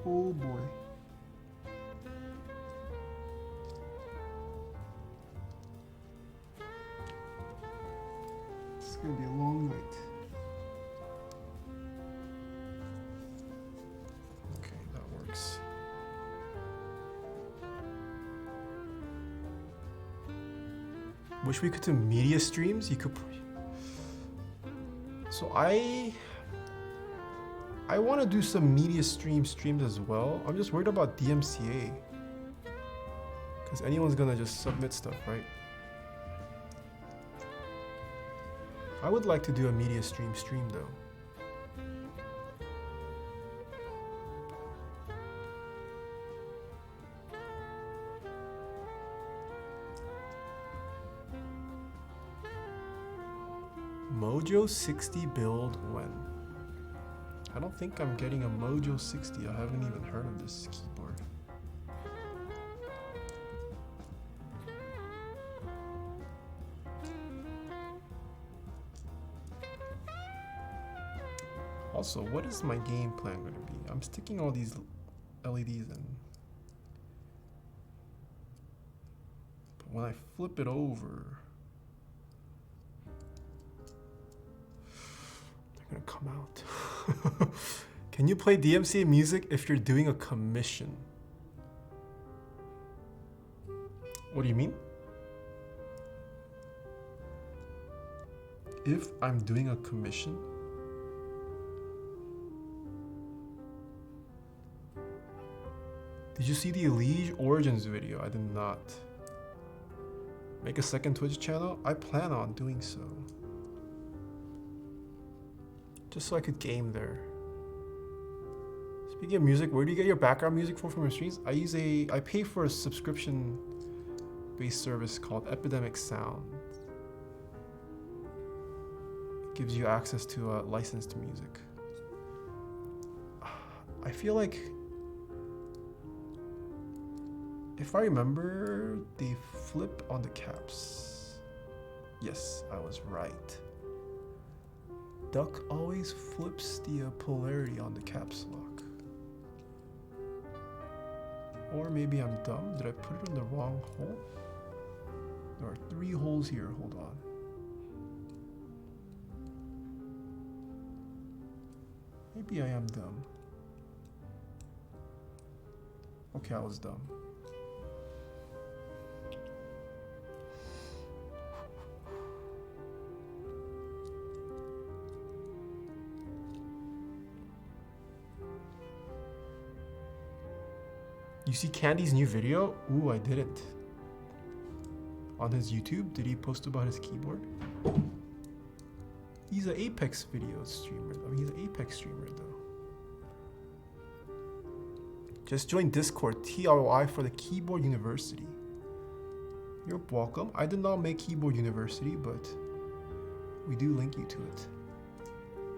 Oh boy. It's gonna be a long night. Okay, that works. Wish we could do media streams. You could. So I want to do some media streams as well. I'm just worried about DMCA. Because anyone's gonna just submit stuff, right? I would like to do a media stream though. Mojo 60 build when? I don't think I'm getting a Mojo 60. I haven't even heard of this keyboard. Also, what is my game plan going to be? I'm sticking all these LEDs in. But when I flip it over, they're going to come out. Can you play DMCA music if you're doing a commission? What do you mean? If I'm doing a commission? Did you see the Liege Origins video? I did not. Make a second Twitch channel? I plan on doing so. Just so I could game there. Speaking of music, where do you get your background music from your streams? I pay for a subscription-based service called Epidemic Sound. It gives you access to licensed music. I feel like, if I remember, they flip on the caps. Yes, I was right. Duck always flips the polarity on the caps lock. Or maybe I'm dumb. Did I put it in the wrong hole? There are 3 holes here. Hold on. Maybe I am dumb. Okay, I was dumb. You see Candy's new video? Ooh, I didn't. On his YouTube, did he post about his keyboard? He's an Apex video streamer. I mean, he's an Apex streamer though. Just join Discord, TRY for the Keyboard University. You're welcome. I did not make Keyboard University, but we do link you to it.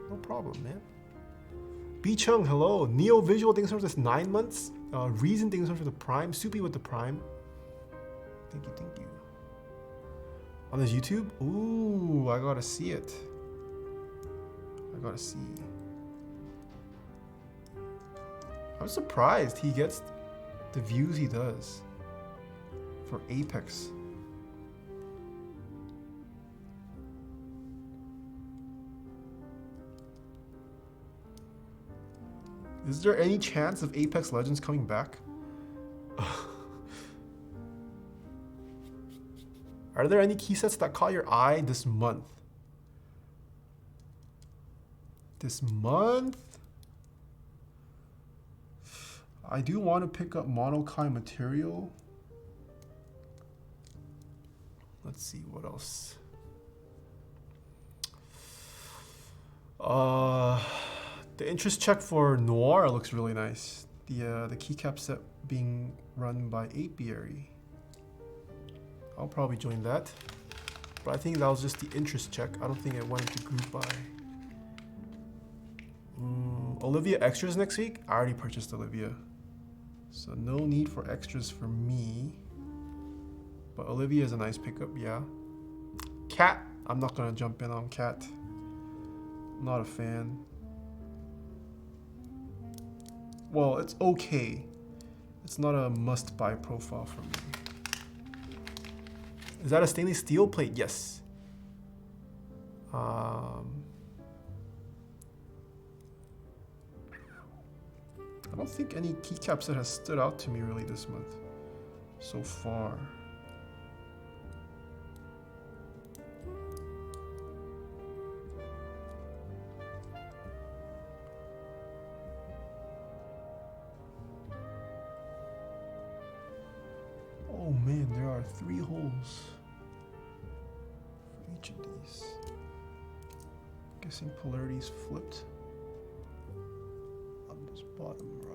No problem, man. B Chung, hello. Neo Visual, thanks so much for this 9 months. Reason, thanks so much for the Prime. Soupy with the Prime. Thank you, thank you. On his YouTube? Ooh, I gotta see it. I gotta see. I'm surprised he gets the views he does for Apex. Is there any chance of Apex Legends coming back? Are there any key sets that caught your eye this month? This month? I do want to pick up Monokai material. Let's see what else. The interest check for Noir looks really nice. The keycap set being run by Apiary. I'll probably join that. But I think that was just the interest check. I don't think it went into group buy. Olivia extras next week? I already purchased Olivia. So no need for extras for me. But Olivia is a nice pickup, yeah. Cat. I'm not gonna jump in on Cat. Not a fan. Well, it's okay. It's not a must-buy profile for me. Is that a stainless steel plate? Yes. I don't think any keycap set has stood out to me really this month so far. Oh man, there are 3 holes for each of these. Guessing polarity's flipped on this bottom row.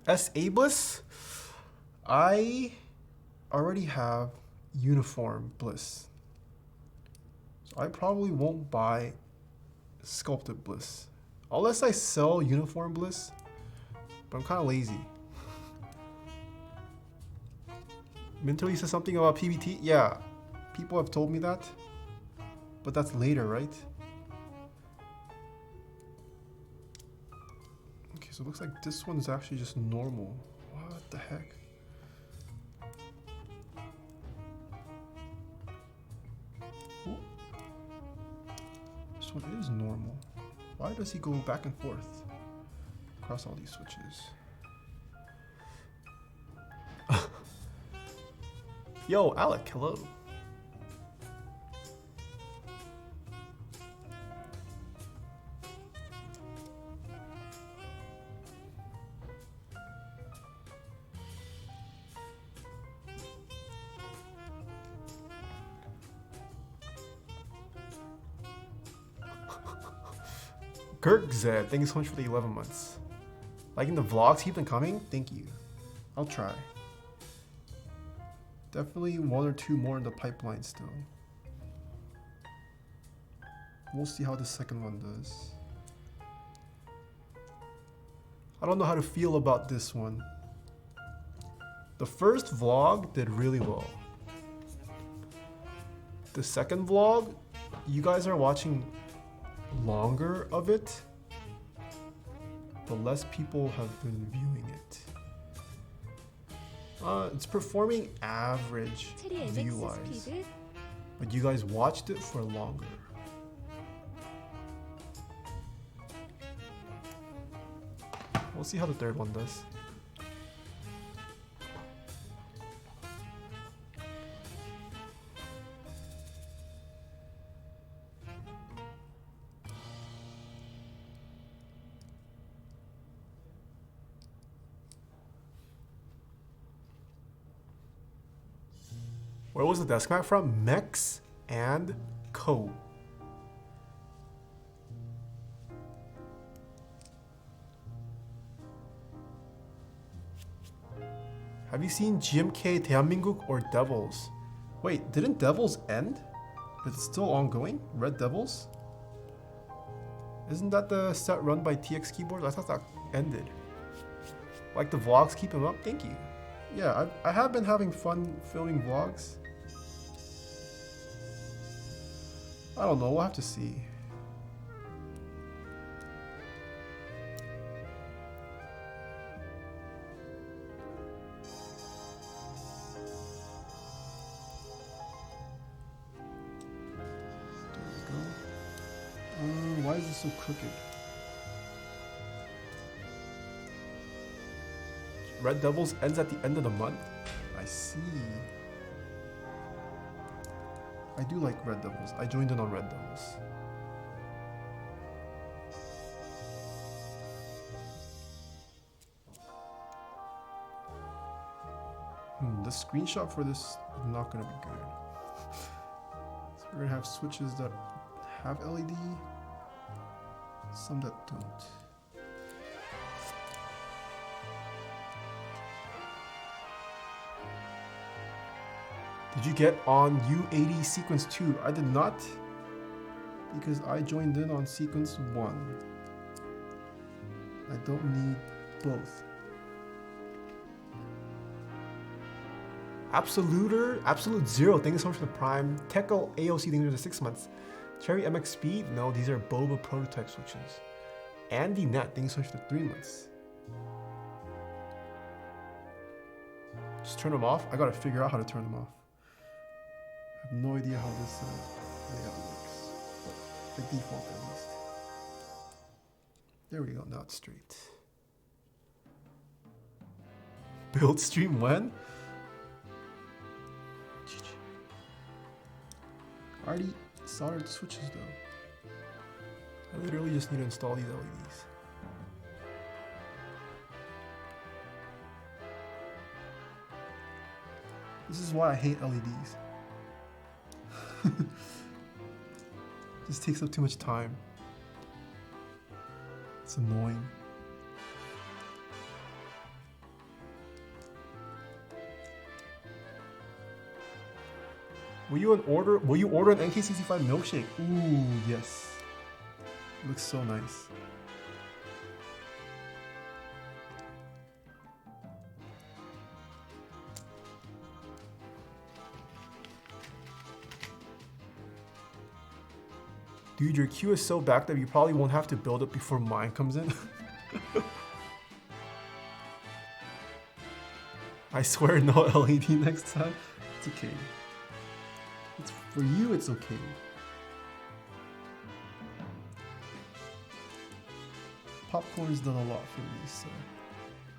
SA Bliss? I already have Uniform Bliss. So I probably won't buy Sculpted Bliss. Unless I sell Uniform Bliss. But I'm kind of lazy. Mentally says something about PBT? Yeah. People have told me that. But that's later, right? So it looks like this one's actually just normal. What the heck? Ooh. This one is normal. Why does he go back and forth across all these switches? Yo, Alec, hello. Kirk Zed, thank you so much for the 11 months. Liking the vlogs, keep them coming? Thank you. I'll try. Definitely 1 or 2 more in the pipeline still. We'll see how the second one does. I don't know how to feel about this one. The first vlog did really well. The second vlog, you guys are watching longer of it, but less people have been viewing it. It's performing average view-wise, but you guys watched it for longer. We'll see how the third one does. Where was the desk mat from? Mex and Co. Have you seen GMK 대한민국 or Devils? Wait, didn't Devils end? Is it still ongoing? Red Devils? Isn't that the set run by TX Keyboards? I thought that ended. Like the vlogs, keep them up? Thank you. Yeah, I have been having fun filming vlogs. I don't know, we'll have to see. There we go. so crooked? Red Devils ends at the end of the month? I see. I do like Red Devils. I joined in on Red Devils. The screenshot for this is not going to be good. So we're going to have switches that have LED, some that don't. Did you get on U80 sequence 2? I did not, because I joined in on sequence 1. I don't need both. Absolute Zero, thank you so much for the Prime. Tekel AOC, thank you for the 6 months. Cherry MX Speed, no, these are Boba prototype switches. Andy Net, thank you so much for the 3 months. Just turn them off? I gotta figure out how to turn them off. I have no idea how this layout works. By default, at least. There we go, now it's straight. Build stream when? I already soldered the switches though. I literally just need to install these LEDs. This is why I hate LEDs. This takes up too much time. It's annoying. Will you order an NK65 milkshake? Ooh, yes. It looks so nice. Dude, your queue is so backed up you probably won't have to build it before mine comes in. I swear no LED next time. It's okay. For you, it's okay. Popcorn's done a lot for me, so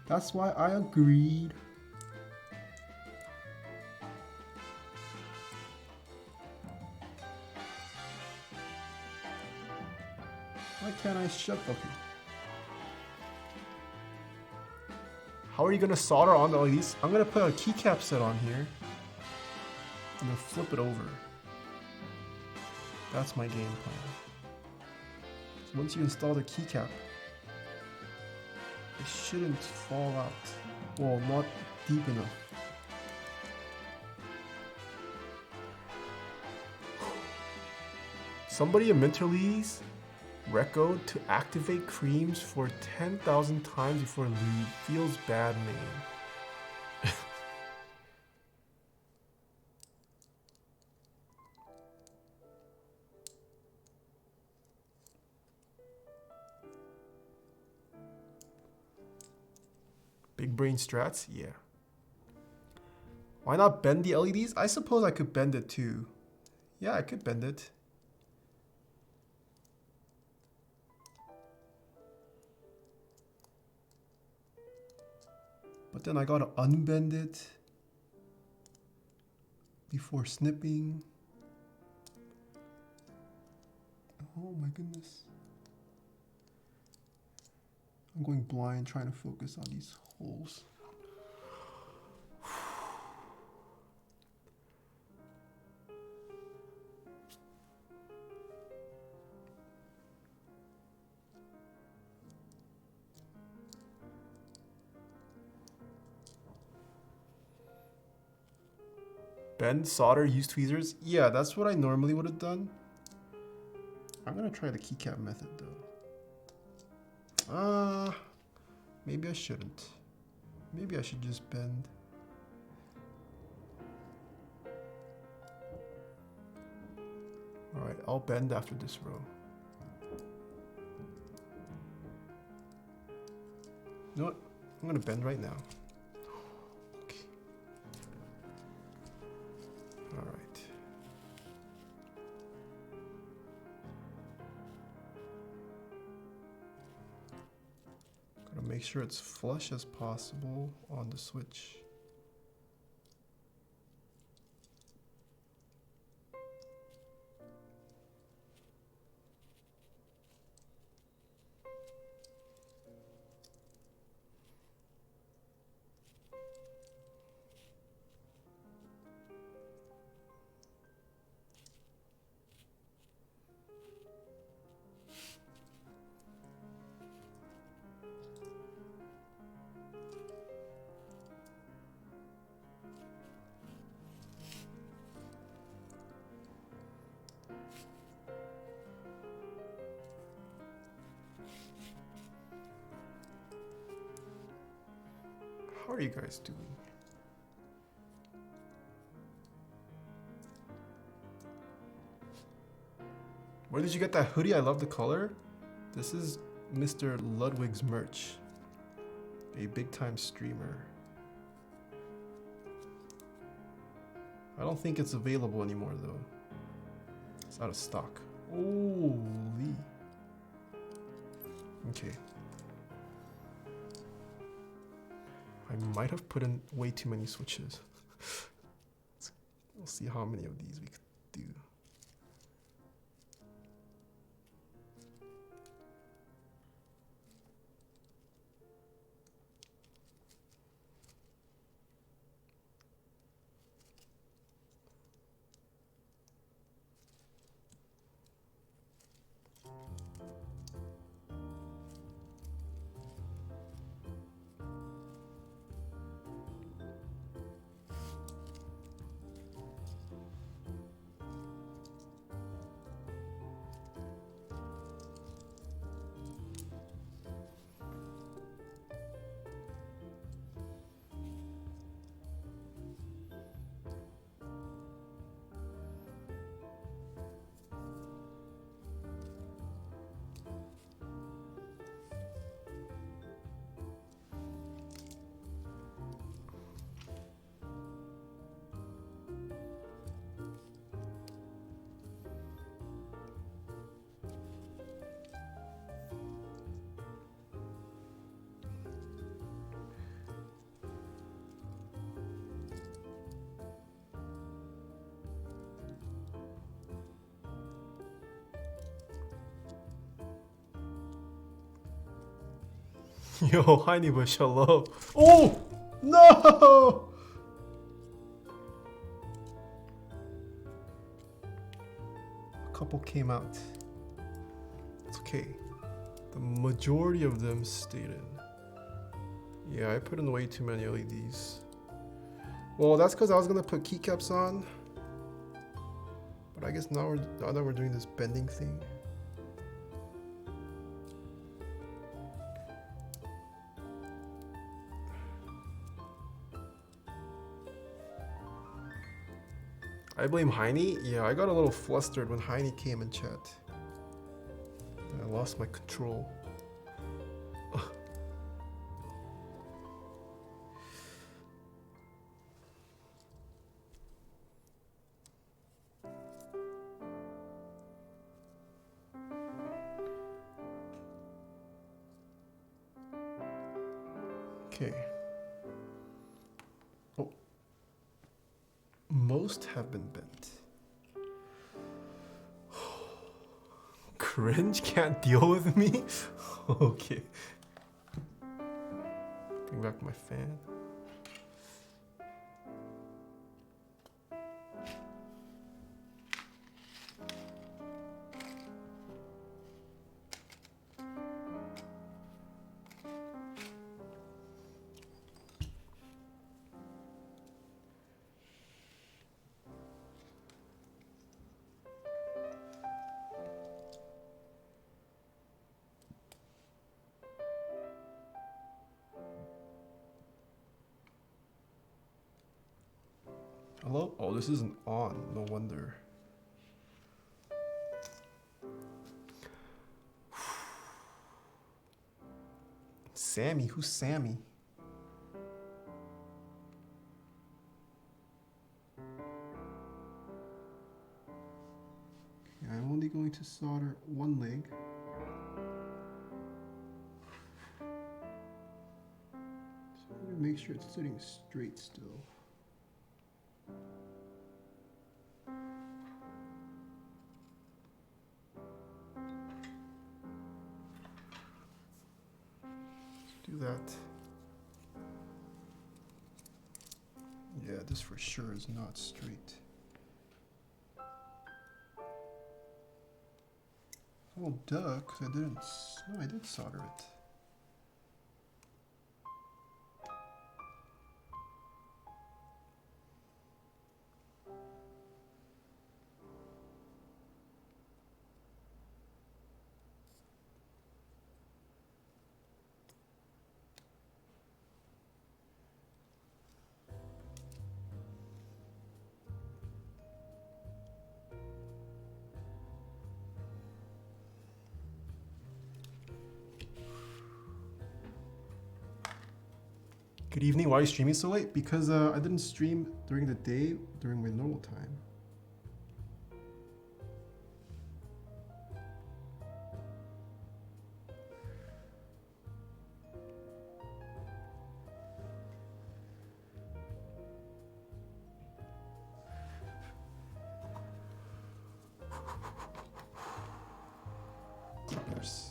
that's why I agreed. Why can't I shut up? How are you gonna solder on the LEDs? I'm gonna put a keycap set on here. I'm gonna flip it over. That's my game plan. So once you install the keycap, it shouldn't fall out. Well, not deep enough. Somebody in Minterly's Reco to activate creams for 10,000 times before lube. Feels bad, man. Big brain strats? Yeah. Why not bend the LEDs? I suppose I could bend it too. Yeah, I could bend it. But then I gotta unbend it before snipping. Oh my goodness. I'm going blind trying to focus on these holes. Bend, solder, use tweezers. Yeah, that's what I normally would have done. I'm gonna try the keycap method though. Maybe I shouldn't. Maybe I should just bend. All right, I'll bend after this row. You know what? I'm gonna bend right now. Okay. All right. make sure it's flush as possible on the switch. How are you guys doing? Where did you get that hoodie? I love the color. This is Mr. Ludwig's merch. A big time streamer. I don't think it's available anymore though. It's out of stock. Holy. Okay. I might have put in way too many switches. We'll see how many of these we could do. Yo, Heinebush, hello. Oh! No! A couple came out. It's okay. The majority of them stayed in. Yeah, I put in way too many LEDs. Well, that's because I was gonna put keycaps on. But I guess now that we're doing this bending thing. I blame Heine? Yeah, I got a little flustered when Heine came in chat. I lost my control. Okay. Oh. Most have been bent. Cringe can't deal with me? Okay. Bring back my fan. Hello? Oh, this isn't on. No wonder. Sammy? Who's Sammy? Okay, I'm only going to solder one leg. make sure it's sitting straight still. Let's do that. Yeah, this for sure is not straight. Well, duh, because I didn't. No, I did solder it. Good evening. Why are you streaming so late? Because I didn't stream during the day during my normal time. Yes.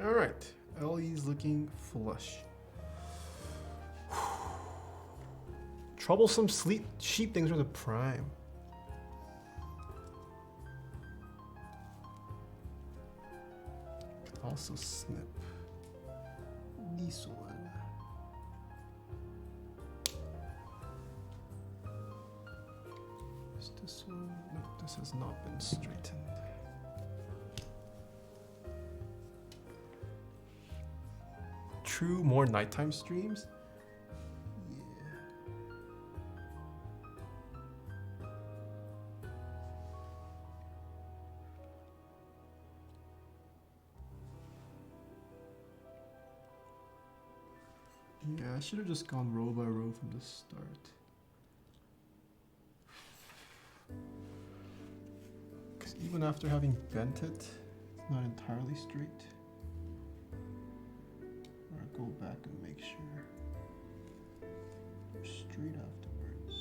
All right, LE's looking flush. Troublesome sheep things are the prime. Can also snip this one. Is this one? No, this has not been straightened. True, more nighttime streams? Yeah, I should have just gone row by row from the start. Because even after having bent it, it's not entirely straight. Go back and make sure you're straight afterwards.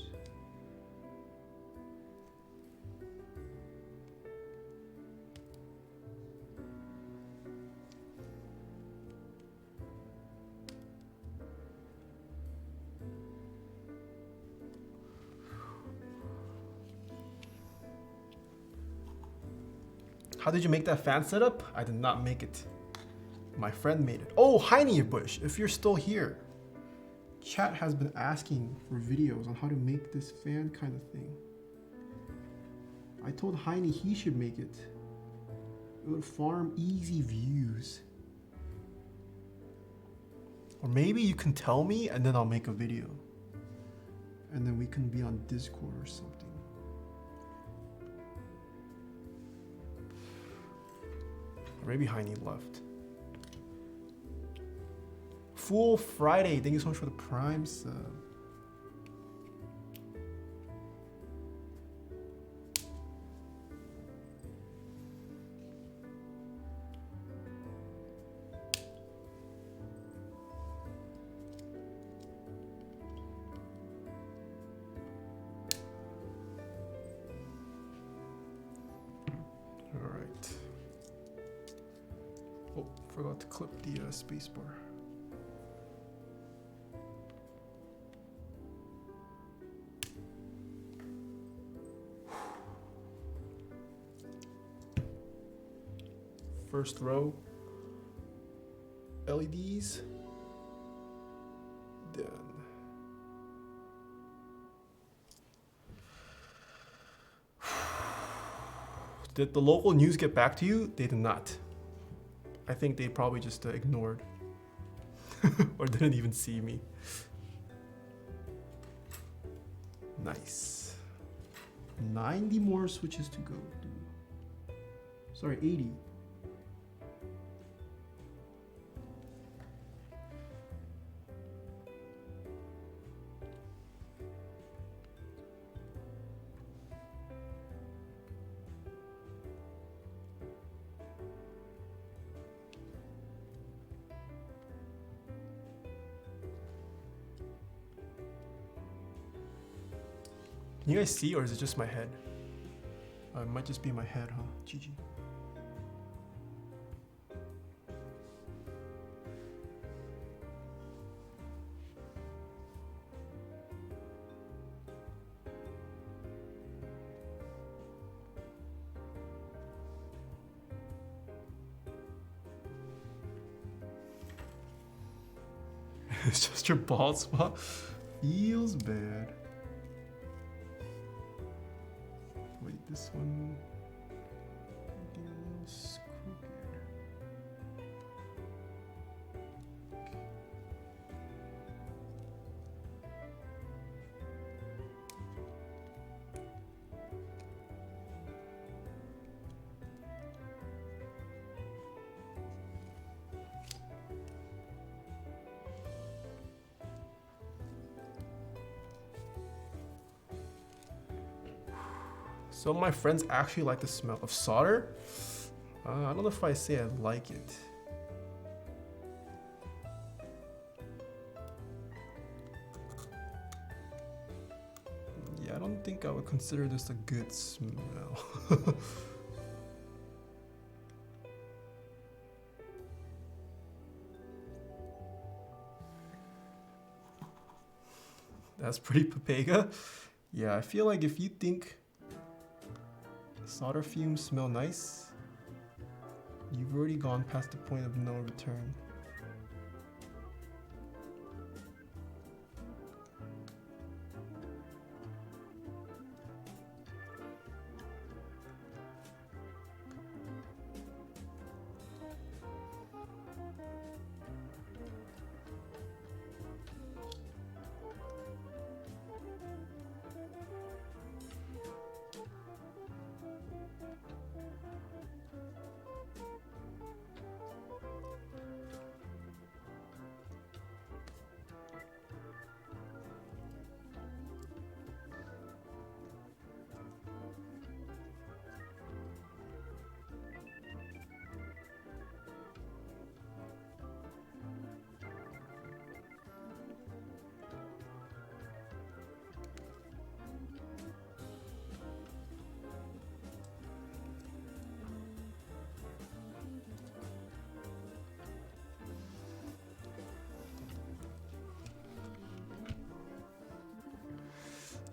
How did you make that fan setup? I did not make it. My friend made it. Oh, Heine Bush, if you're still here. Chat has been asking for videos on how to make this fan kind of thing. I told Heine he should make it. It would farm easy views. Or maybe you can tell me and then I'll make a video. And then we can be on Discord or something. Or maybe Heine left. Fool Friday, thank you so much for the prime sub. All right. Oh, forgot to clip the spacebar. First row, LEDs, done. Did the local news get back to you? They did not. I think they probably just ignored or didn't even see me. Nice. 90 more switches to go. Dude. Sorry, 80. Can you guys see, or is it just my head? It might just be my head, huh? GG. It's just your bald spot. Feels bad. Wait, this one. Looking a little crooked. So my friends actually like the smell of solder. I don't know if I say I like it. Yeah, I don't think I would consider this a good smell. That's pretty Papega. Yeah, I feel like if you think solder fumes smell nice, you've already gone past the point of no return.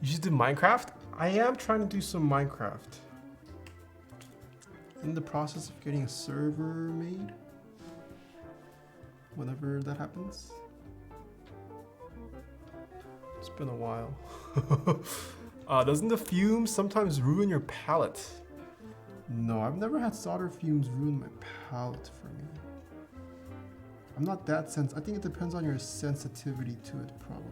You should do Minecraft? I am trying to do some Minecraft. In the process of getting a server made. Whenever that happens. It's been a while. Doesn't the fumes sometimes ruin your palate? No, I've never had solder fumes ruin my palate for me. I'm not that sensitive. I think it depends on your sensitivity to it, probably.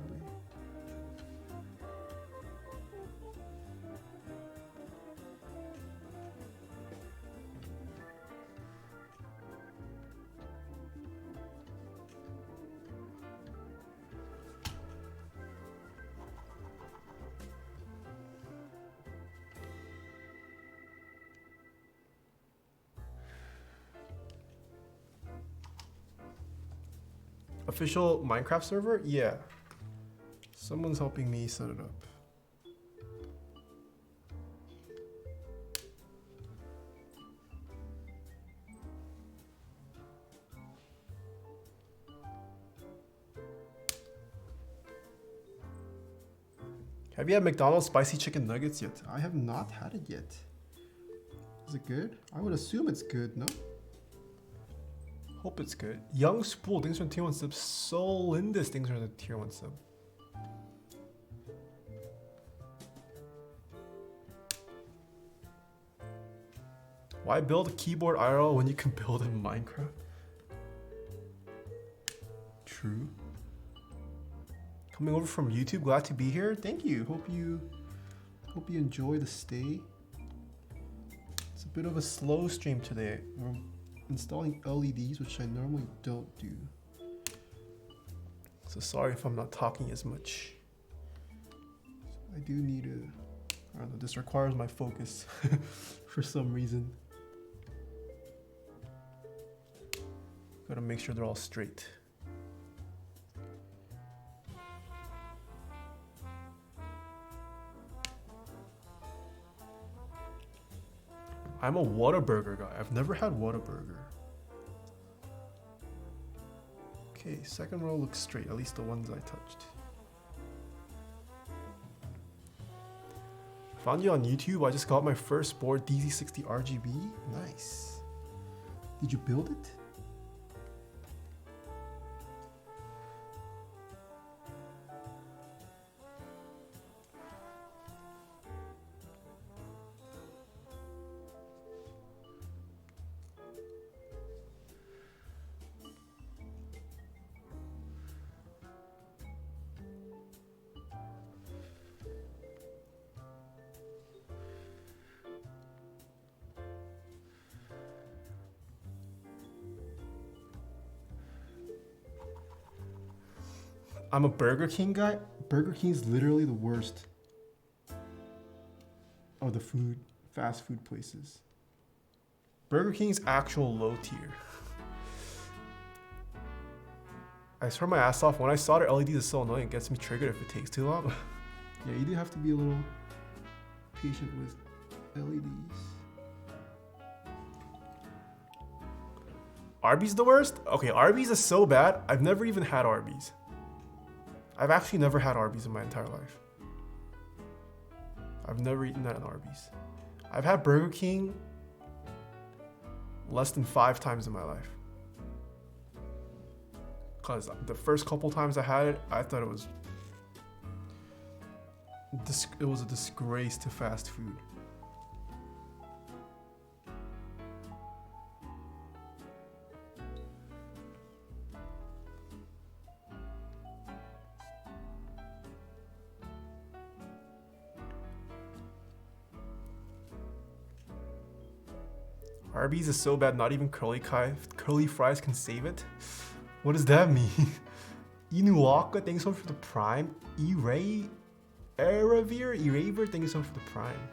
Official Minecraft server? Yeah. Someone's helping me set it up. Have you had McDonald's spicy chicken nuggets yet? I have not had it yet. Is it good? I would assume it's good, no? Hope it's good. Young Spool, thanks for the tier 1 sub. Soul Lindis, thanks for the tier 1 sub. Why build a keyboard IRL when you can build in Minecraft? True. Coming over from YouTube, glad to be here. Thank you. Hope you enjoy the stay. It's a bit of a slow stream today. We're installing LEDs, which I normally don't do. So sorry if I'm not talking as much. I do need to, I don't know, this requires my focus for some reason. Gotta make sure they're all straight. I'm a Whataburger guy. I've never had Whataburger. Okay, second row looks straight, at least the ones I touched. Found you on YouTube. I just got my first board, DZ60 RGB. Nice. Did you build it? I'm a Burger King guy. Burger King is literally the worst of the fast food places. Burger King's actual low tier. I swear my ass off. When I solder LEDs, it's so annoying. It gets me triggered if it takes too long. Yeah, you do have to be a little patient with LEDs. Arby's the worst? Okay, Arby's is so bad. I've never even had Arby's. I've actually never had Arby's in my entire life. I've never eaten at an Arby's. I've had Burger King less than 5 times in my life. Because the first couple times I had it, I thought it was a disgrace to fast food. Arby's is so bad, not even curly fries can save it. What does that mean? Inuaka, thanks so much for the prime. Eraver, thank you so much for the prime.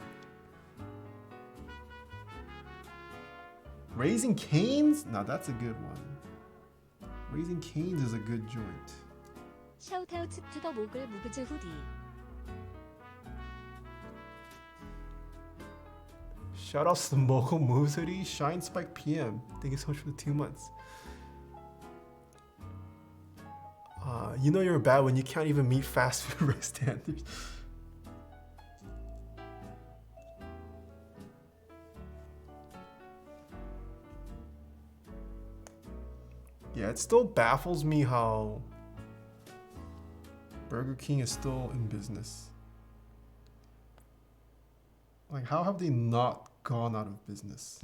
Raising Cane's? Now that's a good one. Raising Cane's is a good joint. 샤우트아웃 to the 모글 무브즈 후디. Shoutouts to the Mogul Moves hoodie, Shine Spike PM. Thank you so much for the 2 months. You know you're bad when you can't even meet fast food standards. Yeah, it still baffles me how Burger King is still in business. Like, how have they not gone out of business?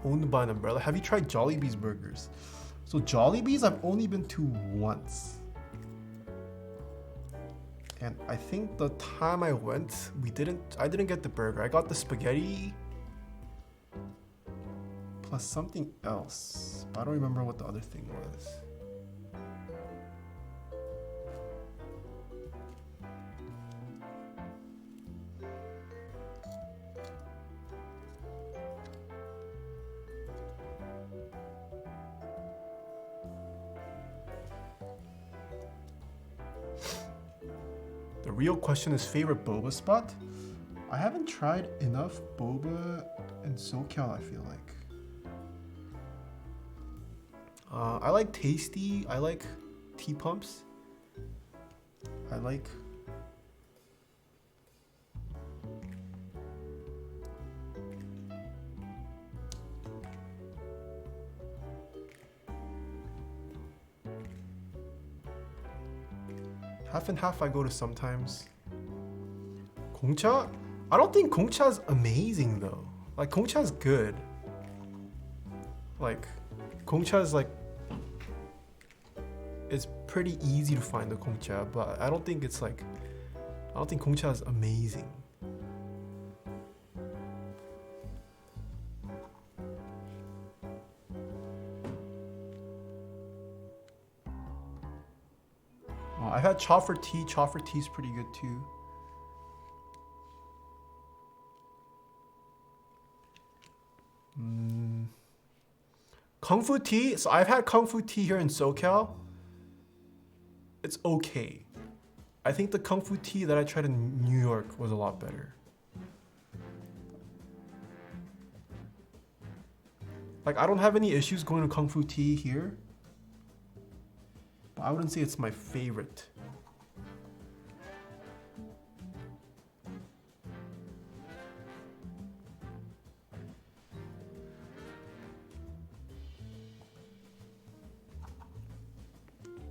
Owned by an umbrella. Have you tried Jollibee's burgers? So Jollibee's I've only been to once. And I think the time I went, I didn't get the burger. I got the spaghetti plus something else. I don't remember what the other thing was. The real question is favorite boba spot. I haven't tried enough boba in SoCal, I feel like. I like Tasty. I like Tea Pumps. I like... Half and half I go to sometimes. Gongcha? I don't think Gongcha's amazing though. Like Gongcha's good. Like Gongcha's like, it's pretty easy to find the Gongcha, but I don't think it's like, I don't think Gongcha is amazing. I've had Choffer tea. Choffer tea is pretty good too. Kung Fu tea. So I've had Kung Fu tea here in SoCal. It's okay. I think the Kung Fu tea that I tried in New York was a lot better. Like I don't have any issues going to Kung Fu tea here. I wouldn't say it's my favorite.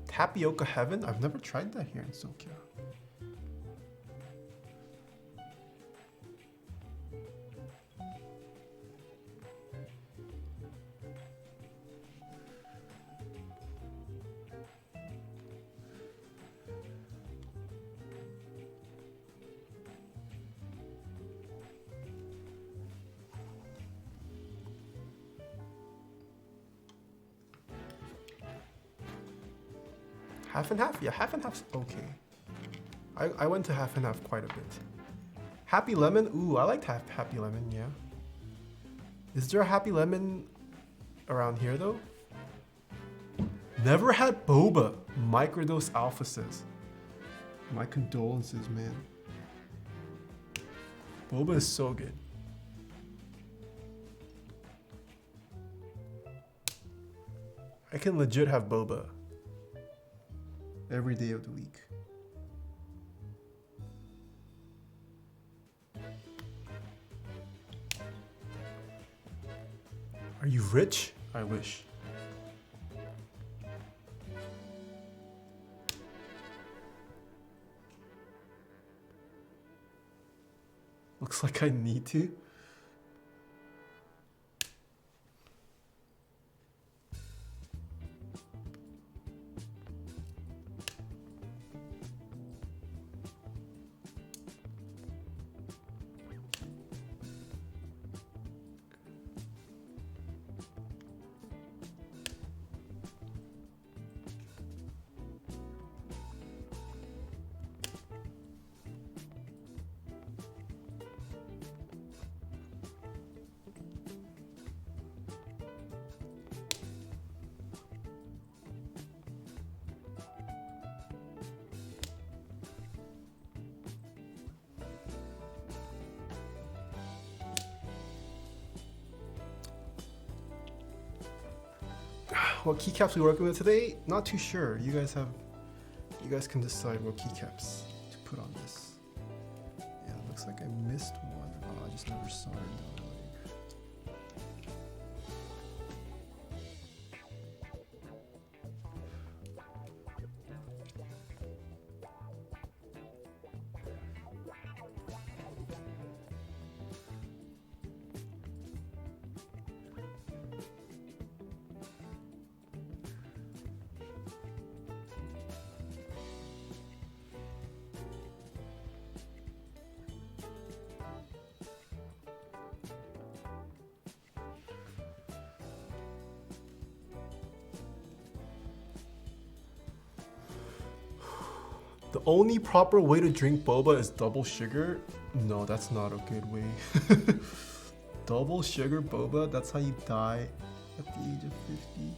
Tapioca Heaven? I've never tried that here in SoCal. Half and half? Yeah, half and half's okay. I went to half and half quite a bit. Happy Lemon? Ooh, I liked Happy Lemon, yeah. Is there a Happy Lemon around here though? Never had boba. Microdose Alpha says. My condolences, man. Boba is so good. I can legit have boba every day of the week. Are you rich? I wish. Looks like I need to. What keycaps we working with today? Not too sure. You guys can decide what keycaps to put on this. Yeah, it looks like I missed one. Oh, I just never saw it though. The only proper way to drink boba is double sugar? No, that's not a good way. Double sugar boba? That's how you die at the age of 50?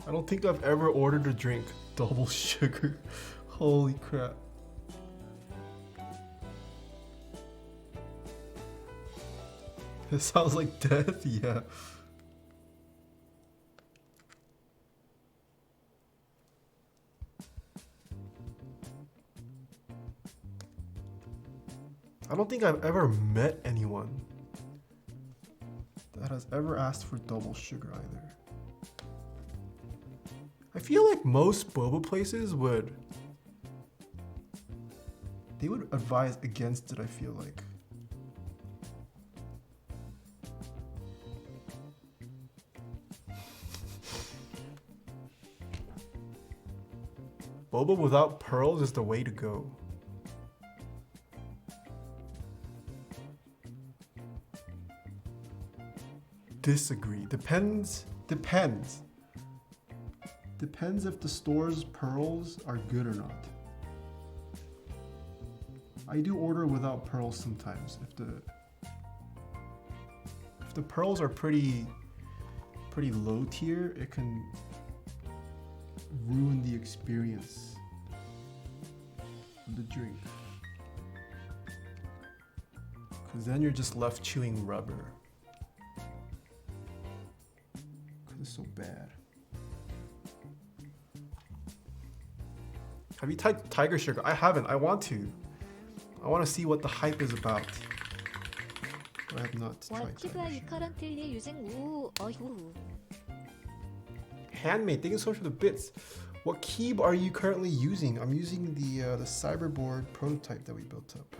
I don't think I've ever ordered a drink double sugar. Holy crap. It sounds like death, yeah. I don't think I've ever met anyone that has ever asked for double sugar either. I feel like most boba places would advise against it, I feel like. Boba without pearls is the way to go. Disagree. Depends if the store's pearls are good or not. I do order without pearls sometimes. If the pearls are pretty low tier, it can ruin the experience of the drink. Cause then you're just left chewing rubber. Cause it's so bad. Have you tried Tiger Sugar? I haven't. I want to. I want to see what the hype is about. But I have not tried What keep are you currently using? Ooh, 어휴. Handmade, thank you so much for the bits. What keyb are you currently using? I'm using the cyberboard prototype that we built up.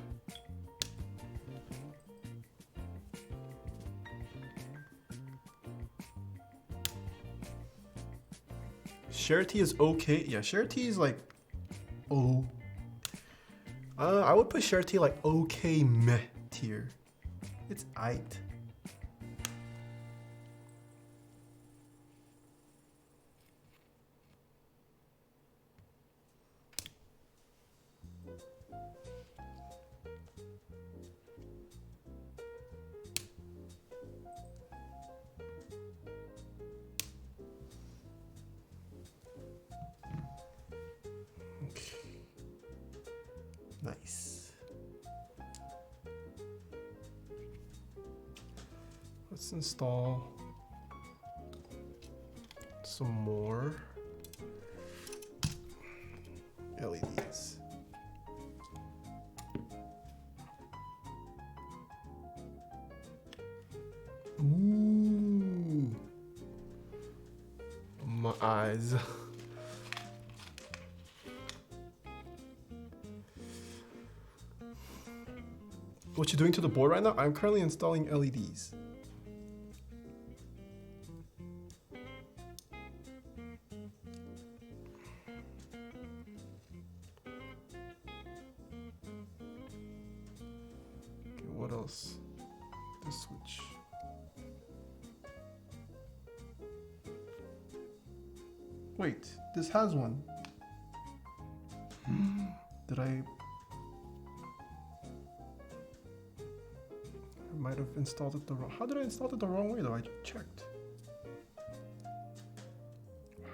Share tea is okay. Yeah, share tea is like, oh. I would put share tea like okay meh tier. It's aight. Nice. Let's install some more LEDs. Ooh, my eyes. What you doing to the board right now? I'm currently installing LEDs. Okay, what else? The switch. Wait, this has one. Did I might have installed it the wrong. How did I install it the wrong way though? I checked. What?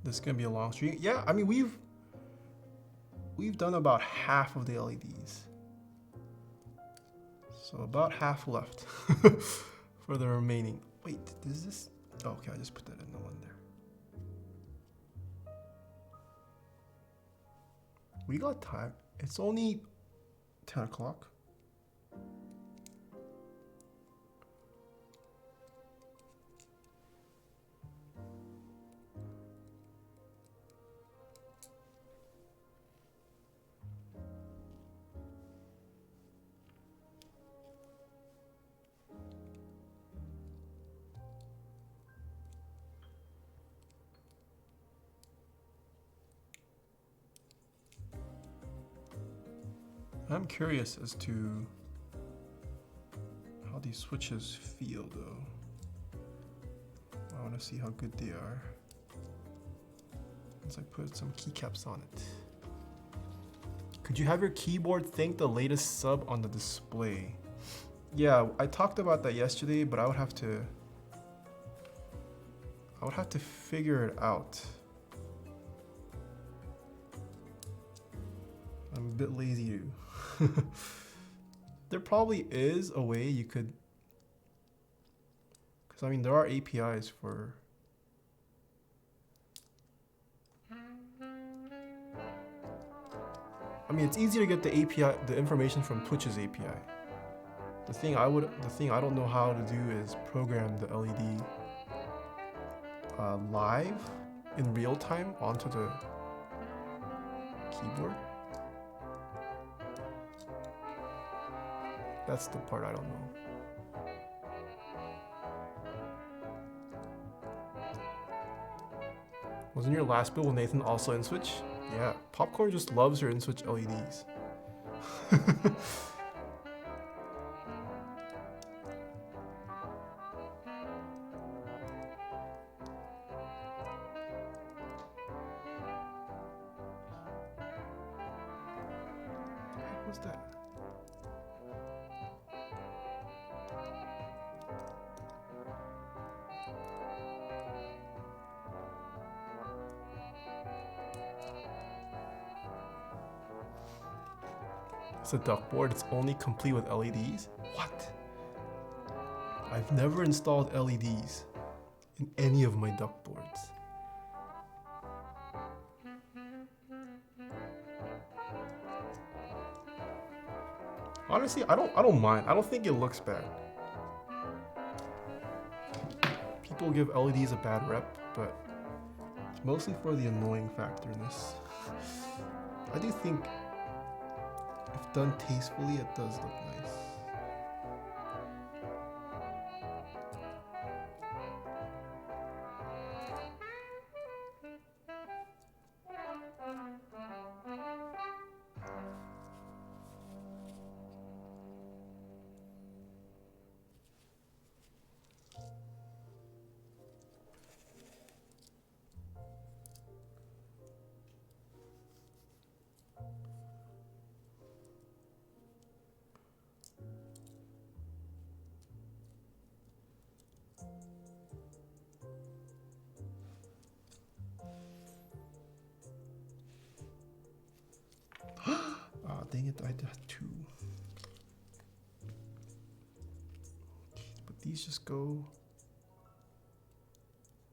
This is gonna be a long stream. Yeah, I mean we've done about half of the LEDs. So about half left for the remaining. Wait, is this? Oh, okay, I just put that in the one there. We got time. It's only 10 o'clock. I'm curious as to how these switches feel though. I want to see how good they are. Once I put some keycaps on it. Could you have your keyboard thank the latest sub on the display? Yeah, I talked about that yesterday, but I would have to figure it out. I'm a bit lazy to There probably is a way you could, because I mean there are APIs for. I mean, it's easier to get the API, the information from Twitch's API. The thing I don't know how to do is program the LED live in real time onto the keyboard. That's the part I don't know. Wasn't your last build with Nathan also in Switch? Yeah, Popcorn just loves her in Switch LEDs. What was that? It's a duck board. It's only complete with LEDs. What? I've never installed LEDs in any of my duck boards. Honestly, I don't mind. I don't think it looks bad. People give LEDs a bad rep, but it's mostly for the annoying factor in this. I do think if done tastefully, it does look nice. Ah, dang it, I had two. But these just go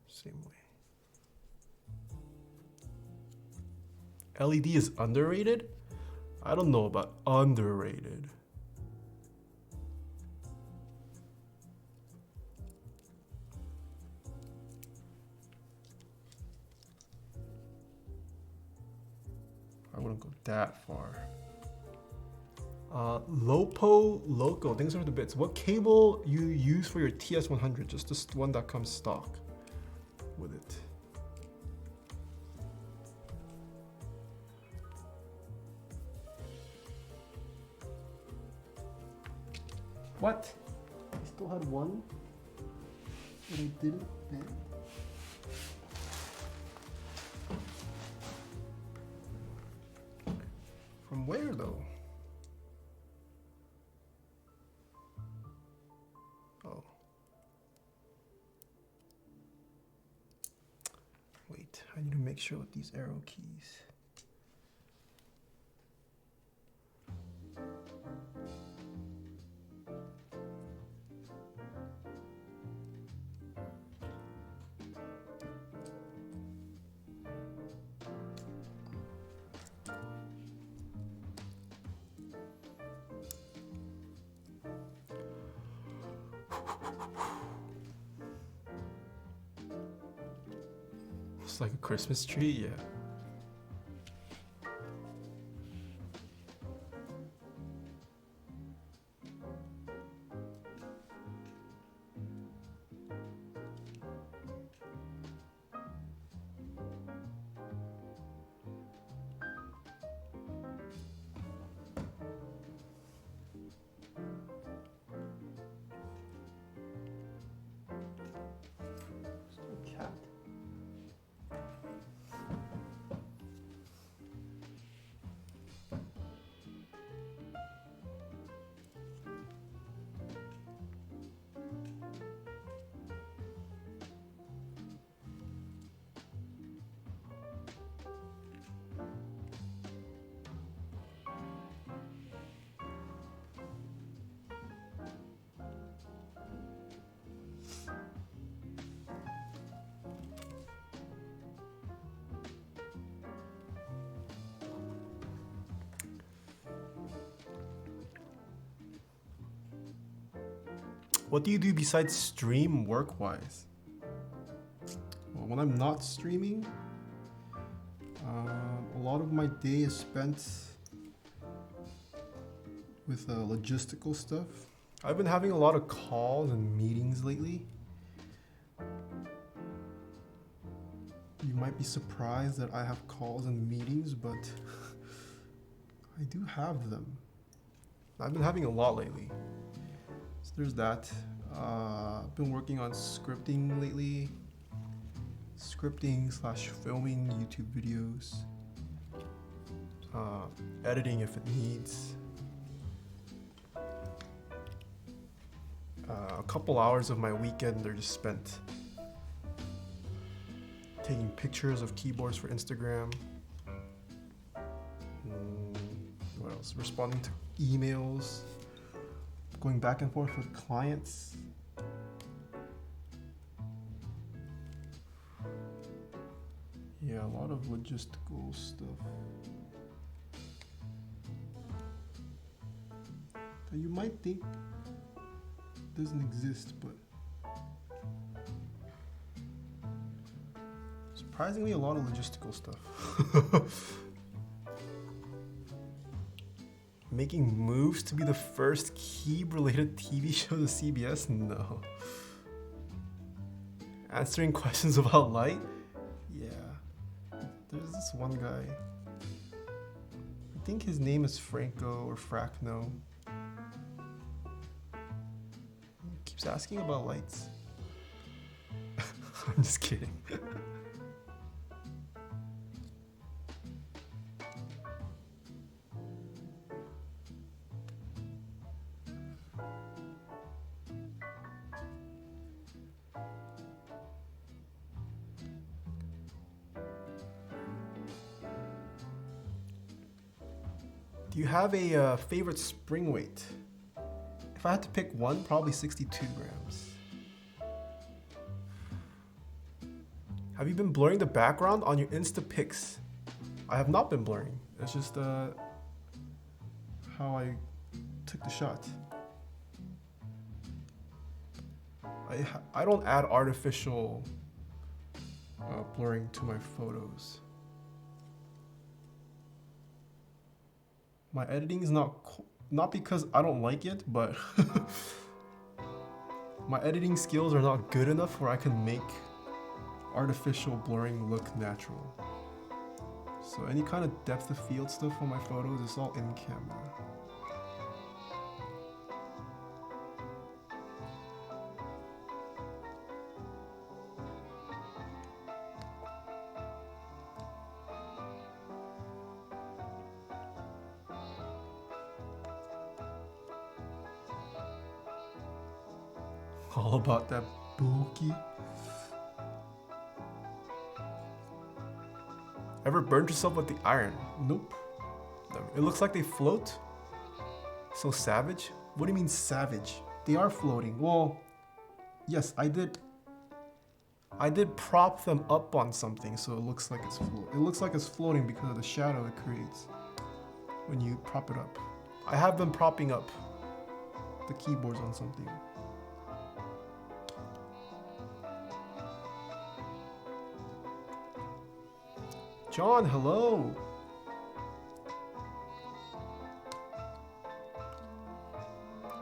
same way. LED is underrated? I don't know about underrated. I wouldn't go that far. Lopo Loco, thanks for the bits. What cable you use for your TS100? Just this one that comes stock with it. What? I still had one that I didn't ban. From where though? Oh. Wait, I need to make sure with these arrow keys. It's like a Christmas tree, yeah. What do you do besides stream work-wise? Well, when I'm not streaming, a lot of my day is spent with logistical stuff. I've been having a lot of calls and meetings lately. You might be surprised that I have calls and meetings, but I do have them. I've been having a lot lately. So there's that. I've been working on scripting lately. Scripting / filming YouTube videos. Editing if it needs. A couple hours of my weekend are just spent taking pictures of keyboards for Instagram. What else? Responding to emails. Going back and forth with clients. Yeah, a lot of logistical stuff that you might think doesn't exist, but surprisingly a lot of logistical stuff. Making moves to be the first key-related TV show to CBS? No. Answering questions about light? Yeah. There's this one guy. I think his name is Franco or Fracno. He keeps asking about lights. I'm just kidding. Do you have a favorite spring weight? If I had to pick one, probably 62 grams. Have you been blurring the background on your Insta pics? I have not been blurring. It's just how I took the shot. I don't add artificial blurring to my photos. My editing is not because I don't like it, but my editing skills are not good enough where I can make artificial blurring look natural. So any kind of depth of field stuff on my photos is all in camera. All about that bookie. Ever burned yourself with the iron? Nope. Never. It looks like they float. So savage. What do you mean savage? They are floating. Well, yes, I did prop them up on something, so it looks like it's floating. It looks like it's floating because of the shadow it creates when you prop it up. I have been propping up the keyboards on something. John, hello.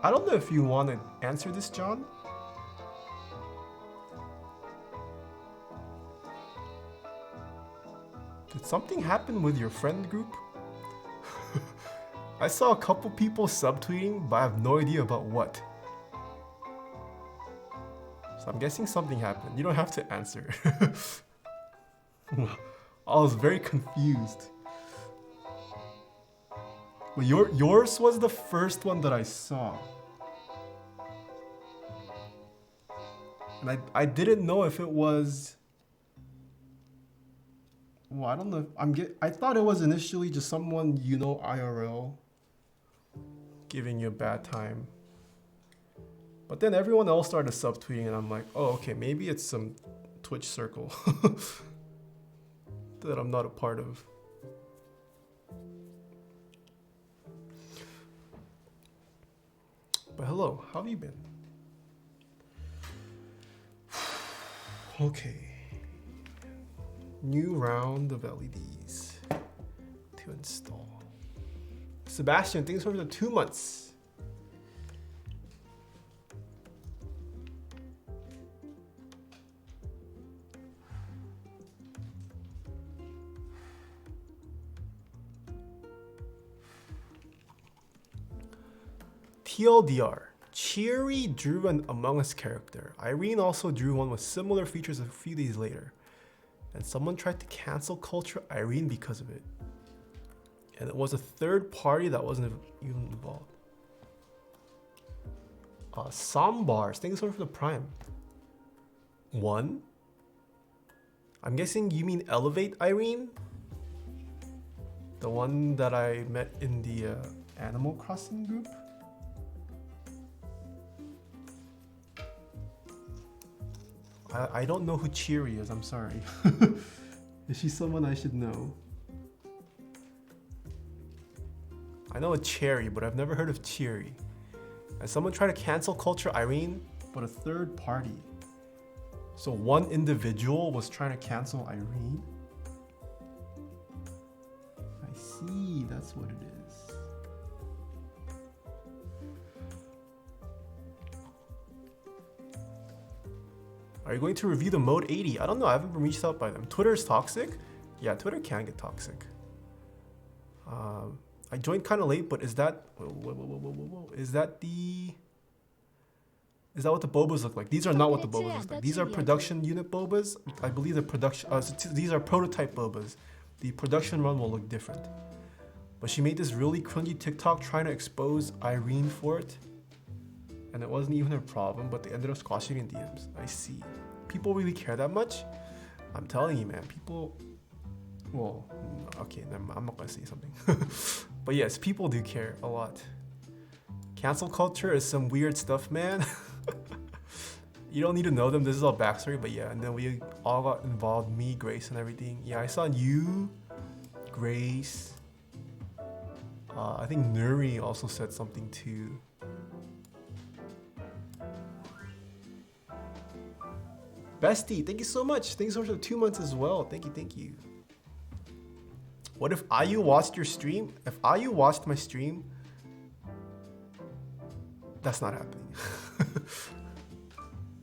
I don't know if you want to answer this, John. Did something happen with your friend group? I saw a couple people subtweeting, but I have no idea about what. So I'm guessing something happened. You don't have to answer. I was very confused. But yours was the first one that I saw. And I didn't know if it was... Well, I don't know. I thought it was initially just someone you know IRL giving you a bad time. But then everyone else started subtweeting and I'm like, oh, okay, maybe it's some Twitch circle that I'm not a part of. But hello, how have you been? Okay. New round of LEDs to install. Sebastian, thanks for the 2 months. TLDR. Cheery drew an Among Us character. Irene also drew one with similar features a few days later. And someone tried to cancel culture Irene because of it. And it was a third party that wasn't even involved. Sombars, thanks so much for the prime. One? I'm guessing you mean Elevate Irene? The one that I met in the Animal Crossing group? I don't know who Cheery is, I'm sorry. Is she someone I should know? I know a Cherry, but I've never heard of Cheery. And someone tried to cancel culture Irene, but a third party. So one individual was trying to cancel Irene? I see, that's what it is. Are you going to review the Mode 80? I don't know, I haven't been reached out by them. Twitter is toxic? Yeah, Twitter can get toxic. I joined kind of late, but is that... Whoa. Is that what the Bobas look like? These are not what the Bobas look like. These are production unit Bobas. I believe the production... these are prototype Bobas. The production run will look different. But she made this really cringy TikTok trying to expose Irene for it. And it wasn't even a problem, but they ended up squashing in DMs. I see. People really care that much? I'm telling you, man. People... Well, okay, never mind. I'm not gonna say something. But yes, people do care a lot. Cancel culture is some weird stuff, man. You don't need to know them. This is all backstory, but yeah. And then we all got involved, me, Grace, and everything. Yeah, I saw you, Grace. I think Nuri also said something too. Bestie, thank you so much. Thank you so much for the 2 months as well. Thank you. What if IU watched your stream? If IU watched my stream, that's not happening.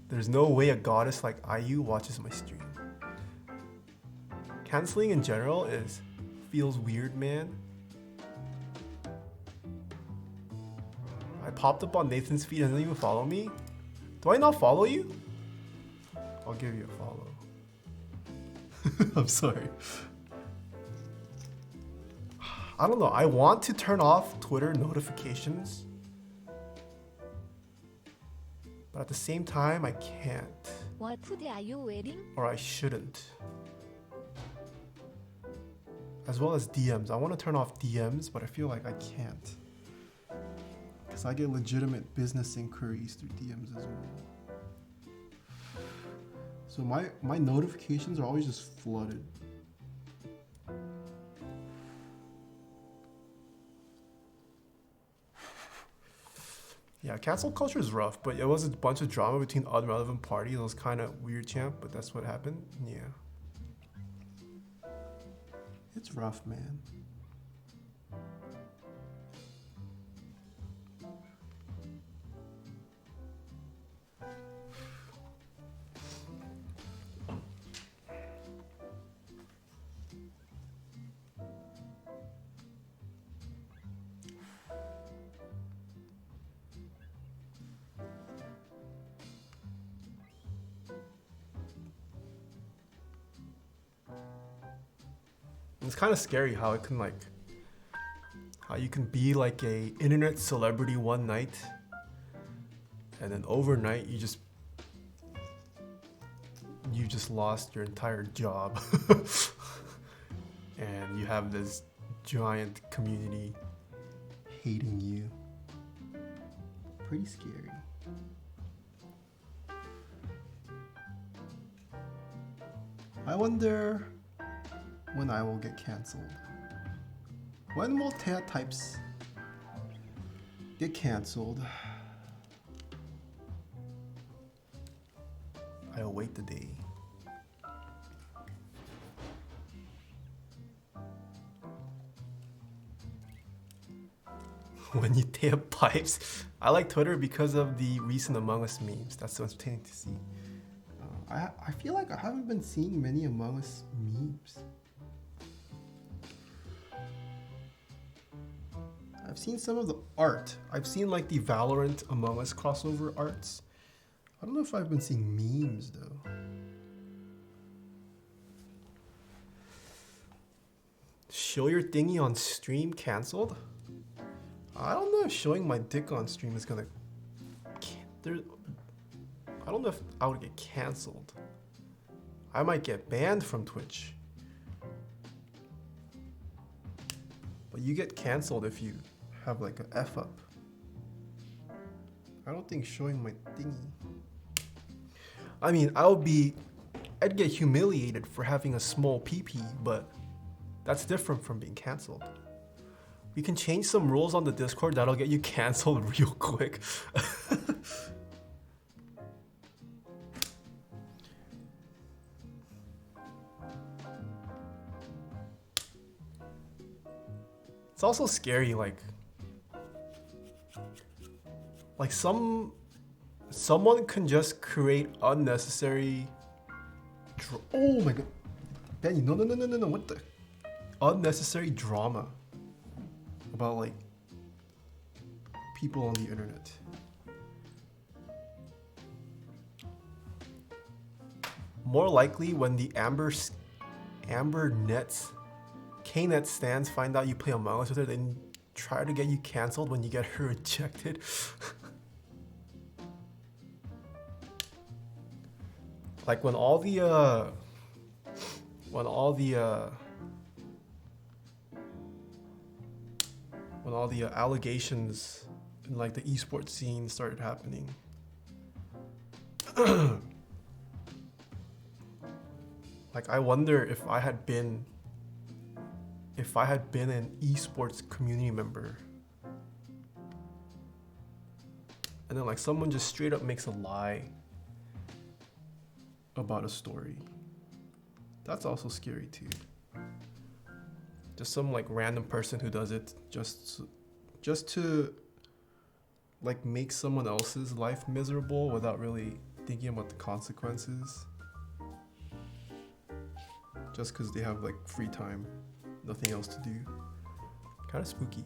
There's no way a goddess like IU watches my stream. Canceling in general feels weird, man. I popped up on Nathan's feed and doesn't even follow me. Do I not follow you? I'll give you a follow. I'm sorry. I don't know. I want to turn off Twitter notifications. But at the same time, I can't. What food are you wearing? Or I shouldn't. As well as DMs. I want to turn off DMs, but I feel like I can't. Because I get legitimate business inquiries through DMs as well. So my notifications are always just flooded. Yeah, cancel culture is rough, but it was a bunch of drama between unrelevant parties. It was kind of weird, champ, but that's what happened. Yeah. It's rough, man. It's kind of scary how it can how you can be like a internet celebrity one night and then overnight you just lost your entire job and you have this giant community hating you. Pretty scary. I wonder when I will get cancelled. When will Taeha types get cancelled? I await the day. When you Taeha pipes. I like Twitter because of the recent Among Us memes. That's so entertaining to see. I feel like I haven't been seeing many Among Us memes. I've seen some of the art. I've seen like the Valorant Among Us crossover arts. I don't know if I've been seeing memes though. Show your thingy on stream canceled? I don't know if showing my dick on stream is gonna... I don't know if I would get canceled. I might get banned from Twitch. But you get canceled if you have like a F up. I don't think showing my thingy. I mean, I'd get humiliated for having a small PP, but that's different from being canceled. We can change some rules on the Discord that'll get you canceled real quick. It's also scary, like someone can just create unnecessary. Oh my god, Benny! No! What the? Unnecessary drama about like people on the internet. More likely, when the Amber Nets. Knet stands find out you play Among Us with her, then try to get you canceled when you get her rejected. Like when all the allegations in like the esports scene started happening. Like I wonder if I had been an esports community member and then like someone just straight up makes a lie about a story. That's also scary too. Just some like random person who does it just to like make someone else's life miserable without really thinking about the consequences. Just because they have like free time. Nothing else to do. Kind of spooky.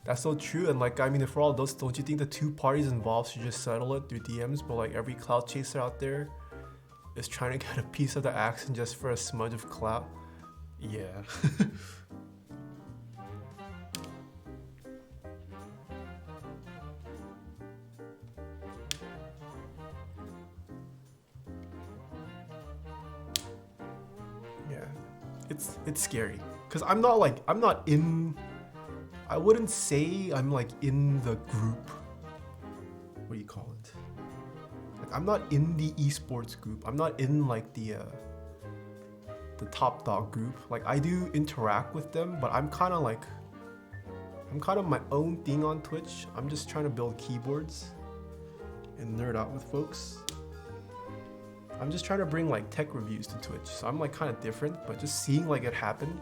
That's so true, and like I mean, for all those, don't you think the two parties involved should just settle it through DMs? But like every clout chaser out there is trying to get a piece of the action just for a smudge of clout. Yeah. It's scary because I wouldn't say I'm like in the group. What do you call it? Like I'm not in the esports group. I'm not in like the top dog group. Like I do interact with them, but I'm kind of my own thing on Twitch. I'm just trying to build keyboards and nerd out with folks. I'm just trying to bring like tech reviews to Twitch, so I'm like kind of different, but just seeing like it happen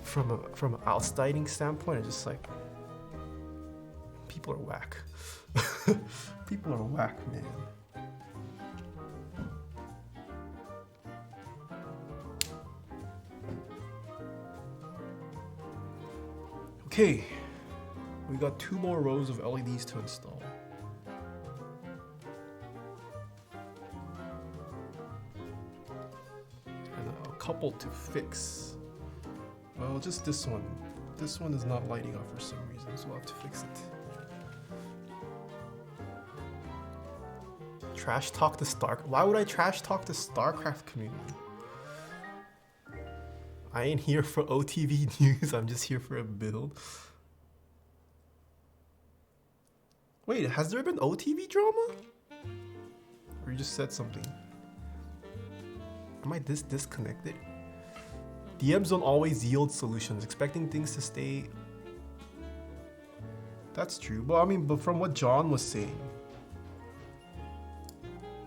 from an outsiding standpoint, it's just like people are whack. People are whack, man. Okay, we got 2 more rows of LEDs to install. Couple to fix. Well, just this one. This one is not lighting up for some reason, so we'll have to fix it. Trash talk the Stark. Why would I trash talk the StarCraft community? I ain't here for OTV news. I'm just here for a build. Wait, has there been OTV drama? Or you just said something? Am I disconnected? DMs don't always yield solutions. Expecting things to stay... That's true. But I mean, but from what John was saying,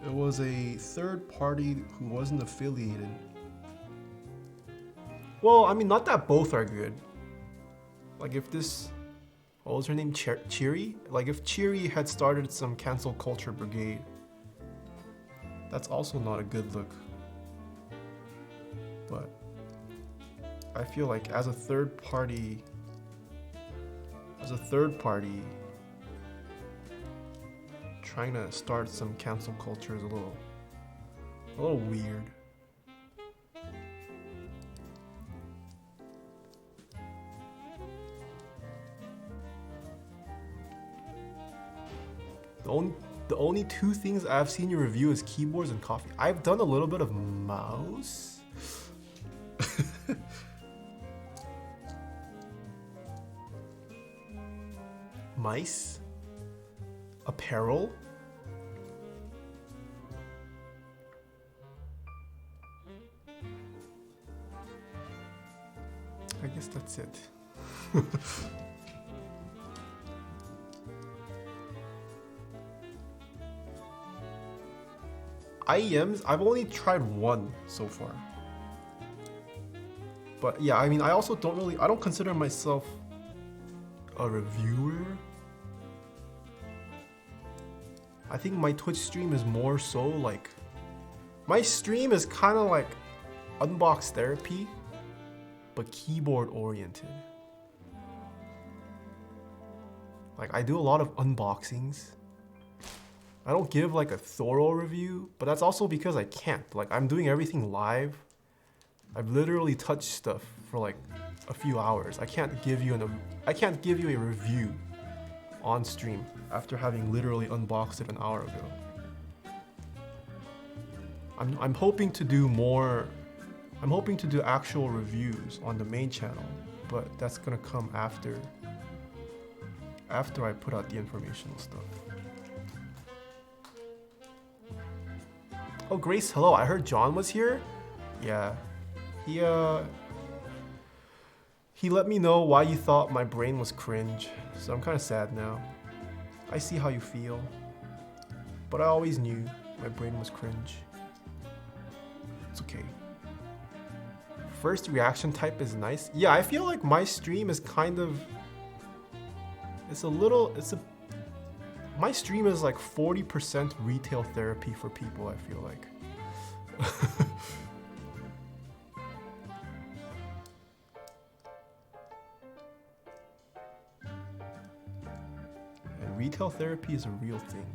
it was a third party who wasn't affiliated. Well, I mean, not that both are good. Like if this What was her name? Cheery? Like if Cheery had started some cancel culture brigade, that's also not a good look. But I feel like as a third party, trying to start some cancel culture is a little weird. The only two things I've seen you review is keyboards and coffee. I've done a little bit of mouse. Mice. Apparel. I guess that's it. IEMs, I've only tried one so far. But yeah, I mean, I also I don't consider myself a reviewer. I think my Twitch stream is more so like, my stream is kind of like unbox therapy, but keyboard oriented. Like I do a lot of unboxings. I don't give like a thorough review, but that's also because I can't. Like I'm doing everything live. I've literally touched stuff for like a few hours. I can't give you a review on stream after having literally unboxed it an hour ago. I'm hoping to do more. I'm hoping to do actual reviews on the main channel, but that's gonna come after I put out the informational stuff. Oh, Grace, hello. I heard John was here. Yeah, he let me know why you thought my brain was cringe, so I'm kind of sad now. I see how you feel, but I always knew my brain was cringe. It's okay. First reaction type is nice. Yeah, I feel like my stream is kind of, my stream is like 40% retail therapy for people, I feel like. And retail therapy is a real thing.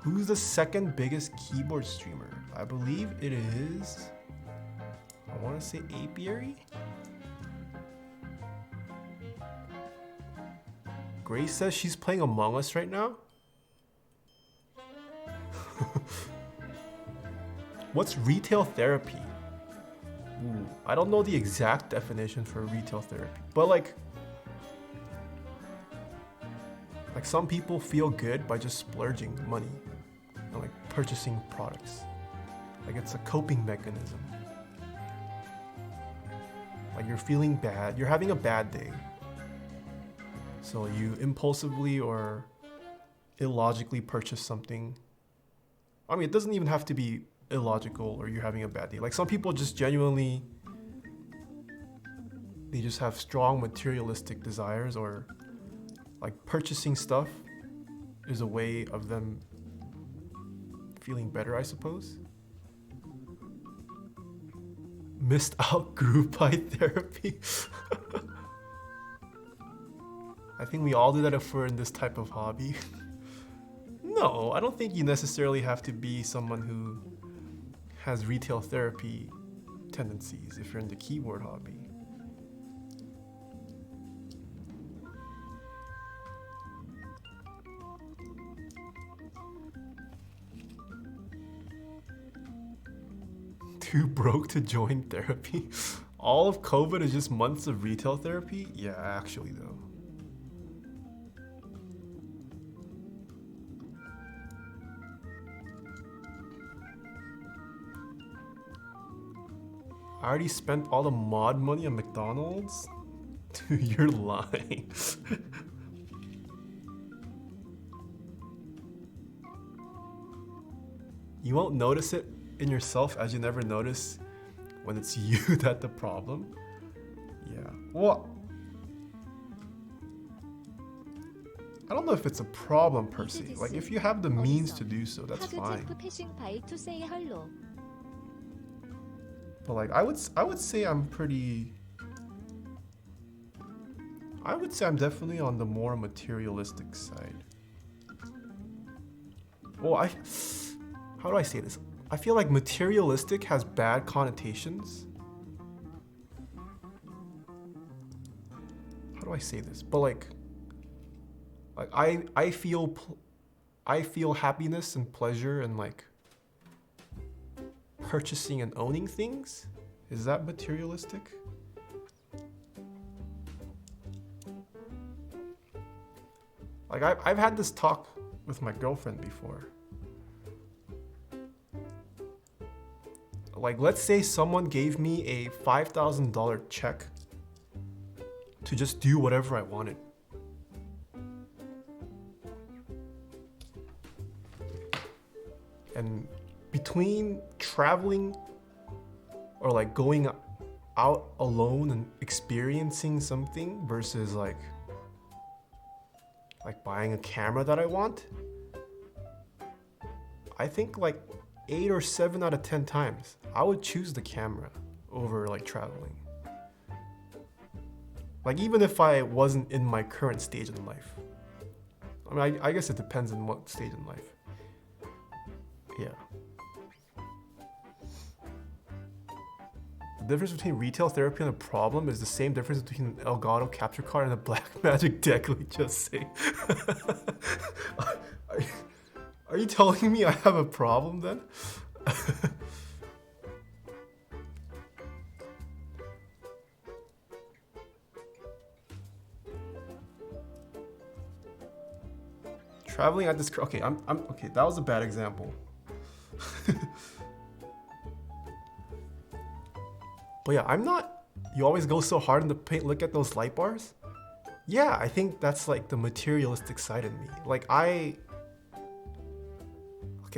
Who's the second biggest keyboard streamer? I believe it is, I want to say Apiary? Grace says she's playing Among Us right now? What's retail therapy? Ooh, I don't know the exact definition for retail therapy, but like some people feel good by just splurging money and like purchasing products. Like it's a coping mechanism. Like you're feeling bad, you're having a bad day. So you impulsively or illogically purchase something. I mean, it doesn't even have to be illogical or you're having a bad day. Like some people just genuinely, they just have strong materialistic desires, or like purchasing stuff is a way of them feeling better, I suppose. Missed out group buy therapy. I think we all do that if we're in this type of hobby. No, I don't think you necessarily have to be someone who has retail therapy tendencies if you're in the keyboard hobby. Too broke to join therapy? All of COVID is just months of retail therapy? Yeah, actually though. I already spent all the mod money on McDonald's? Dude, you're lying. You won't notice it in yourself as you never notice when it's you that's the problem. Well, I don't know if it's a problem per se. Like if you have the means to do so, that's fine. But like I would say I'm definitely on the more materialistic side. Well, how do I say this? I feel like materialistic has bad connotations. How do I say this? But like I feel happiness and pleasure and like purchasing and owning things. Is that materialistic? Like I've had this talk with my girlfriend before. Like let's say someone gave me a $5,000 check to just do whatever I wanted. And between traveling or like going out alone and experiencing something versus like buying a camera that I want, I think like 8 or 7 out of 10 times I would choose the camera over like traveling. Like even if I wasn't in my current stage in life. I mean, I guess it depends on what stage in life. Yeah. The difference between retail therapy and a problem is the same difference between an Elgato capture card and a black magic deck, let me just say. Are you telling me I have a problem then? Traveling at this, okay, I'm okay, that was a bad example. But yeah, I'm not, you always go so hard in the paint, look at those light bars. Yeah, I think that's like the materialistic side of me. Like okay,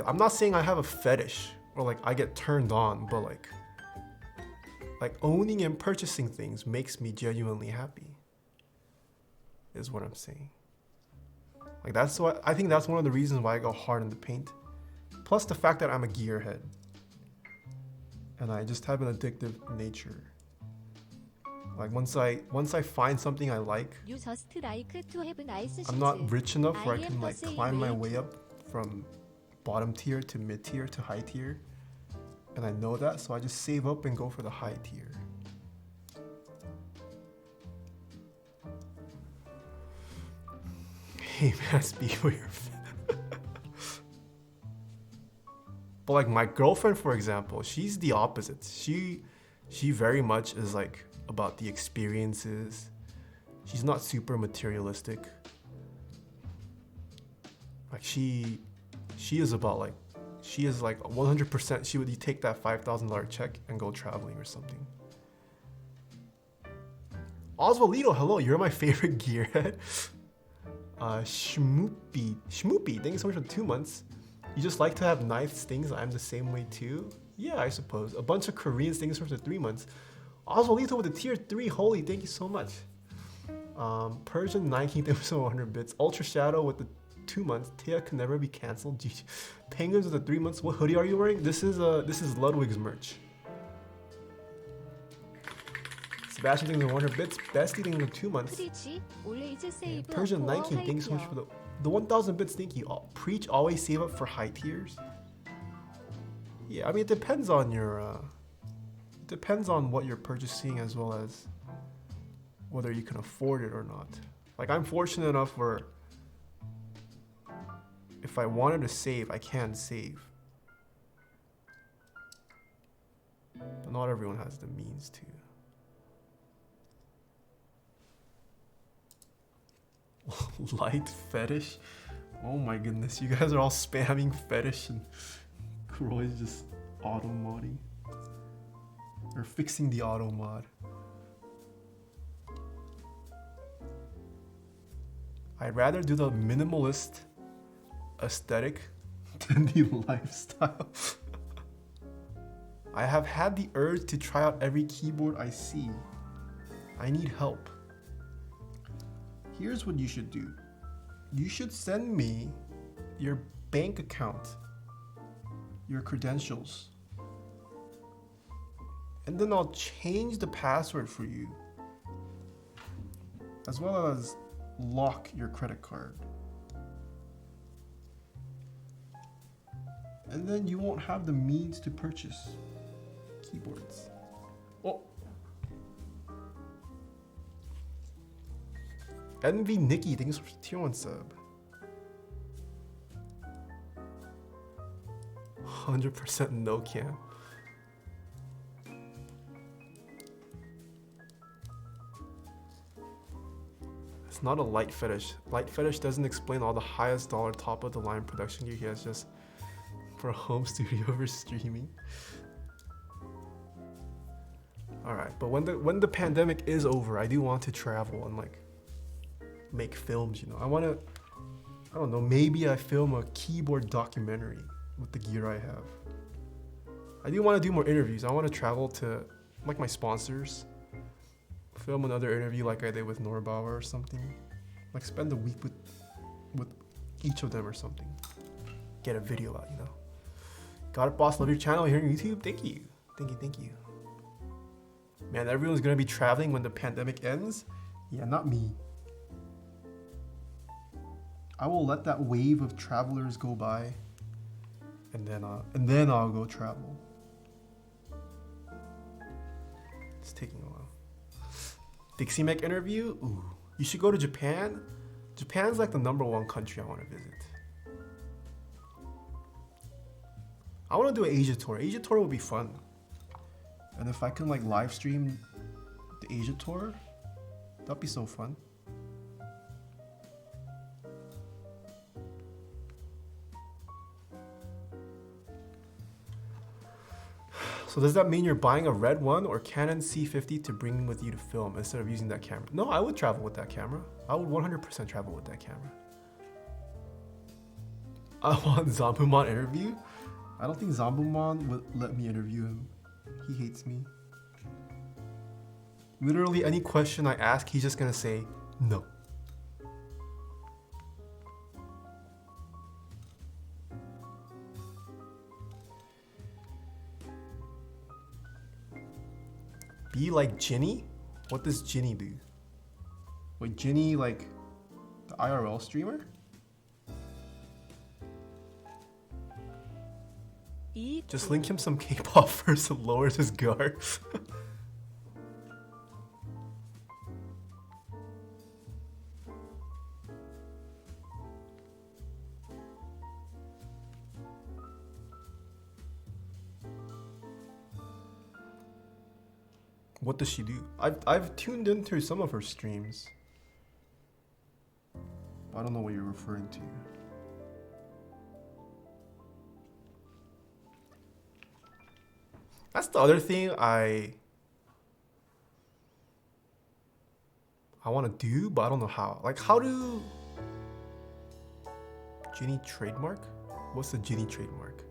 I'm not saying I have a fetish or like I get turned on, but like owning and purchasing things makes me genuinely happy, is what I'm saying. Like that's what, I think that's one of the reasons why I go hard in the paint. Plus the fact that I'm a gearhead. And I just have an addictive nature. Like once I find something I like, I'm not rich enough where I can like climb my way up from bottom tier to mid tier to high tier. And I know that, so I just save up and go for the high tier. Hey man, speak for your But like my girlfriend, for example, she's the opposite. She very much is like about the experiences. She's not super materialistic. Like she is about like, she is like 100%, she would take that $5,000 check and go traveling or something. Oswaldito, hello, you're my favorite gearhead. Shmoopy, thank you so much for 2 months. You just like to have nice things. I'm the same way too. Yeah, I suppose. A bunch of Koreans, thank you so much for 3 months. Oswaldito with a tier 3, holy, thank you so much. Persian 19, thank you so 100 bits. Ultra Shadow with the 2 months. Taeha can never be cancelled. GG. Penguins with the 3 months. What hoodie are you wearing? This is Ludwig's merch. Sebastian thinks 100 bits. Bestie thinks in 2 months. Yeah, Persian 19, thank you so much for the 1,000 bits. Thank you. Preach, always save up for high tiers. Yeah, I mean it depends on your depends on what you're purchasing as well as whether you can afford it or not. Like I'm fortunate enough where if I wanted to save, I can save. But not everyone has the means to. Light fetish? Oh my goodness, you guys are all spamming fetish and Kroy's just auto modding. Or fixing the auto mod. I'd rather do the minimalist aesthetic than the lifestyle. I have had the urge to try out every keyboard I see. I need help. Here's what you should do. You should send me your bank account, your credentials, and then I'll change the password for you, as well as lock your credit card. And then you won't have the means to purchase keyboards. Oh. Envy Nikki, thanks for tier 1 sub. 100% no cam. It's not a light fetish. Light fetish doesn't explain all the highest dollar top of the line production gear he has just for a home studio over streaming. Alright, but when the pandemic is over, I do want to travel and like make films, you know. I don't know, maybe I film a keyboard documentary with the gear I have. I do want to do more interviews. I want to travel to like my sponsors, film another interview like I did with Norbauer or something. Like spend a week with each of them or something. Get a video out, you know. Got it, boss. Love your channel here on YouTube. Thank you. Thank you. Man, everyone's gonna be traveling when the pandemic ends. Yeah, not me. I will let that wave of travelers go by, and then I'll go travel. It's taking a while. Dixie Mech interview? Ooh, you should go to Japan. Japan's like the #1 country I want to visit. I want to do an Asia tour. Asia tour would be fun. And if I can like live stream the Asia tour, that'd be so fun. So does that mean you're buying a red one or Canon C50 to bring with you to film instead of using that camera? No, I would travel with that camera. I would 100% travel with that camera. I want Zambumon interview. I don't think Zambumon would let me interview him. He hates me. Literally any question I ask, he's just gonna say no. Be like Ginny? What does Ginny do? Wait, Ginny like the IRL streamer? Just link him some K-pop first and lowers his guard. What does she do? I've tuned into some of her streams. I don't know what you're referring to. That's the other thing I want to do, but I don't know how. Like, how do Ginny trademark? What's the Ginny trademark?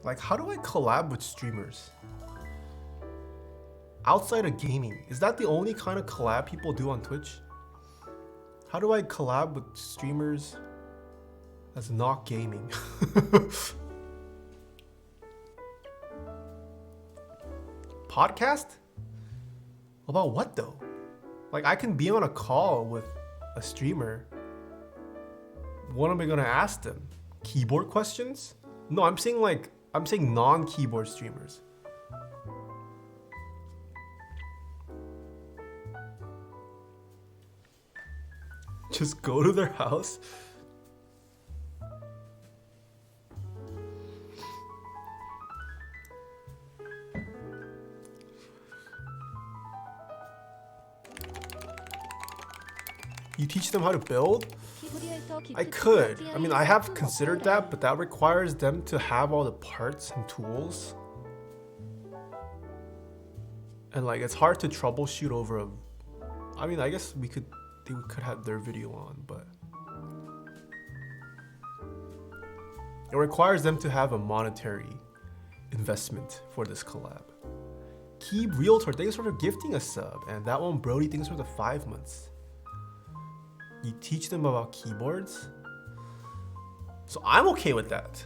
Like, how do I collab with streamers? Outside of gaming, is that the only kind of collab people do on Twitch? How do I collab with streamers that's not gaming? Podcast? About what though? Like, I can be on a call with a streamer. What am I gonna ask them? Keyboard questions? No, I'm saying non-keyboard streamers. Just go to their house. You teach them how to build? I could. I mean, I have considered that, but that requires them to have all the parts and tools. And like, it's hard to troubleshoot over a... I mean, I guess we could have their video on, but It requires them to have a monetary investment for this collab. Keeb Realtor, thanks for gifting a sub. And that one, Brody, thanks for the 5 months. You teach them about keyboards? So I'm okay with that.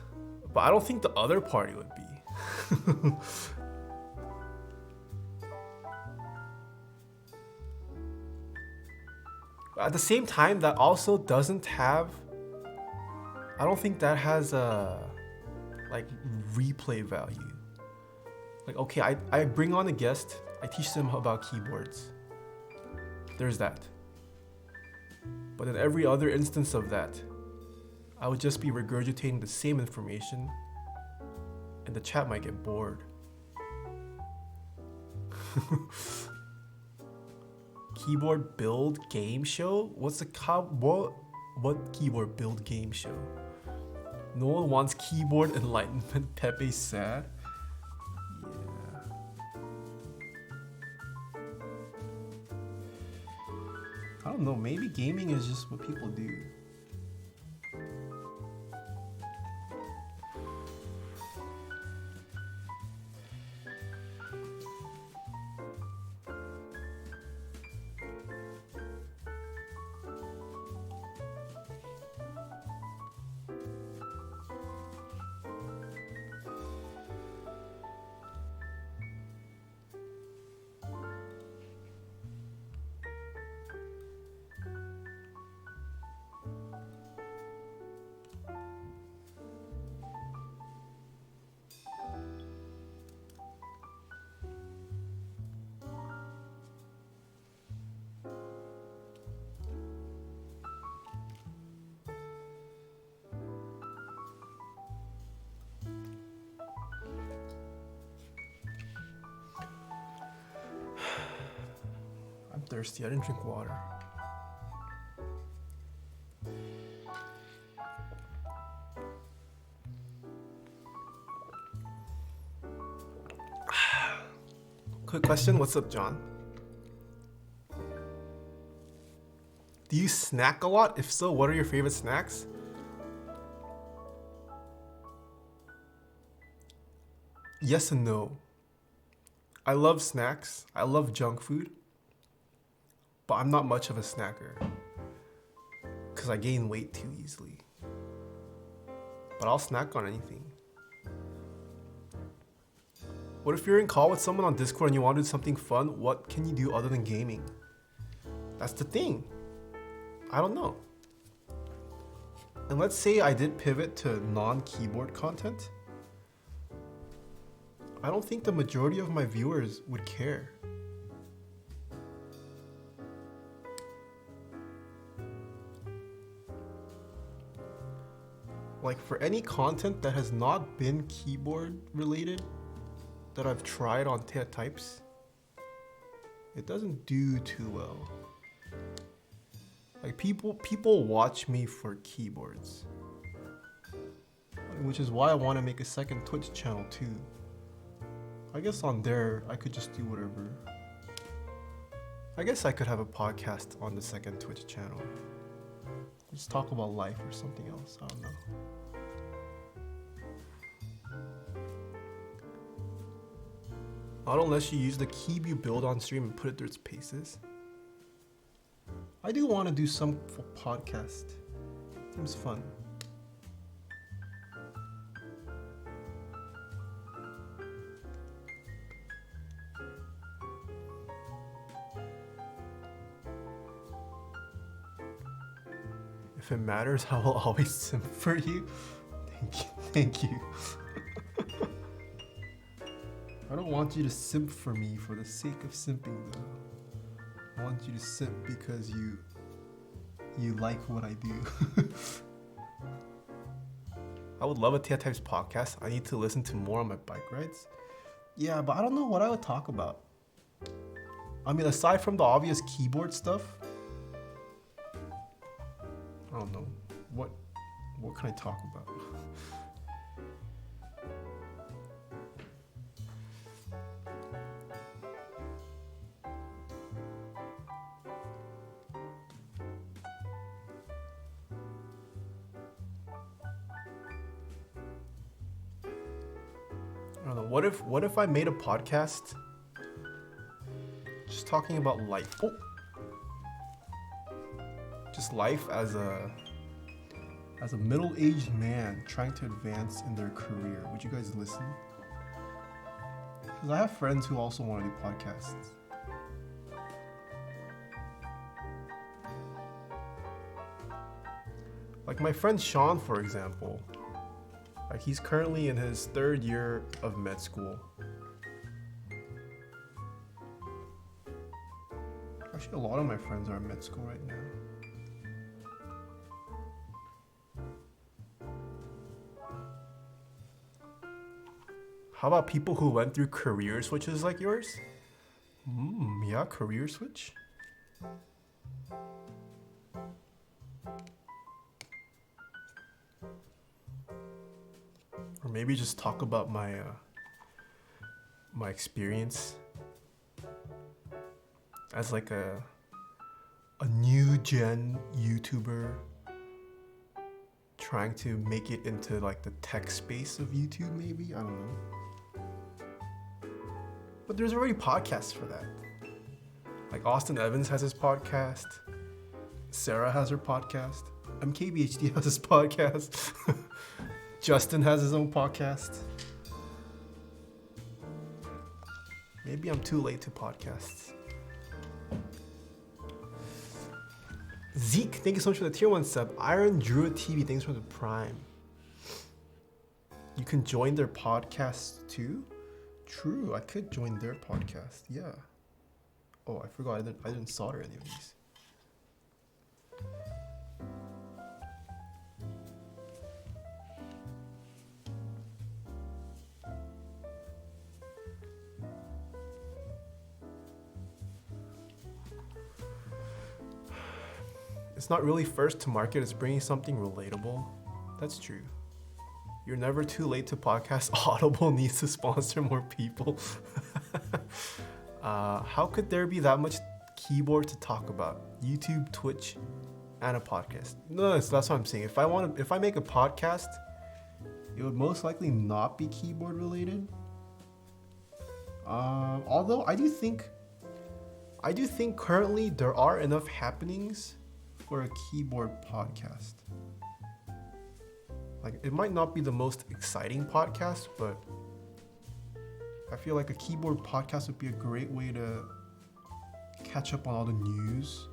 But I don't think the other party would be. At the same time, that also doesn't have... I don't think that has a like replay value. Like, okay, I bring on a guest, I teach them about keyboards. There's that. But in every other instance of that, I would just be regurgitating the same information and the chat might get bored. Keyboard build game show? What's the what keyboard build game show? No one wants keyboard enlightenment. Pepe's sad. Yeah. I don't know, maybe gaming is just what people do. I'm thirsty, I didn't drink water. Quick question, what's up, John? Do you snack a lot? If so, what are your favorite snacks? Yes and no. I love snacks. I love junk food. But I'm not much of a snacker. Because I gain weight too easily. But I'll snack on anything. What if you're in call with someone on Discord and you want to do something fun? What can you do other than gaming? That's the thing. I don't know. And let's say I did pivot to non-keyboard content. I don't think the majority of my viewers would care. Like, for any content that has not been keyboard related that I've tried on Taeha types, it doesn't do too well. Like, people watch me for keyboards, which is why I want to make a second Twitch channel too. I guess on there I could just do whatever. I guess I could have a podcast on the second Twitch channel. Just talk about life or something else. I don't know. Not unless you use the keyb you build on stream and put it through its paces. I do want to do some podcast. Seems fun. If it matters, I will always simp for you. Thank you. I don't want you to simp for me for the sake of simping though. I want you to simp because you like what I do. I would love a Taeha Types podcast. I need to listen to more on my bike rides. Yeah, but I don't know what I would talk about. I mean, aside from the obvious keyboard stuff, I don't know. What can I talk about? don't know. What if I made a podcast just talking about life? Oh. Just life as a middle-aged man trying to advance in their career. Would you guys listen? Because I have friends who also want to do podcasts. Like my friend Sean, for example. Like he's currently in his 3rd year of med school. Actually, a lot of my friends are in med school right now. How about people who went through career switches like yours? Yeah, career switch. Or maybe just talk about my my experience as like a new gen YouTuber trying to make it into like the tech space of YouTube, maybe? I don't know. But there's already podcasts for that. Like Austin Evans has his podcast. Sarah has her podcast. MKBHD has his podcast. Justin has his own podcast. Maybe I'm too late to podcasts. Zeke, thank you so much for the tier 1 sub. Iron Druid TV, thanks for the prime. You can join their podcast too? True, I could join their podcast, yeah. Oh, I forgot, I didn't solder any of these. It's not really first to market, it's bringing something relatable. That's true. You're never too late to podcast. Audible needs to sponsor more people. How could there be that much keyboard to talk about? YouTube, Twitch, and a podcast. No, that's what I'm saying. If I make a podcast, it would most likely not be keyboard related. Although I do think currently there are enough happenings for a keyboard podcast. Like, it might not be the most exciting podcast, but I feel like a keyboard podcast would be a great way to catch up on all the news.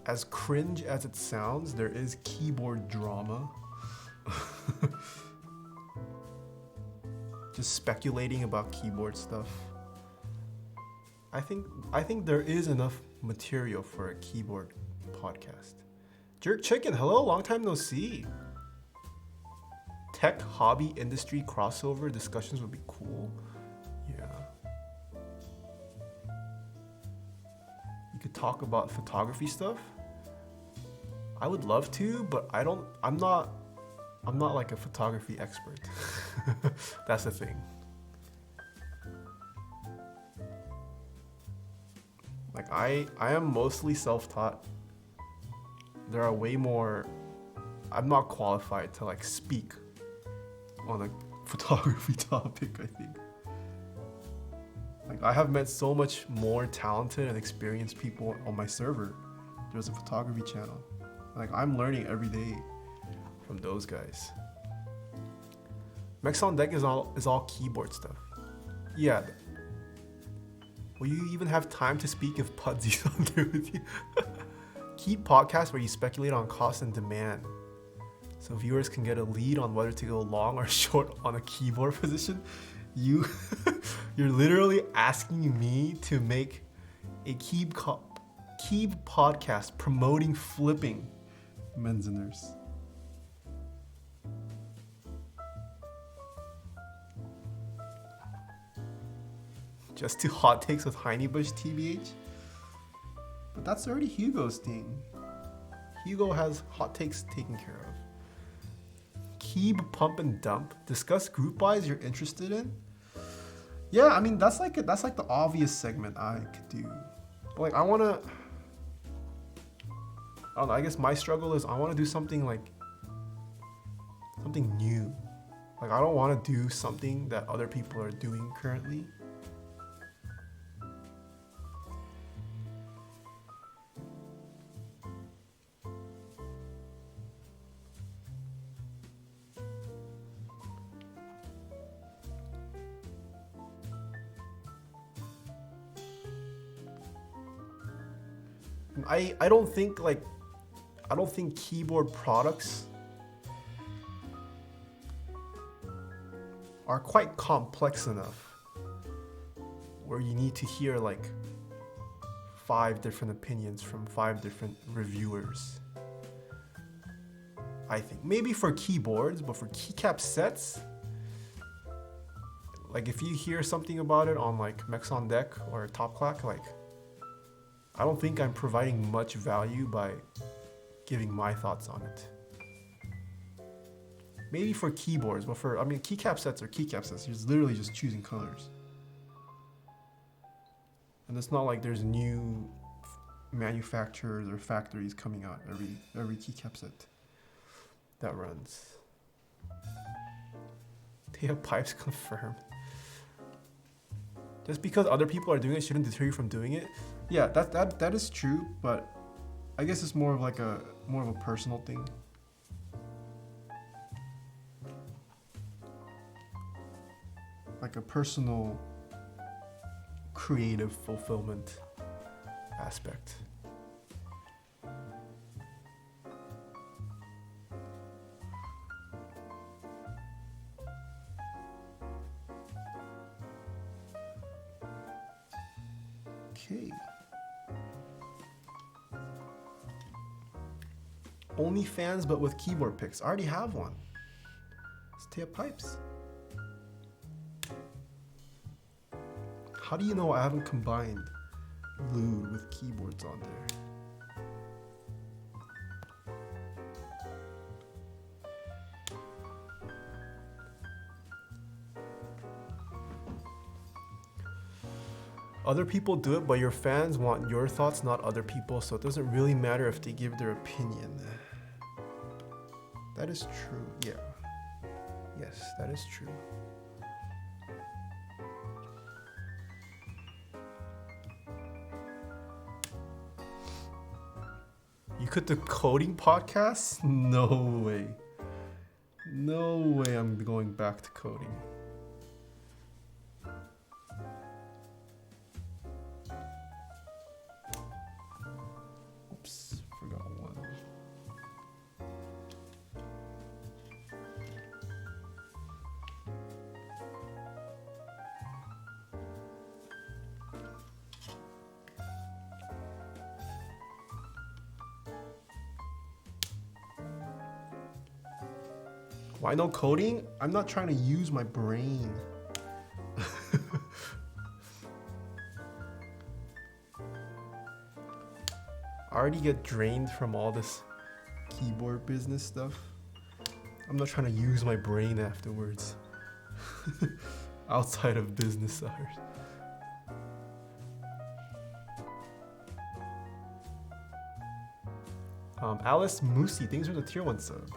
As cringe as it sounds, there is keyboard drama. Just speculating about keyboard stuff. I think there is enough material for a keyboard podcast. Jerk Chicken, hello, long time no see. Tech hobby industry crossover discussions would be cool. Yeah. You could talk about photography stuff. I would love to, but I'm not like a photography expert. That's the thing. Like I am mostly self-taught. There are way more. I'm not qualified to like speak on a photography topic, I think. Like I have met so much more talented and experienced people on my server. There's a photography channel. Like I'm learning every day from those guys. Mex on Deck is all keyboard stuff. Yeah. Will you even have time to speak if Pudsy's on there with you? Keep podcasts where you speculate on cost and demand, so viewers can get a lead on whether to go long or short on a keyboard position. You're literally asking me to make a key podcast promoting flipping Menzeners. Just two hot takes with Heinebush, TBH. But that's already Hugo's thing. Hugo has hot takes taken care of. Keeb Pump and Dump. Discuss group buys you're interested in. Yeah, I mean that's like the obvious segment I could do. But like I don't know, I guess my struggle is I want to do something something new. Like I don't want to do something that other people are doing currently. I don't think keyboard products are quite complex enough where you need to hear like 5 different opinions from 5 different reviewers. I think maybe for keyboards, but for keycap sets, like if you hear something about it on like Mex on Deck or Top Clack, like I don't think I'm providing much value by giving my thoughts on it. Maybe for keyboards, but for, I mean, keycap sets are keycap sets. You're literally just choosing colors. And it's not like there's new manufacturers or factories coming out every keycap set that runs. Taeha pipes confirmed. Just because other people are doing it shouldn't deter you from doing it. Yeah, that is true, but I guess it's more of a personal thing. Like a personal creative fulfillment aspect. Okay. OnlyFans, but with keyboard picks. I already have one. It's Taeha Pipes. How do you know I haven't combined lewd with keyboards on there? Other people do it, but your fans want your thoughts, not other people, so it doesn't really matter if they give their opinion. That is true, yeah. Yes, that is true. You could do coding podcasts? No way. No way I'm going back to coding. Oops, forgot one. Why no coding? I'm not trying to use my brain. I already get drained from all this keyboard business stuff. I'm not trying to use my brain afterwards. Outside of business hours. Alice Moosey, thanks for the tier 1 sub.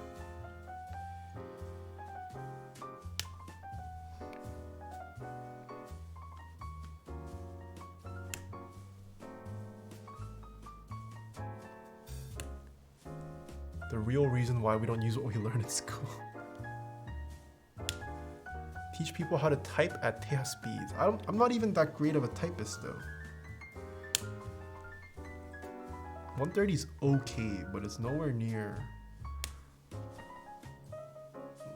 The real reason why we don't use what we learn in school. Teach people how to type at Taeha speeds. I'm not even that great of a typist though. 130 is okay, but it's nowhere near.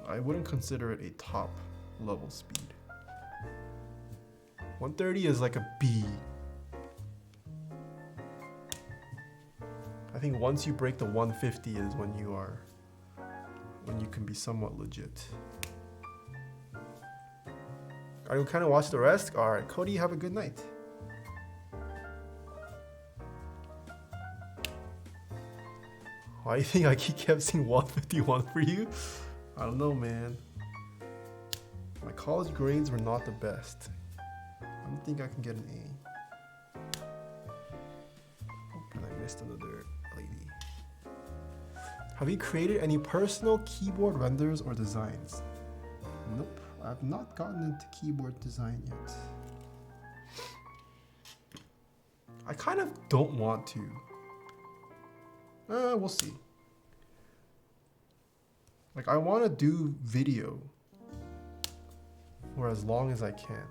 I wouldn't consider it a top level speed. 130 is like a B. I think once you break the 150 is when you can be somewhat legit. Are you kind of watch the rest? All right, Cody, have a good night. Why do you think I kept saying 151 for you? I don't know, man. My college grades were not the best. I don't think I can get an A. And I missed another lady. Have you created any personal keyboard renders or designs? Nope, I've not gotten into keyboard design yet. I kind of don't want to. We'll see. Like, I want to do video for as long as I can.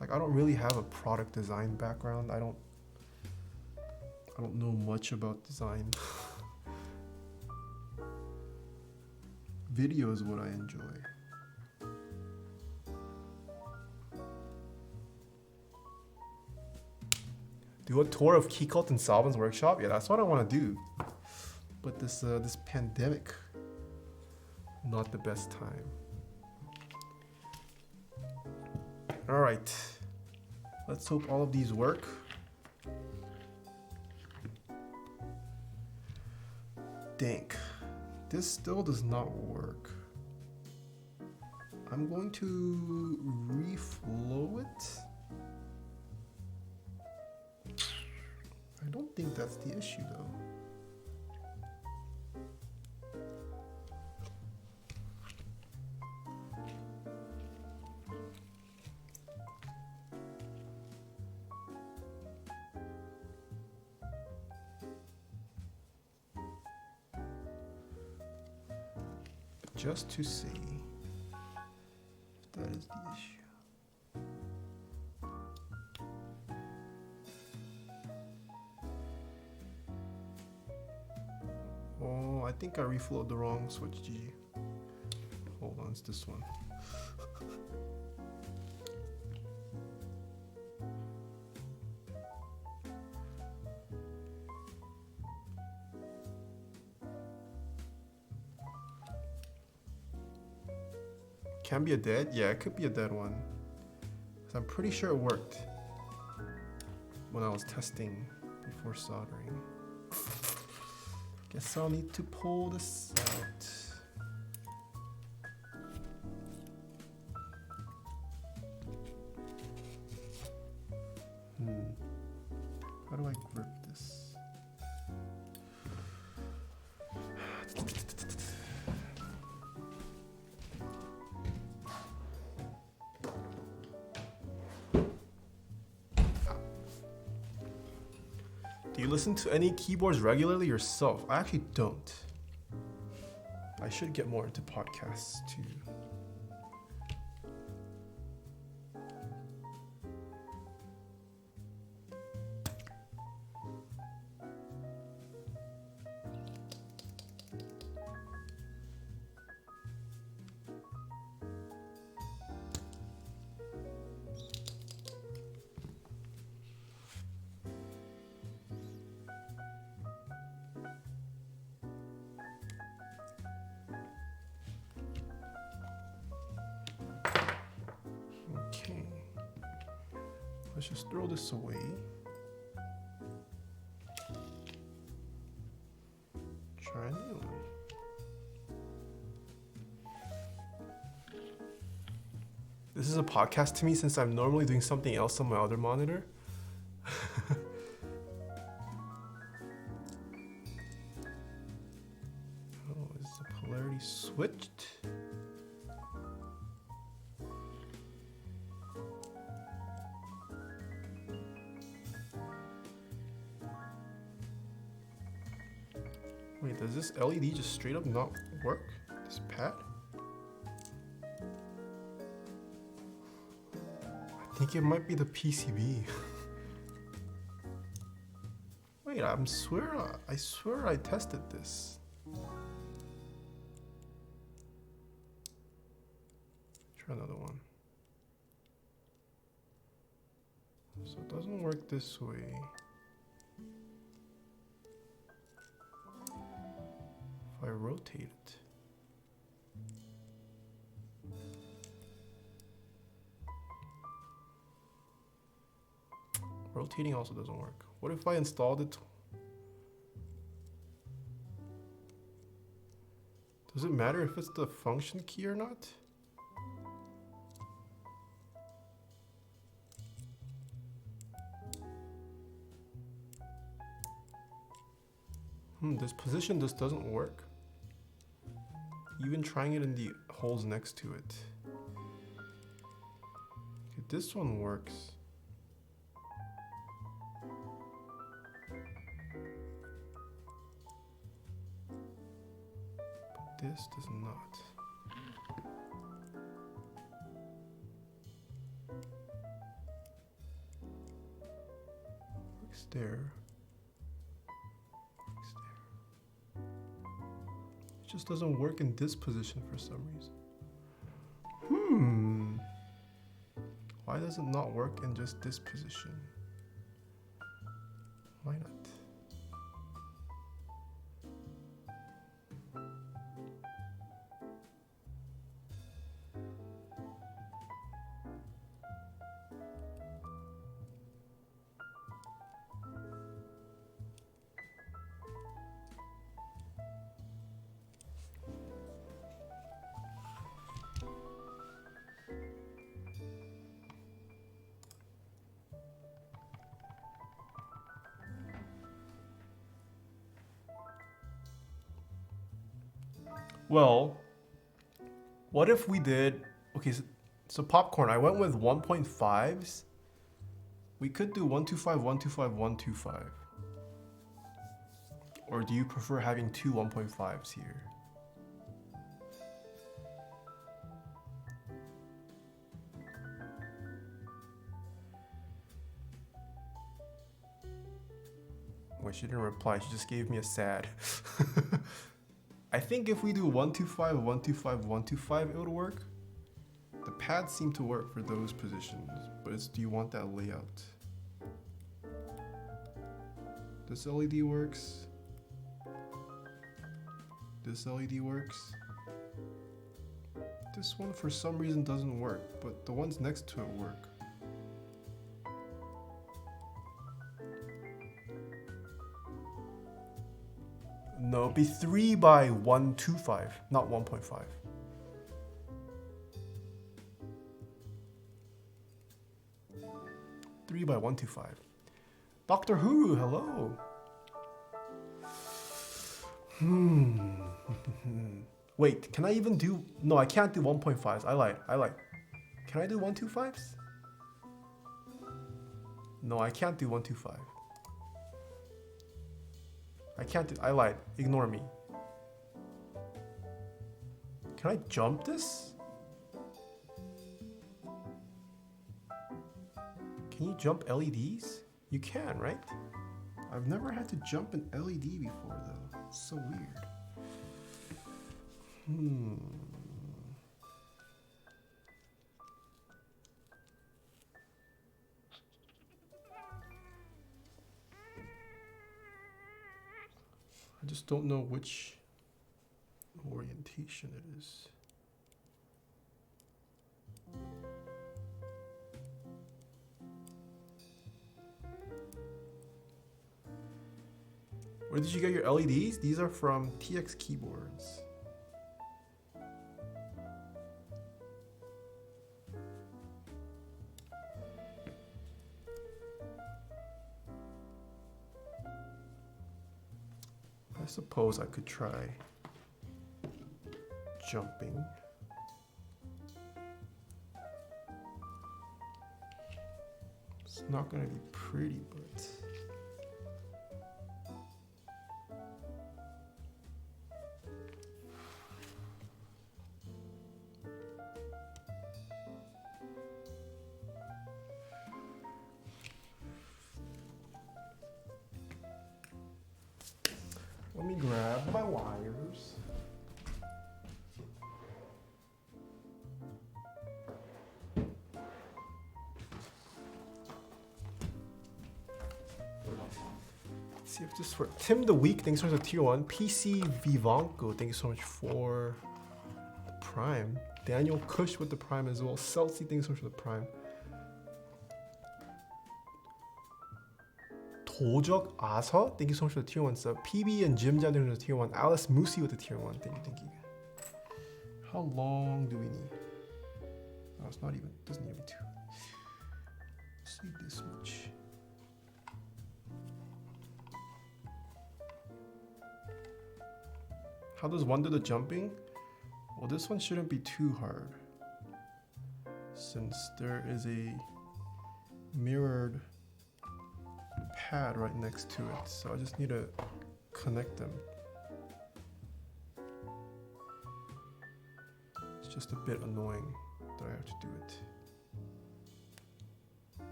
Like, I don't really have a product design background. I don't know much about design. Video is what I enjoy. Do a tour of Keycult and Salvin's workshop? Yeah, that's what I want to do. But this pandemic, not the best time. All right, let's hope all of these work. Dank, this still does not work. I'm going to reflow it. I don't think that's the issue though. Just to see if that is the issue. Oh, I think I reflowed the wrong switch G. Hold on, it's this one. Can be a dead? Yeah, it could be a dead one. 'Cause I'm pretty sure it worked when I was testing before soldering. Guess I'll need to pull this out. How do I grip this? Do you listen to any keyboards regularly yourself? I actually don't. I should get more into podcasts too. Let's just throw this away. Try a new one. This is a podcast to me since I'm normally doing something else on my other monitor. Oh, is the polarity switched? Wait, does this LED just straight up not work? This pad? I think it might be the PCB. Wait, I swear I tested this. Try another one. So it doesn't work this way. If I rotate it. Rotating also doesn't work. What if I installed it? Does it matter if it's the function key or not? This position just doesn't work. Even trying it in the holes next to it. Okay, this one works. But this does not. Works there. It just doesn't work in this position for some reason. Why does it not work in just this position? Why not? Well, what if we did, okay, so popcorn, I went with 1.5s. We could do 125, 125, 125. Or do you prefer having two 1.5s here? Wait, she didn't reply, she just gave me a sad. I think if we do 125, 125, 125, it would work. The pads seem to work for those positions, but it's, do you want that layout? This LED works. This LED works. This one for some reason doesn't work, but the ones next to it work. No, it'd be 3 by 125, not 1.5. Three by 125. Dr. Who, hello. Wait, can I even do? No, I can't do 1.5s. I lied. Can I do 125s? No, I can't do 125. I can't do, I lied. Ignore me. Can I jump this? Can you jump LEDs? You can, right? I've never had to jump an LED before though. It's so weird. I just don't know which orientation it is. Where did you get your LEDs? These are from TX Keyboards. I suppose I could try jumping. It's not gonna be pretty, but let me grab my wires. Let's see if this works. Tim the Week, thanks so much for tier 1. PC Vivanco, thank you so much for the Prime. Daniel Kush with the Prime as well. Celsi, thanks so much for the Prime. 도적 아서, thank you so much for the tier 1 sub. PB and Jim Jam, thank you for the tier 1. Alice Moosey with the tier 1, thank you. How long do we need? Oh, it's not even, doesn't even be 2. Let's see this much. How does one do the jumping? Well, this one shouldn't be too hard, since there is a mirrored pad right next to it. So I just need to connect them. It's just a bit annoying that I have to do it.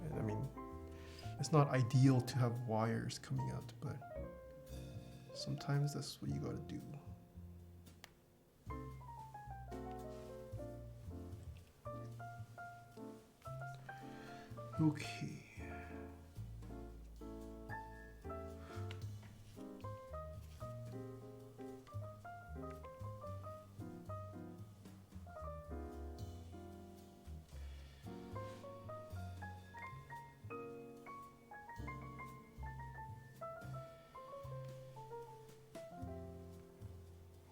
And I mean, it's not ideal to have wires coming out, but sometimes that's what you gotta do. Okay.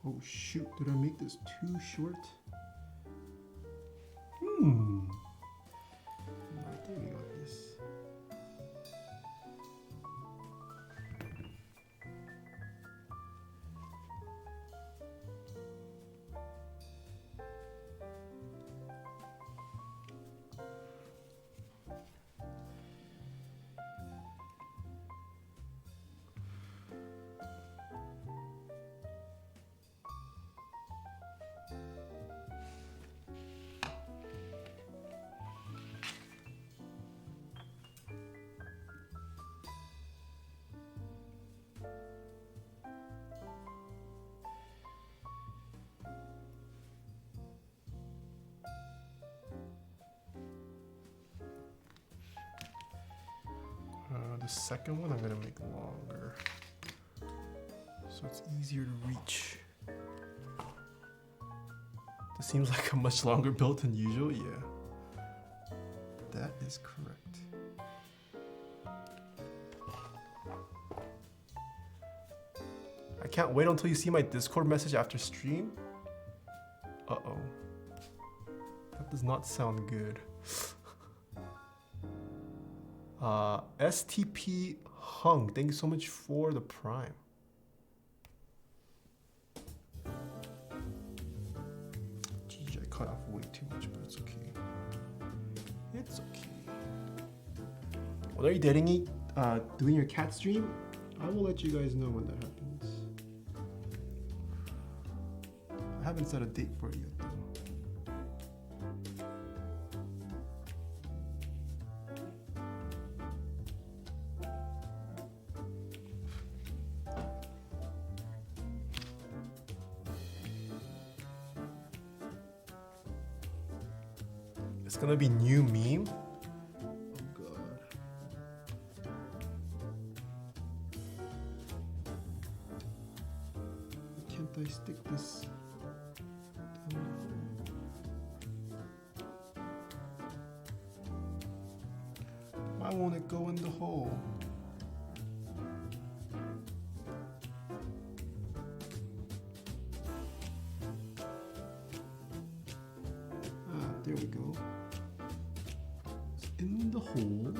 Oh shoot, did I make this too short? I think we got this. The second one I'm gonna make longer, so it's easier to reach. This seems like a much longer build than usual, yeah. That is correct. I can't wait until you see my Discord message after stream. Uh-oh. That does not sound good. STP Hung, thank you so much for the prime. Geez, I cut off way too much, but it's okay. It's okay. Well, are you doing your cat stream? I will let you guys know when that happens. I haven't set a date for it yet, though. It's gonna be new meme. Oh god. Why can't I stick this down the hole? Why won't it go in the hole? There we go. It's in the hole.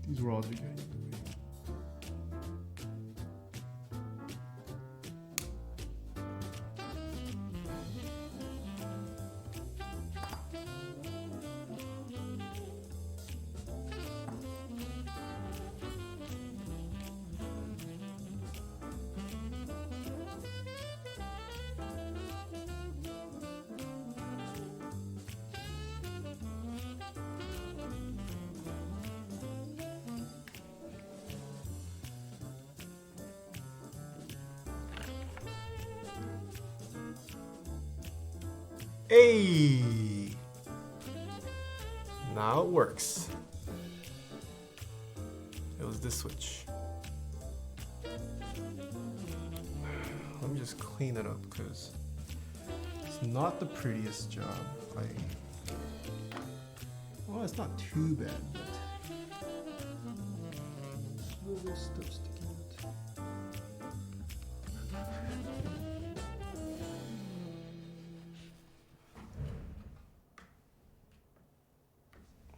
These rods are getting in the way. Hey! Now it works. It was this switch. Let me just clean it up because it's not the prettiest job. Well, it's not too bad, but little stuff sticking out.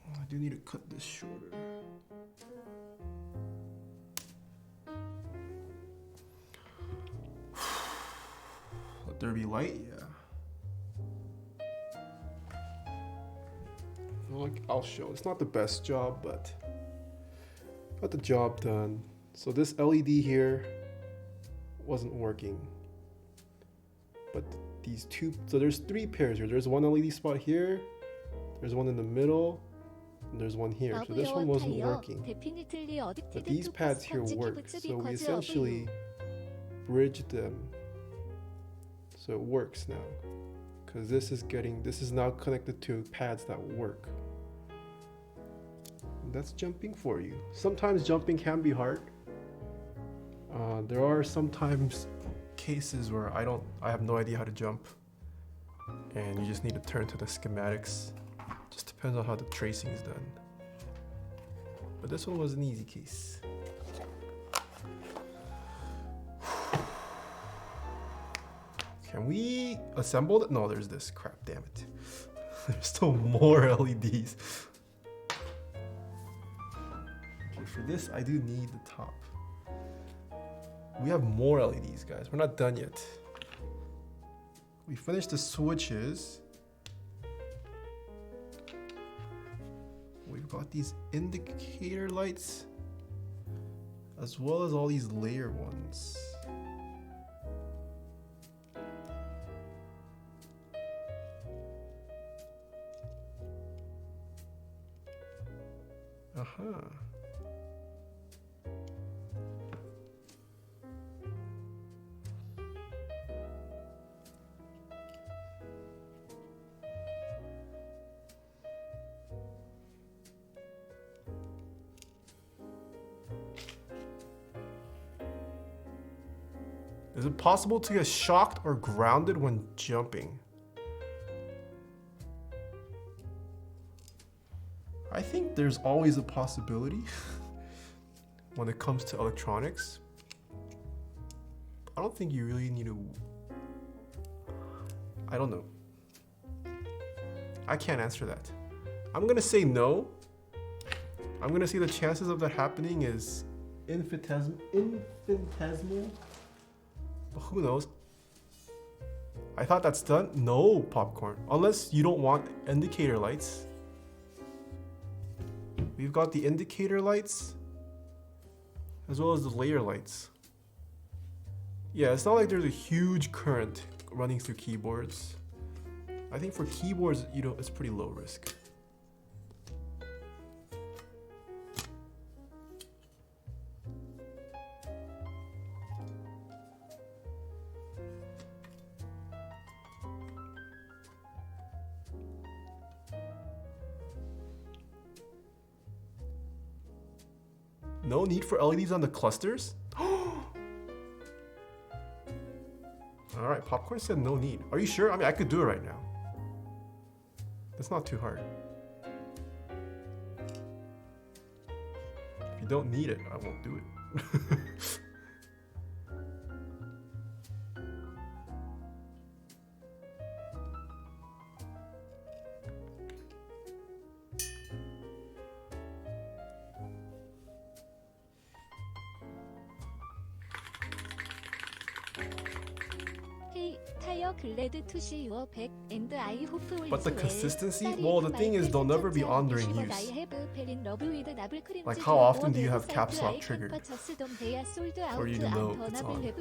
I do need to cut this shorter. Let there be light, yeah. Like I'll show. It's not the best job, but got the job done. So this LED here wasn't working. But these two, so there's three pairs here. There's one LED spot here, there's one in the middle, and there's one here. So this one wasn't working. But these pads here work. So we essentially bridged them. So it works now. Because this is now connected to pads that work. And that's jumping for you. Sometimes jumping can be hard. There are sometimes cases where I have no idea how to jump, and you just need to turn to the schematics. Just depends on how the tracing is done. But this one was an easy case. Can we assemble it? No, there's this. Crap, damn it. There's still more LEDs. Okay, for this, I do need the top. We have more LEDs, guys. We're not done yet. We finished the switches. We've got these indicator lights, as well as all these layer ones. Uh-huh. Is it possible to get shocked or grounded when jumping? I think there's always a possibility when it comes to electronics. I don't think you really need to. I don't know. I can't answer that. I'm gonna say no. I'm gonna say the chances of that happening is infinitesimal. But who knows? I thought that's done. No, popcorn. Unless you don't want indicator lights. We've got the indicator lights as well as the layer lights. Yeah, it's not like there's a huge current running through keyboards. I think for keyboards, it's pretty low risk. No need for LEDs on the clusters? Alright, popcorn said no need. Are you sure? I mean, I could do it right now. That's not too hard. If you don't need it, I won't do it. But the consistency? Well, the thing is, they'll never be on during use. Like, how often do you have caps lock triggered for you to know it's on?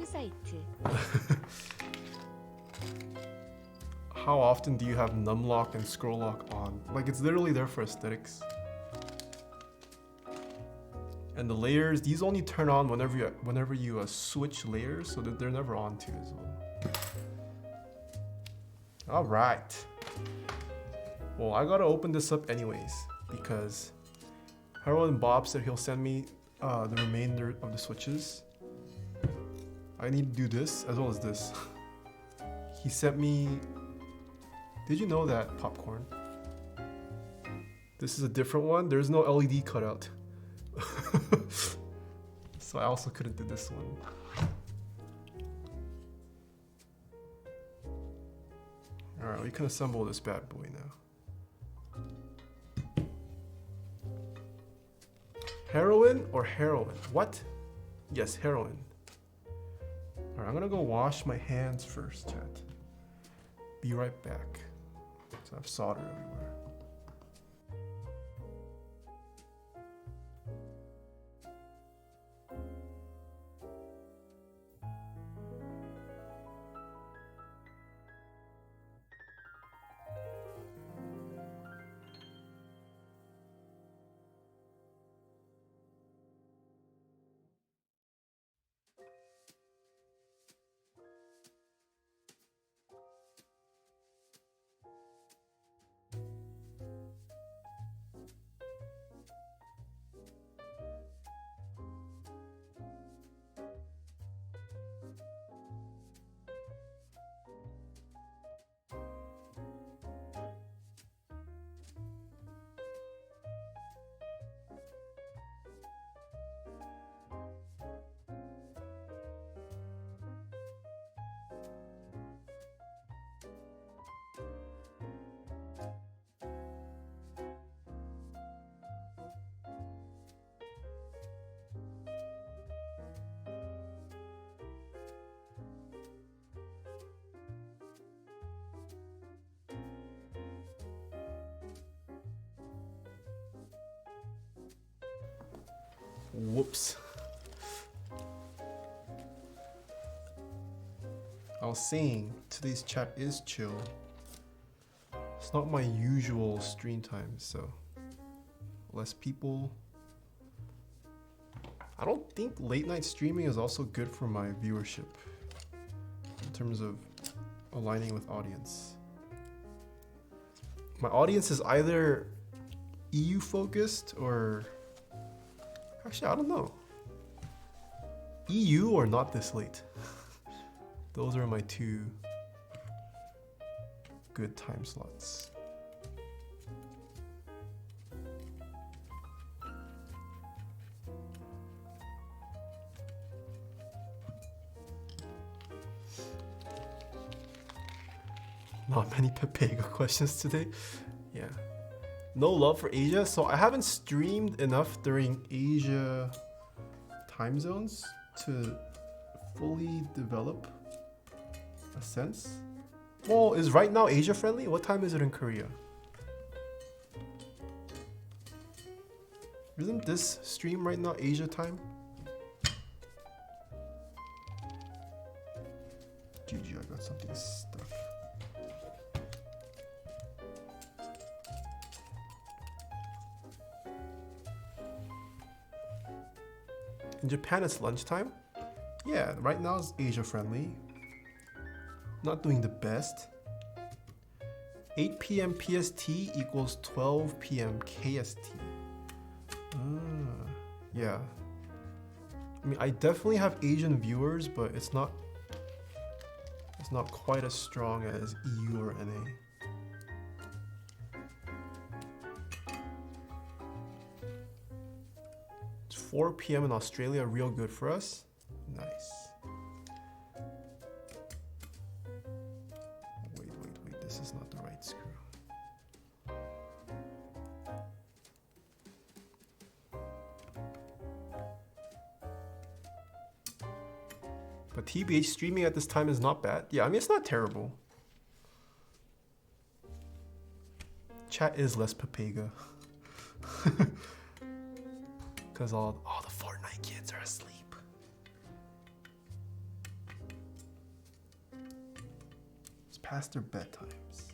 How often do you have num lock and scroll lock on? Like, it's literally there for aesthetics. And the layers, these only turn on whenever you switch layers, so that they're never on too as well. All right. Well, I gotta open this up anyways because Harold and Bob said he'll send me the remainder of the switches. I need to do this as well as this. He sent me. Did you know that, Popcorn? This is a different one. There's no LED cutout. So I also couldn't do this one. Alright, we can assemble this bad boy now. Heroin or heroin? What? Yes, heroin. Alright, I'm gonna go wash my hands first, chat. Be right back. So I have solder everywhere. Whoops. I was saying today's chat is chill. It's not my usual stream time, so less people. I don't think late night streaming is also good for my viewership in terms of aligning with audience. My audience is either EU focused or actually, I don't know. EU or not this late. Those are my two good time slots. Not many Pepega questions today. Yeah. No love for Asia. So I haven't streamed enough during Asia time zones to fully develop a sense. Well, is right now Asia friendly? What time is it in Korea? Isn't this stream right now Asia time? GG, I got something stuck. In Japan, it's lunchtime. Yeah, right now it's Asia friendly. Not doing the best. 8 p.m. PST equals 12 p.m. KST. Yeah. I mean, I definitely have Asian viewers, but it's not quite as strong as EU or NA. It's 4 p.m. in Australia, real good for us. Nice. Wait, this is not the right screw. But TBH streaming at this time is not bad. Yeah, I mean, it's not terrible. Chat is less Pepega. Because all the Fortnite kids are asleep. It's past their bedtimes.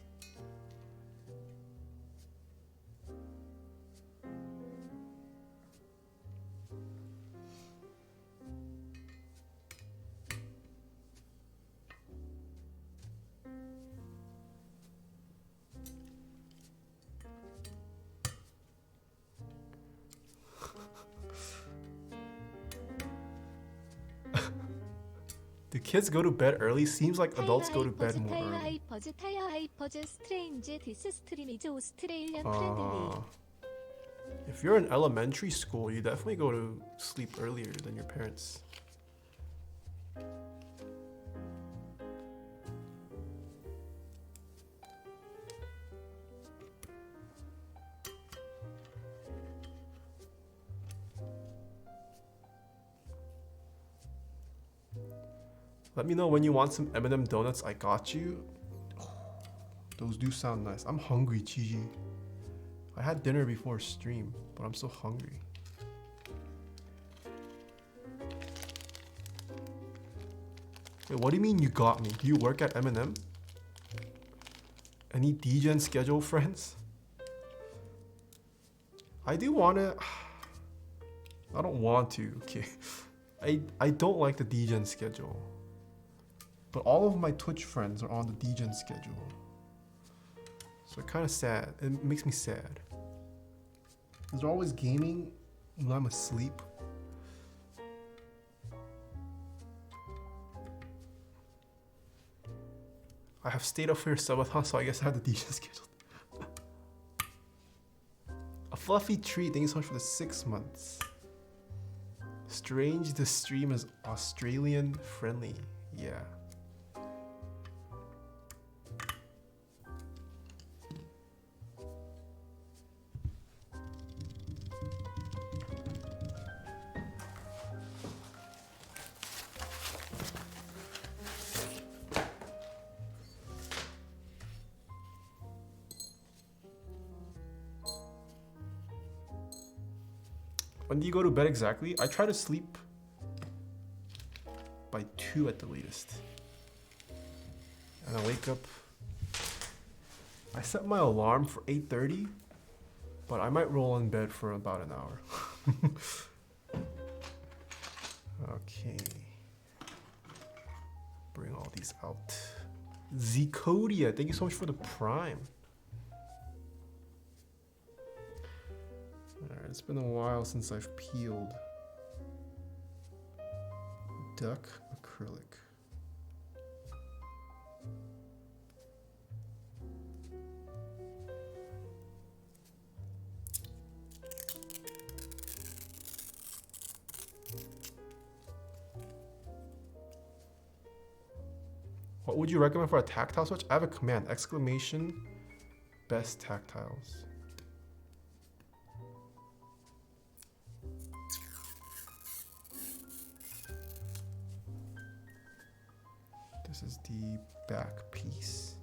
Do kids go to bed early? Seems like adults go to bed more 타이어 early. 하이퍼즈 타이어 하이퍼즈 스트레인지 디스 스트리미즈 오스트레일리안 프렌들리. If you're in elementary school, you definitely go to sleep earlier than your parents. Let me know when you want some M&M donuts. I got you. Those do sound nice. I'm hungry, Gigi. I had dinner before stream, but I'm still hungry. Wait, what do you mean you got me? Do you work at M&M? Any DGen schedule friends? I do want to... I don't want to, okay. I don't like the DGen schedule. But all of my Twitch friends are on the DGen schedule. So kind of sad. It makes me sad. They're always gaming when I'm asleep. I have stayed up for your subathon, so I guess I have the DJ scheduled. A fluffy treat. Thank you so much for the 6 months. Strange, the stream is Australian friendly. Yeah. When do you go to bed exactly? I try to sleep by 2 at the latest. And I wake up. I set my alarm for 8:30, but I might roll in bed for about an hour. Okay. Bring all these out. Zicodia, thank you so much for the prime. Alright, it's been a while since I've peeled duck acrylic. What would you recommend for a tactile switch? I have a command, exclamation, best tactiles. This is the back piece.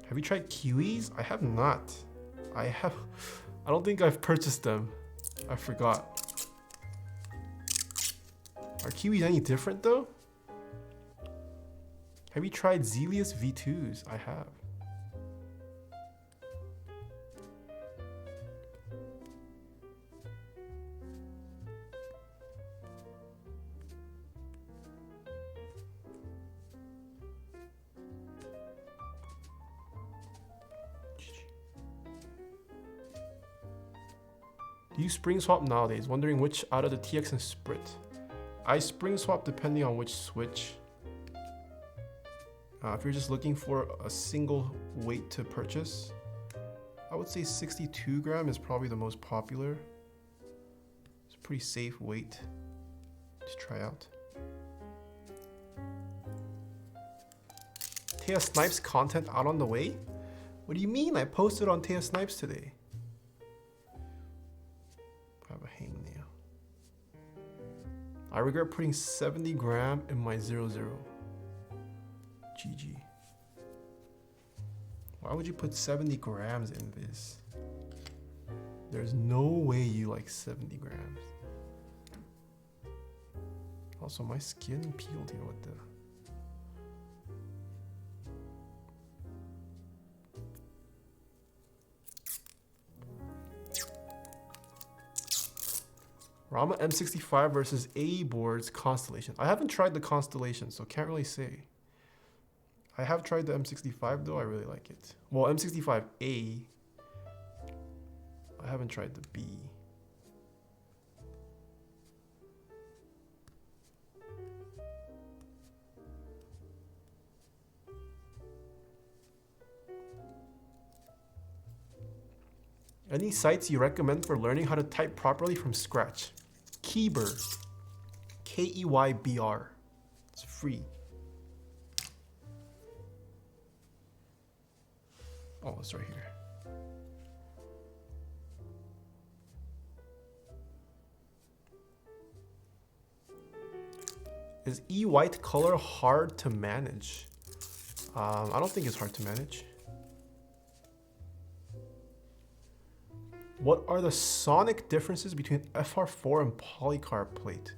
Have you tried kiwis? I have not. I don't think I've purchased them. I forgot. Are kiwis any different though? Have you tried Zelius V2s? I have. Do you spring swap nowadays? Wondering which out of the TX and Sprit. I spring swap depending on which switch. If you're just looking for a single weight to purchase, I would say 62 gram is probably the most popular. It's a pretty safe weight to try out. Taeha Snipes content out on the way? What do you mean? I posted on Taeha Snipes today. I have a hangnail. I regret putting 70 gram in my 00. GG. Why would you put 70 grams in this? There's no way you like 70 grams. Also, my skin peeled here. What the? Rama M65 versus A boards Constellation. I haven't tried the Constellation, so can't really say. I have tried the M65 though. I really like it. Well, M65A. I haven't tried the B. Any sites you recommend for learning how to type properly from scratch? Keybr. Keybr. It's free. Oh, it's right here. Is E-white color hard to manage? I don't think it's hard to manage. What are the sonic differences between FR4 and polycarb plate?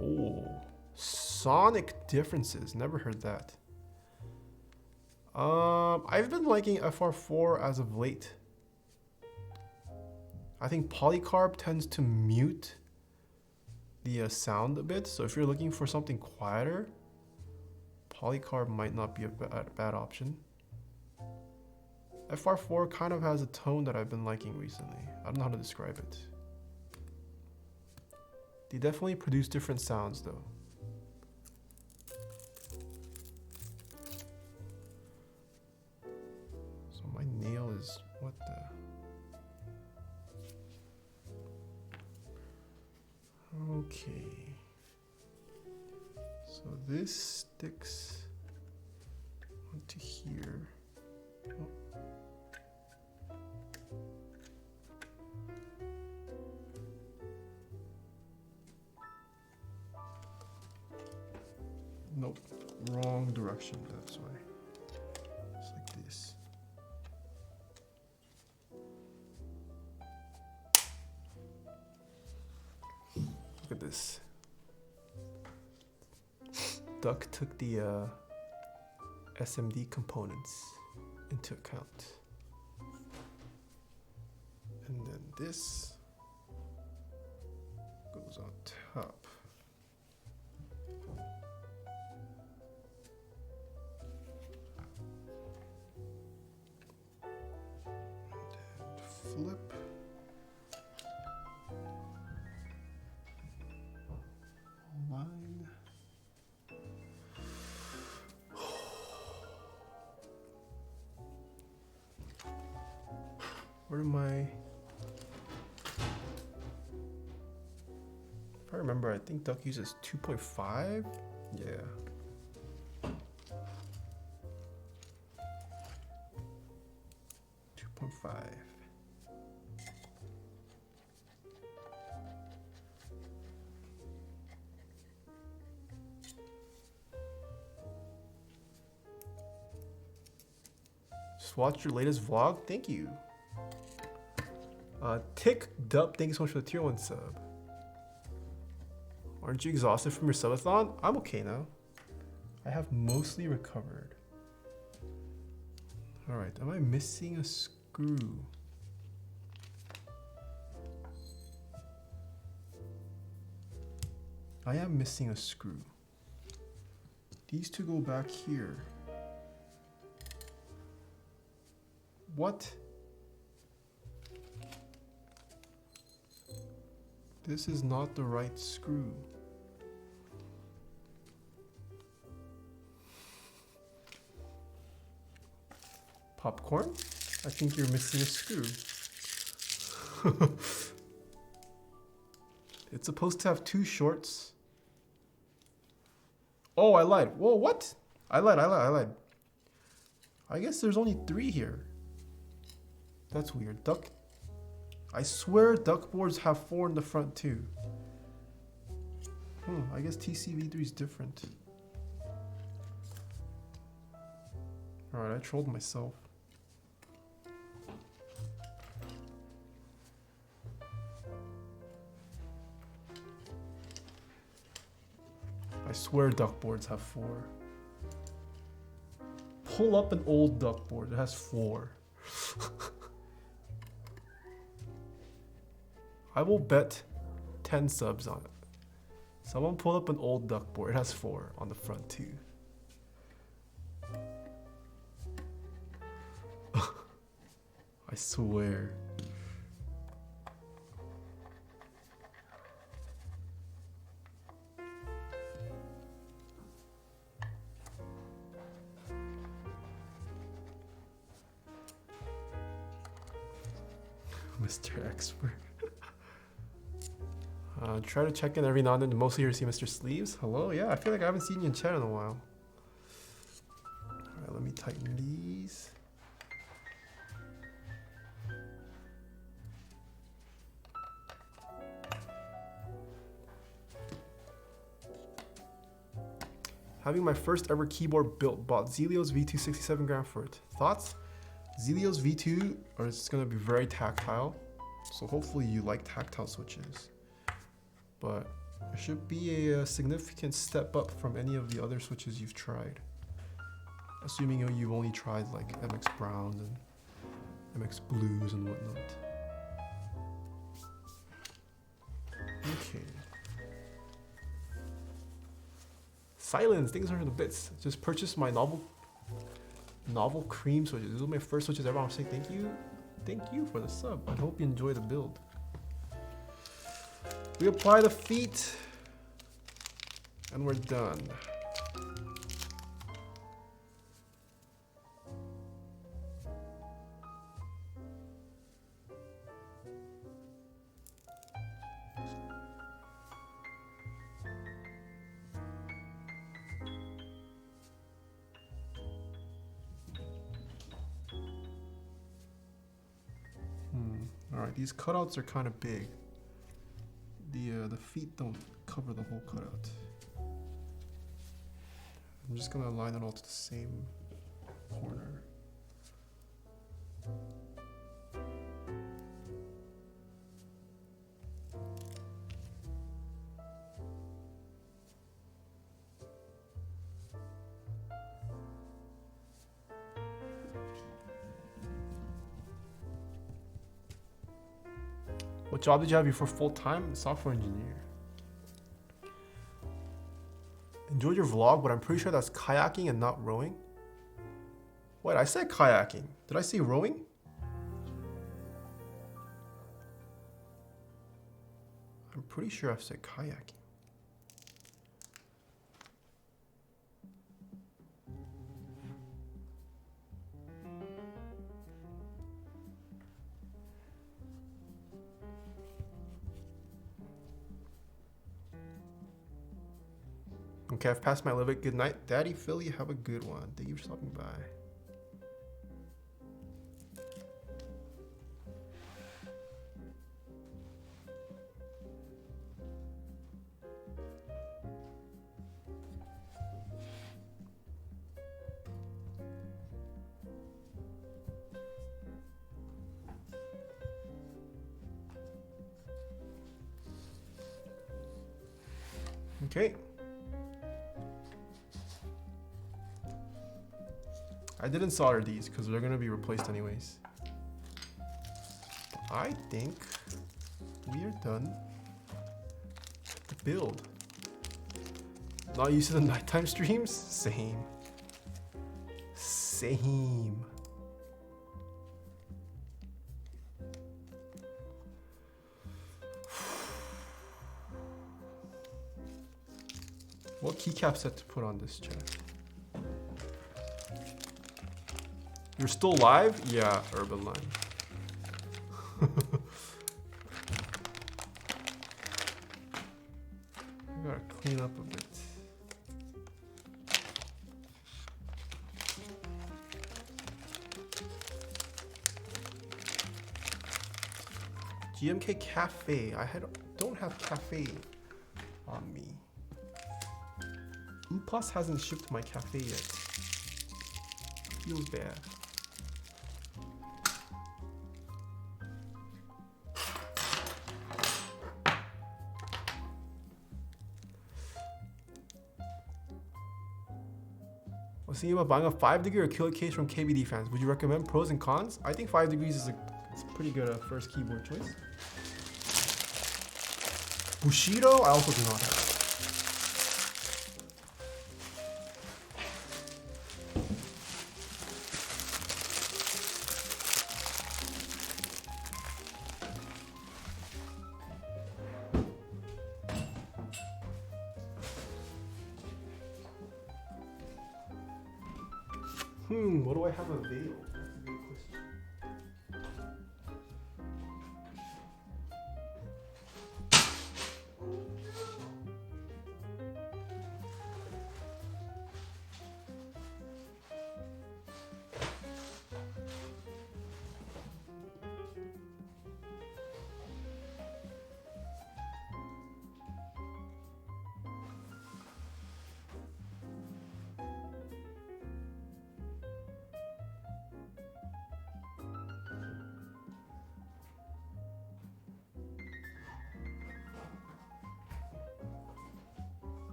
Oh, sonic differences. Never heard that. I've been liking FR4 as of late. I think polycarb tends to mute the sound a bit. So if you're looking for something quieter, polycarb might not be a bad option. FR4 kind of has a tone that I've been liking recently. I don't know how to describe it. They definitely produce different sounds though. So my nail is, what the? Okay. So this sticks onto here. Oh. Nope, wrong direction, that's why. It's like this. Look at this. Duck took the SMD components into account. And then this goes on top. Flip. Line. Where am I? If I remember, I think Duck uses 2.5. Yeah. Just watched your latest vlog. Thank you. Tick Dup, thank you so much for the tier 1 sub. Aren't you exhausted from your subathon? I'm okay now. I have mostly recovered. Alright, am I missing a screw? I am missing a screw. These two go back here. What? This is not the right screw. Popcorn? I think you're missing a screw. It's supposed to have 2 shorts. Oh, I lied. Whoa, what? I lied. I guess there's only 3 here. That's weird. Duck. I swear duck boards have 4 in the front too. I guess TCV3 is different. Alright, I trolled myself. I swear duck boards have 4. Pull up an old duck board. It has 4. I will bet 10 subs on it. Someone pull up an old duck board. It has 4 on the front too. I swear. Mr. Expert. Try to check in every now and then. Mostly here to see Mr. Sleeves. Hello? Yeah, I feel like I haven't seen you in chat in a while. Alright, let me tighten these. Having my first ever keyboard built. Bought Zelios V2 67 grand for it. Thoughts? Zelios V2 is going to be very tactile. So hopefully you like tactile switches. But it should be a significant step up from any of the other switches you've tried. Assuming you've only tried like MX Browns and MX Blues and whatnot. Okay. Silence, things are in the bits. Just purchased my novel cream switches. This is my first switches ever. I want to say thank you. Thank you for the sub. I hope you enjoy the build. We apply the feet and we're done. Alright, these cutouts are kind of big. The feet don't cover the whole cutout. I'm just gonna align it all to the same corner. What job did you have before full-time? Software engineer. Enjoyed your vlog, but I'm pretty sure that's kayaking and not rowing. Wait, I said kayaking. Did I say rowing? I'm pretty sure I've said kayaking. Okay, I've passed my limit. Good night, Daddy Philly. Have a good one. Thank you for stopping by. Okay. I didn't solder these because they're going to be replaced anyways. I think we are done with the build. Not used to the nighttime streams? Same. Same. What keycap set to put on this chat? You're still live? Yeah, Urban Line. I gotta clean up a bit. GMK Cafe. don't have cafe on me. Upas hasn't shipped my cafe yet. Feels bad. I was thinking about buying a 5 degree or Killer case from KBD fans. Would you recommend pros and cons? I think 5 degrees is a pretty good first keyboard choice. Bushido, I also do not have. What do I have available? That's a good question.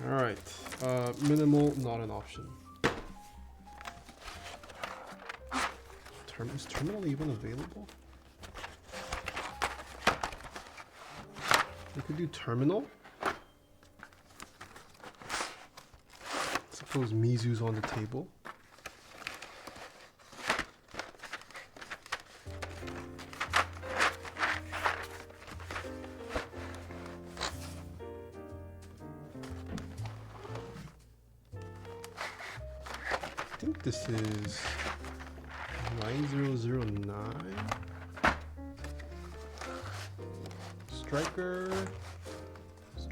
All right, minimal, not an option. Is terminal even available? We could do terminal. Suppose Mizu's on the table. I think this is 9009. Striker is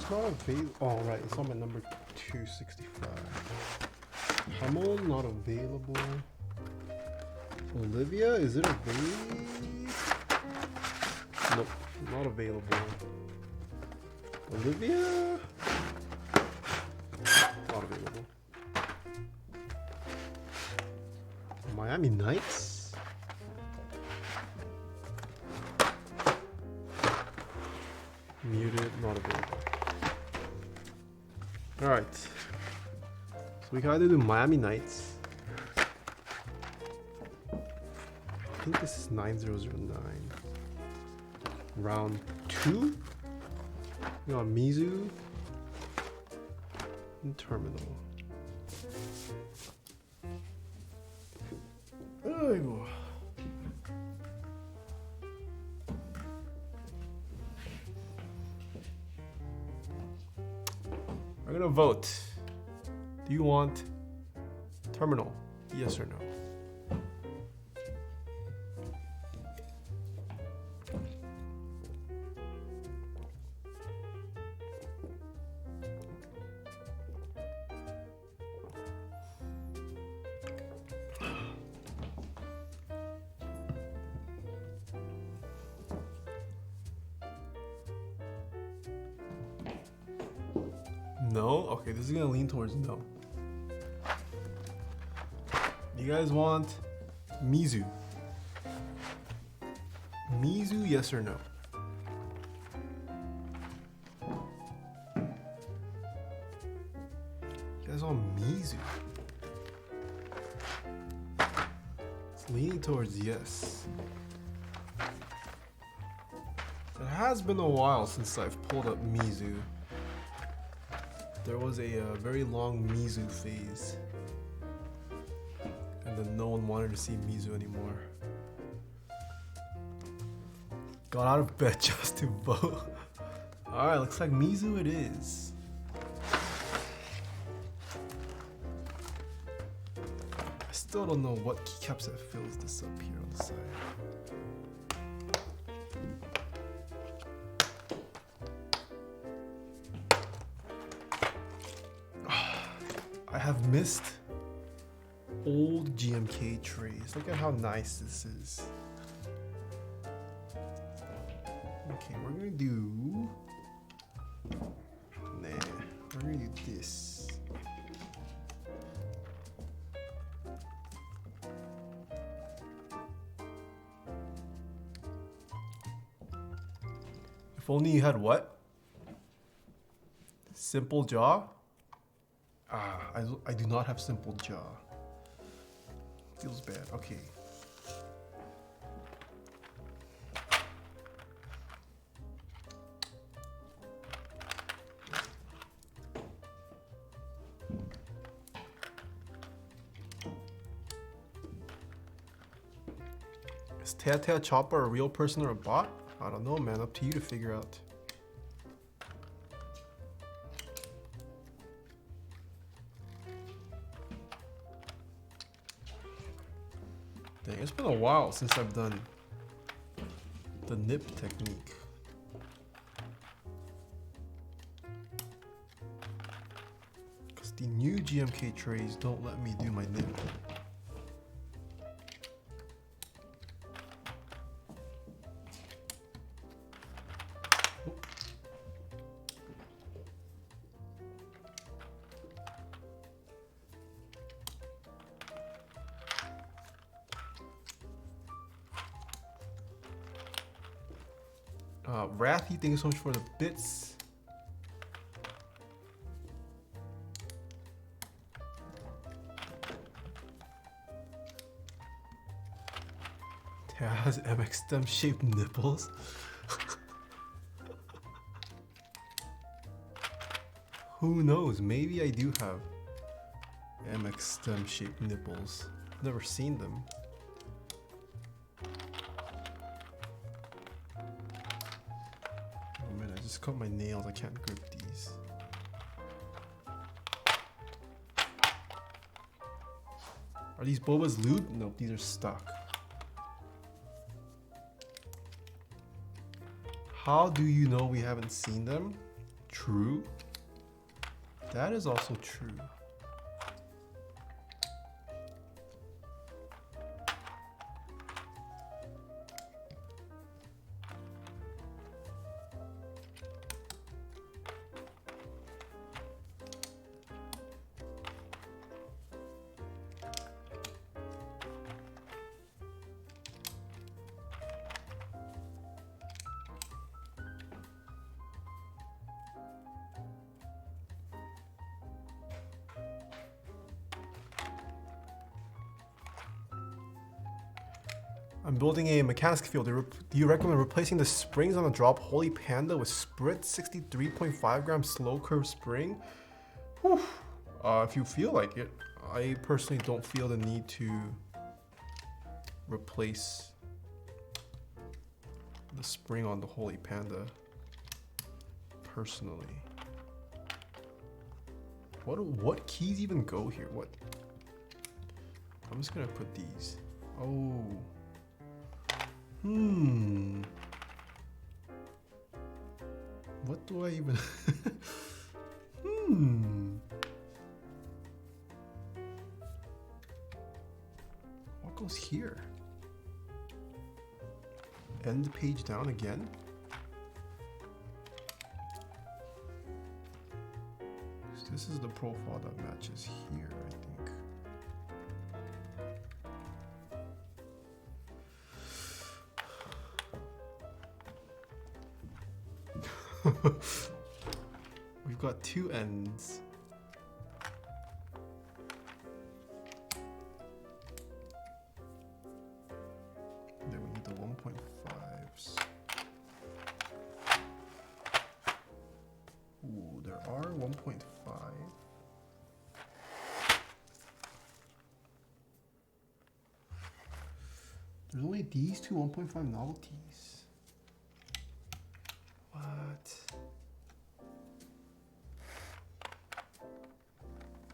not available. Oh, right, it's on my number 265. Hummel, not available. Olivia, is it available? Nope, not available. Olivia, not available. Miami Knights. Muted, not available. Alright. So we can either do Miami Knights. I think this is 9009. Round 2. We got Mizu and Terminal. 아이고. I'm gonna vote. Do you want terminal? Yes or no? No? Okay, this is gonna lean towards no. You guys want Mizu? Mizu, yes or no? You guys want Mizu? It's leaning towards yes. It has been a while since I've pulled up Mizu. There was a very long Mizu phase, and then no one wanted to see Mizu anymore. Got out of bed just to vote. Alright, looks like Mizu it is. I still don't know what keycaps that fills this up here on the side. I have missed old GMK trays. Look at how nice this is. Okay, we're gonna do Nah, we're gonna do this. If only you had what? Simple jaw? I do not have simple jaw. Feels bad. Okay. Is Taeha Chopper a real person or a bot? I don't know, man. Up to you to figure out. Dang, it's been a while since I've done the nip technique. Because the new GMK trays don't let me do my nip. Wrathy, thank you so much for the bits. Taeha has MX stem shaped nipples. Who knows? Maybe I do have MX stem shaped nipples. Never seen them. Just cut my nails, I can't grip these. Are these Boba's lubed? Nope, these are stuck. How do you know we haven't seen them? True. That is also true. I'm building a mechanics field. Do you recommend replacing the springs on the drop Holy Panda with Sprit 63.5 gram slow curve spring? Whew. If you feel like it. I personally don't feel the need to replace the spring on the Holy Panda. Personally. What keys even go here? What? I'm just gonna put these. Oh. What do I even... What goes here? End page down again? This is the profile that matches here, I think. We've got two ends. Then we need the 1.5s. Ooh, there are 1.5. There's only these two 1.5 novelties.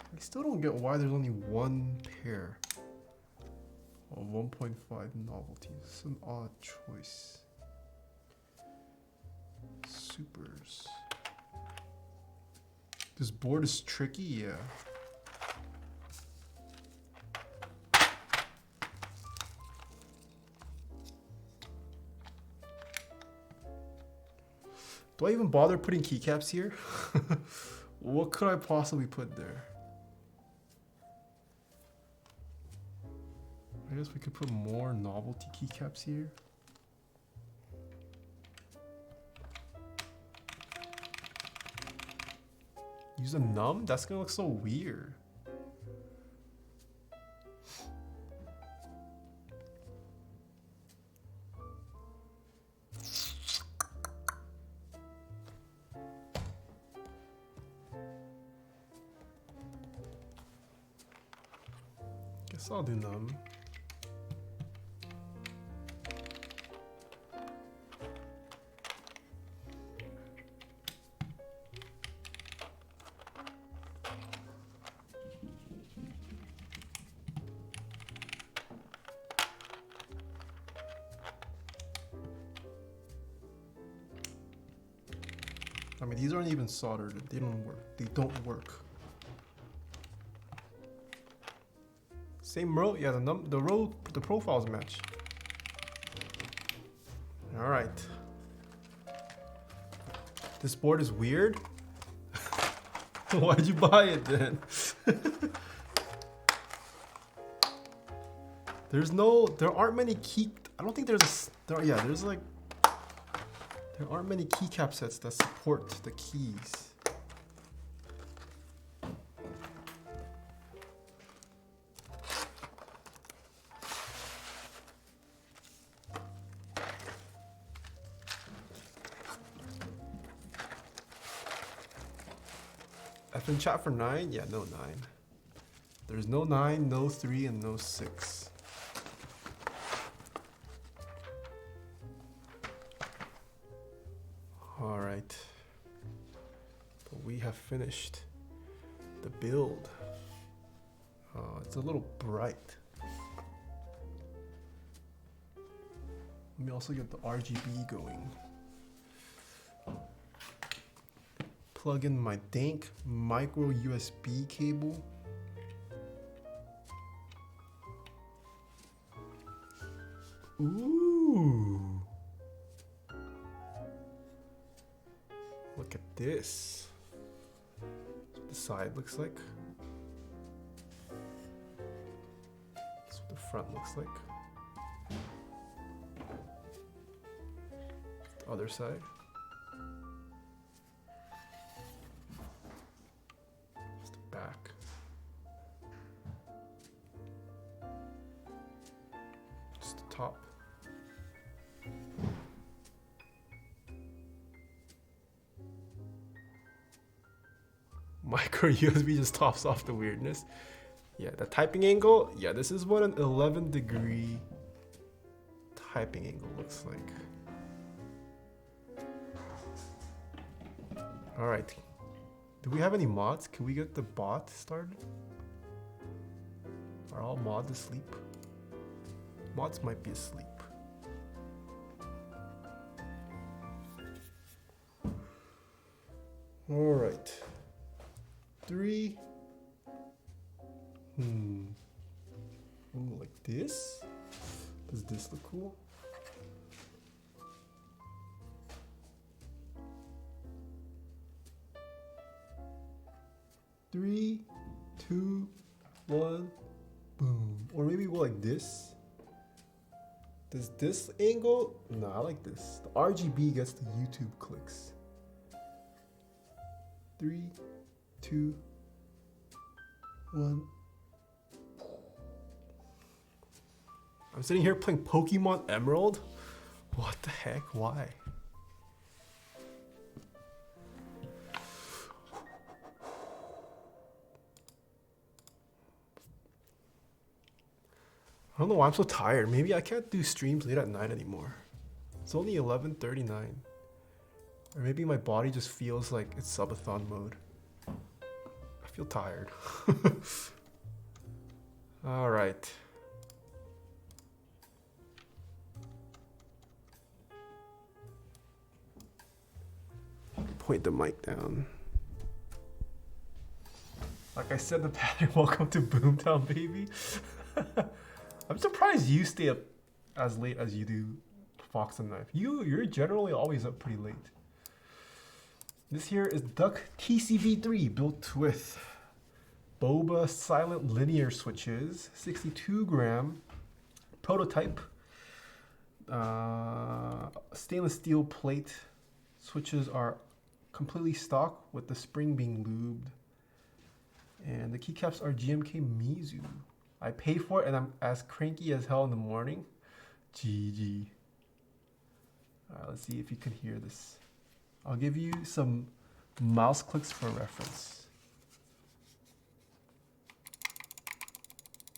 I still don't get why there's only one pair of 1.5 novelties. It's an odd choice. Supers. This board is tricky, yeah. Do I even bother putting keycaps here? What could I possibly put there? I guess we could put more novelty keycaps here. Use a num? That's gonna look so weird. Guess I'll do num. I mean, these aren't even soldered. They don't work. They don't work. Same row. Yeah, the profiles match. All right. This board is weird. Why'd you buy it then? There aren't many key. I don't think there's there's like. There aren't many keycap sets that support the keys. F in chat for 9? Yeah, no 9. There's no 9, no 3, and no 6. Alright. But we have finished the build. It's a little bright. Let me also get the RGB going. Plug in my dank micro USB cable. Ooh. Look at this. That's what the side looks like. That's what the front looks like. The other side. That's the back. Just the top. Micro USB just tops off the weirdness. Yeah, the typing angle. Yeah, this is what an 11-degree typing angle looks like. All right. Do we have any mods? Can we get the bot started? Are all mods asleep? Mods might be asleep. All right. 3. Ooh, like this? Does this look cool? Three, two, one, boom. Or maybe go like this. Does this angle? No, I like this. The RGB gets the YouTube clicks. 3, 2, 1. I'm sitting here playing Pokemon Emerald. What the heck? Why? I don't know why I'm so tired. Maybe I can't do streams late at night anymore. It's only 11:39. Or maybe my body just feels like it's subathon mode. I feel tired. All right. Point the mic down. Like I said, the pattern. Welcome to Boomtown, baby. I'm surprised you stay up as late as you do, Fox and Knife. You're generally always up pretty late. This here is Duck TCV3 built with Boba Silent Linear switches, 62 gram prototype, stainless steel plate. Switches are completely stock with the spring being lubed. And the keycaps are GMK Mizu. I pay for it and I'm as cranky as hell in the morning. GG. Alright, let's see if you can hear this. I'll give you some mouse clicks for reference.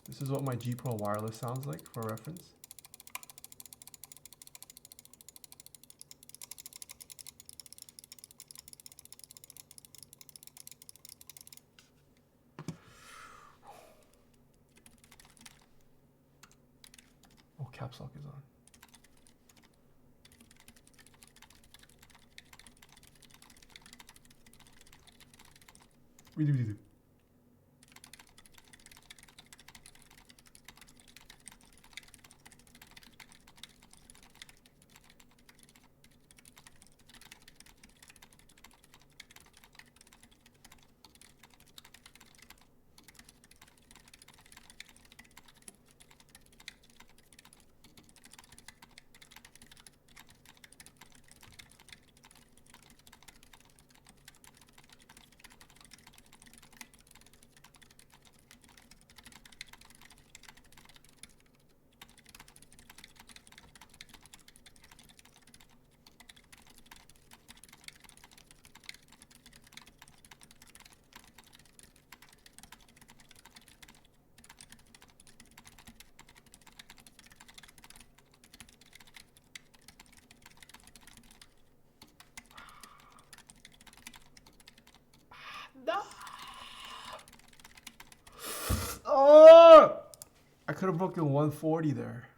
This is what my G Pro wireless sounds like for reference. Oh, caps lock is on. Redo. No! Oh! I could have broken 140 there.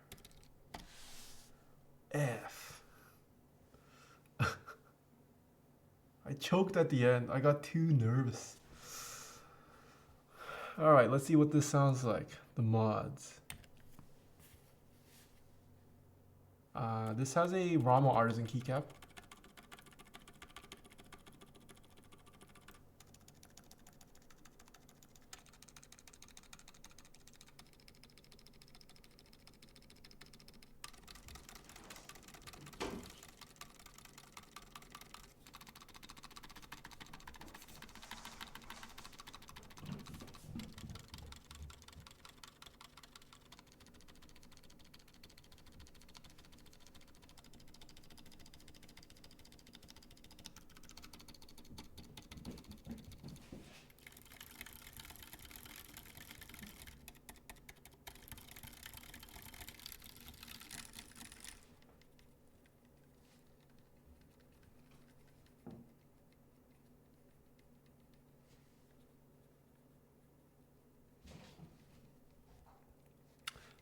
F. I choked at the end. I got too nervous. Alright, let's see what this sounds like. The mods. This has a Rama Artisan keycap.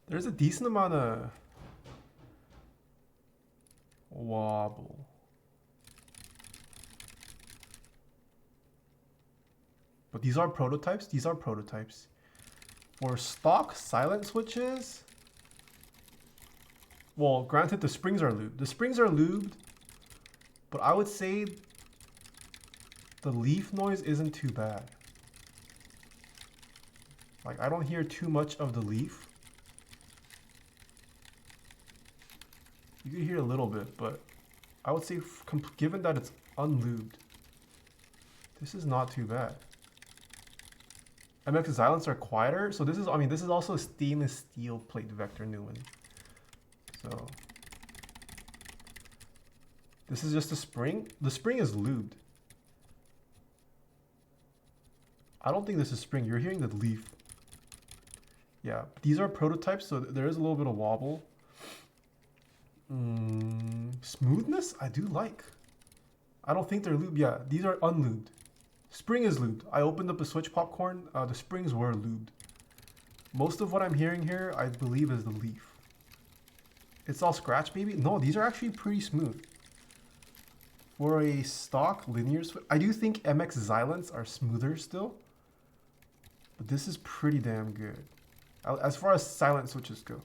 There's a decent amount of wobble. But these are prototypes. These are prototypes. For stock silent switches, well, granted the springs are lubed. The springs are lubed, but I would say the leaf noise isn't too bad. Like, I don't hear too much of the leaf. You can hear a little bit, but I would say, given that it's unlubed, this is not too bad. MX Silence are quieter, so this is, I mean, this is also a stainless steel plate vector new one. So this is just a spring. The spring is lubed. I don't think this is spring. You're hearing the leaf. Yeah, these are prototypes, so there is a little bit of wobble. Smoothness, I do like. I don't think they're lubed. Yeah, these are unlubed. Spring is lubed. I opened up a switch popcorn. The springs were lubed. Most of what I'm hearing here, I believe, is the leaf. It's all scratch, maybe? No, these are actually pretty smooth. For a stock linear switch, I do think MX Silence are smoother still. But this is pretty damn good. As far as silent switches go.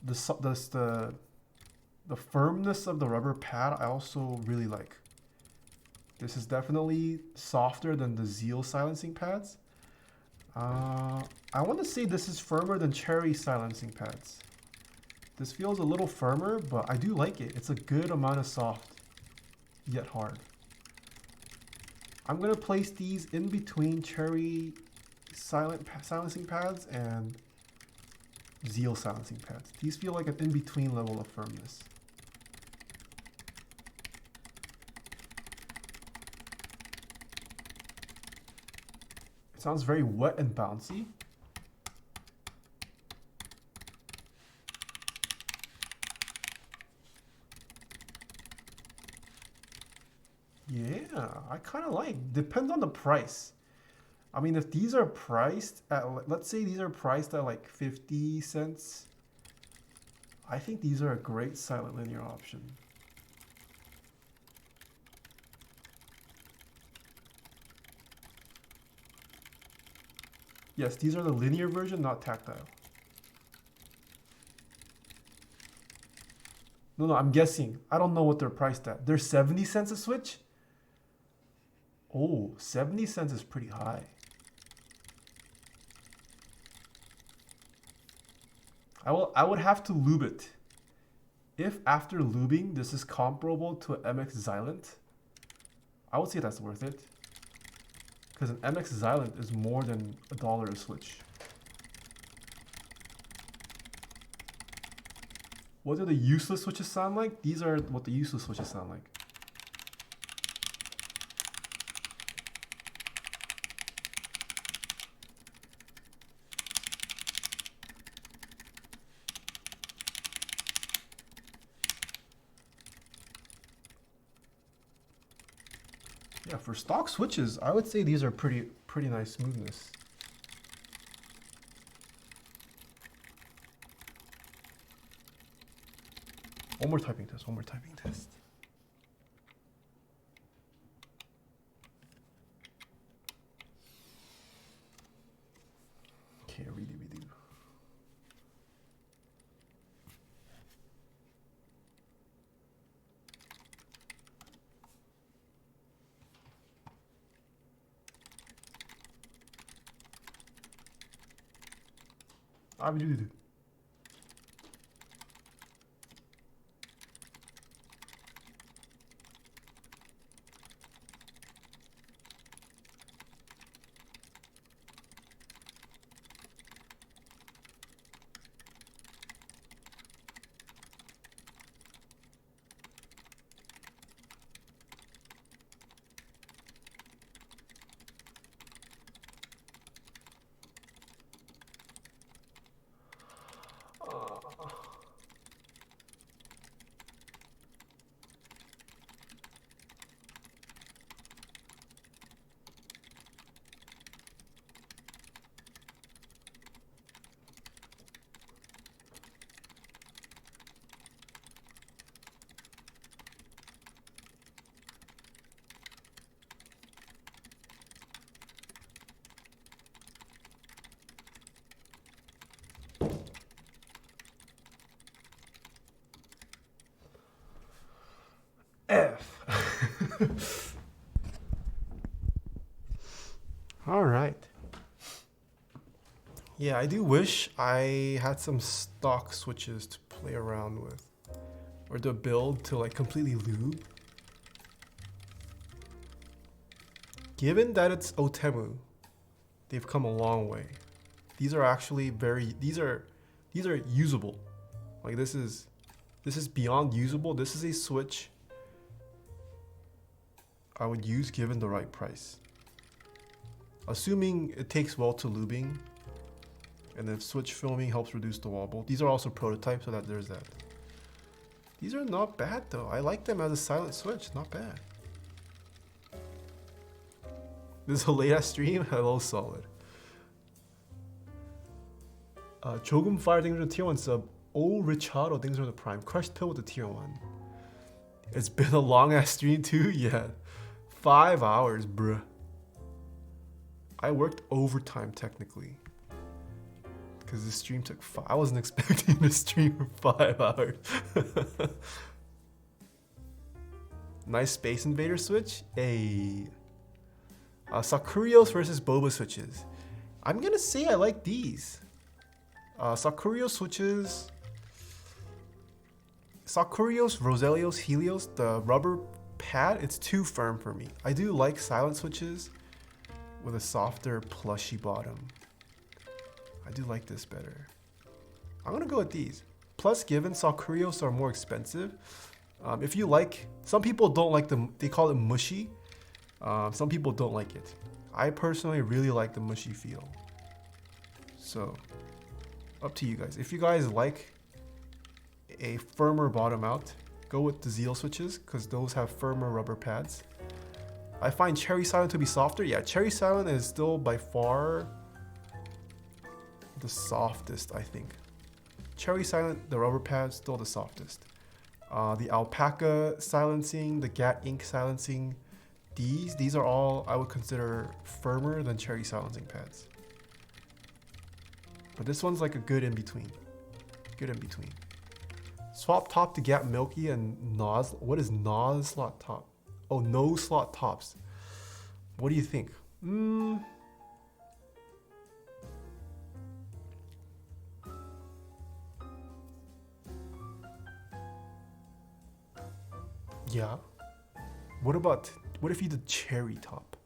The The firmness of the rubber pad I also really like. This is definitely softer than the Zeal silencing pads. I want to say this is firmer than Cherry silencing pads. This feels a little firmer, but I do like it. It's a good amount of soft, yet hard. I'm going to place these in between Cherry silencing pads and Zeal silencing pads. These feel like an in-between level of firmness. It sounds very wet and bouncy. Yeah, I kind of like. Depends on the price. I mean, if these are priced at, let's say these are priced at like 50 cents, I think these are a great silent linear option. Yes, these are the linear version, not tactile. No, I'm guessing. I don't know what they're priced at. They're 70 cents a switch? Oh, 70 cents is pretty high. I would have to lube it. If after lubing this is comparable to an MX Xylent, I would say that's worth it. Because an MX Xylent is more than $1 a switch. What do the useless switches sound like? These are what the useless switches sound like. Yeah, for stock switches, I would say these are pretty nice smoothness. One more typing test, one more typing test. Okay, redo. Abi redo. F. All right. Yeah, I do wish I had some stock switches to play around with, or to build to like completely lube. Given that it's Outemu, they've come a long way. These are actually these are usable. Like this is beyond usable. This is a switch I would use given the right price. Assuming it takes well to lubing, and if switch filming helps reduce the wobble. These are also prototypes, so that there's that. These are not bad though. I like them as a silent switch, not bad. This is a late ass stream? Hello, solid. 조금 fire things with the tier 1 sub. Oh, Richardo things with the prime. Crushed pill with the tier 1. It's been a long ass stream too? Yeah. 5 hours, bruh. I worked overtime technically. because the stream took I wasn't expecting to stream for 5 hours. Nice Space Invader switch. Sakurios versus Boba switches. I'm gonna say I like these. Sakurios switches. Sakurios, Roselios, Helios, the rubber pad, it's too firm for me. I do like silent switches with a softer plushy bottom. I do like this better. I'm gonna go with these. Plus, given Sakurios are more expensive, if you like, some people don't like them, they call it mushy. Some people don't like it. I personally really like the mushy feel. So, up to you guys. If you guys like a firmer bottom out, go with the Zeal switches because those have firmer rubber pads. I find Cherry Silent to be softer. Yeah, Cherry Silent is still by far the softest, I think. Cherry Silent, the rubber pad, still the softest. The Alpaca silencing, the Gat Ink silencing, these are all I would consider firmer than Cherry silencing pads. But this one's like a good in between. Good in between. Swap top to Gap Milky and Nos. What is Nos slot top? Oh, no slot tops. What do you think? Yeah. What if you did cherry top?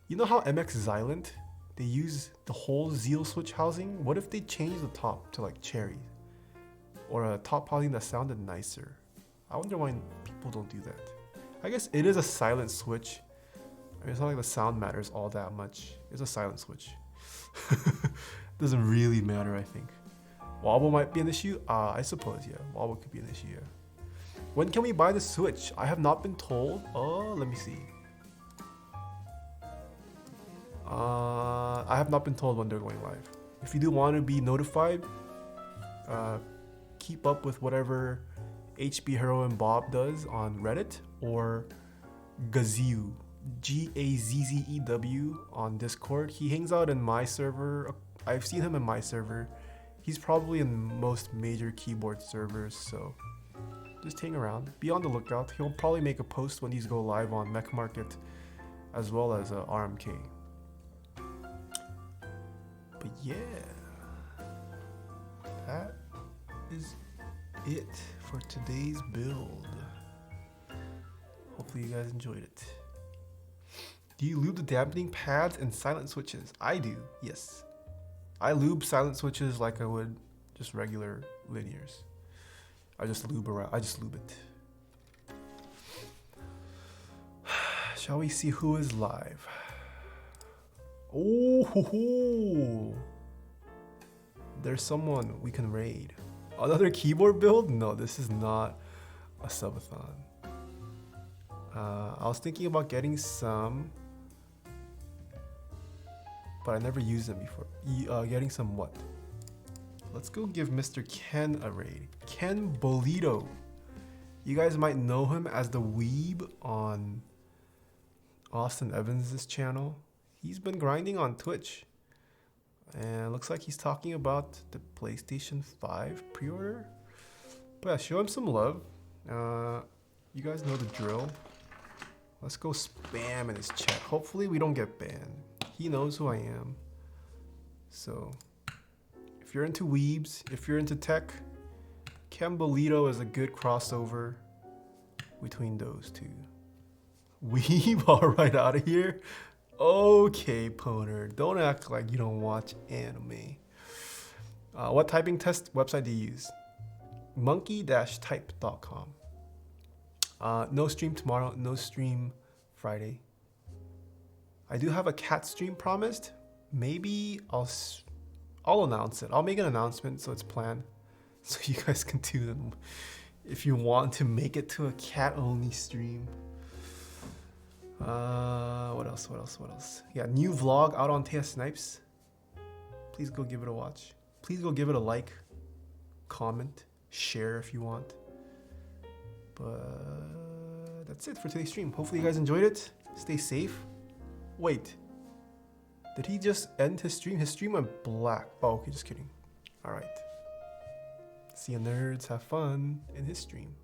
You know how MX Xylent, they use the whole Zeal switch housing? What if they change the top to like cherry? Or a top housing that sounded nicer? I wonder why people don't do that. I guess it is a silent switch. I mean, it's not like the sound matters all that much. It's a silent switch. Doesn't really matter, I think. Wobble might be an issue? I suppose, yeah. Wobble could be an issue, yeah. When can we buy the Switch? I have not been told. Oh, let me see. I have not been told when they're going live. If you do want to be notified, keep up with whatever HB Heroine Bob does on Reddit or Gazzew, Gazzew on Discord. He hangs out in my server. I've seen him in my server. He's probably in most major keyboard servers, so just hang around. Be on the lookout. He'll probably make a post when these go live on Mech Market as well as RMK. But yeah, that is it for today's build. Hopefully you guys enjoyed it. Do you lube the dampening pads and silent switches? I do, yes. I lube silent switches like I would just regular linears. I just lube it. Shall we see who is live? Oh, there's someone we can raid. Another keyboard build? No, this is not a subathon. I was thinking about getting some, but I never used them before. Getting some what? Let's go give Mr. Ken a raid. Ken Bolito. You guys might know him as the Weeb on Austin Evans' channel. He's been grinding on Twitch. And looks like he's talking about the PlayStation 5 pre-order. But yeah, show him some love. You guys know the drill. Let's go spam in his chat. Hopefully we don't get banned. He knows who I am. So, if you're into weebs, if you're into tech, Ken Bolito is a good crossover between those two. Weeb, alright, out of here. Okay, Poner, don't act like you don't watch anime. What typing test website do you use? monkey-type.com. No stream tomorrow, no stream Friday. I do have a cat stream promised. Maybe I'll announce it. I'll make an announcement so it's planned. So you guys can tune in if you want to make it to a cat-only stream. What else? Yeah, new vlog out on Taeha Snipes. Please go give it a watch. Please go give it a like, comment, share if you want. But that's it for today's stream. Hopefully you guys enjoyed it. Stay safe. Wait, Did he just end his stream? His stream went black. Oh, okay, just kidding. All right. See you nerds. Have fun in his stream.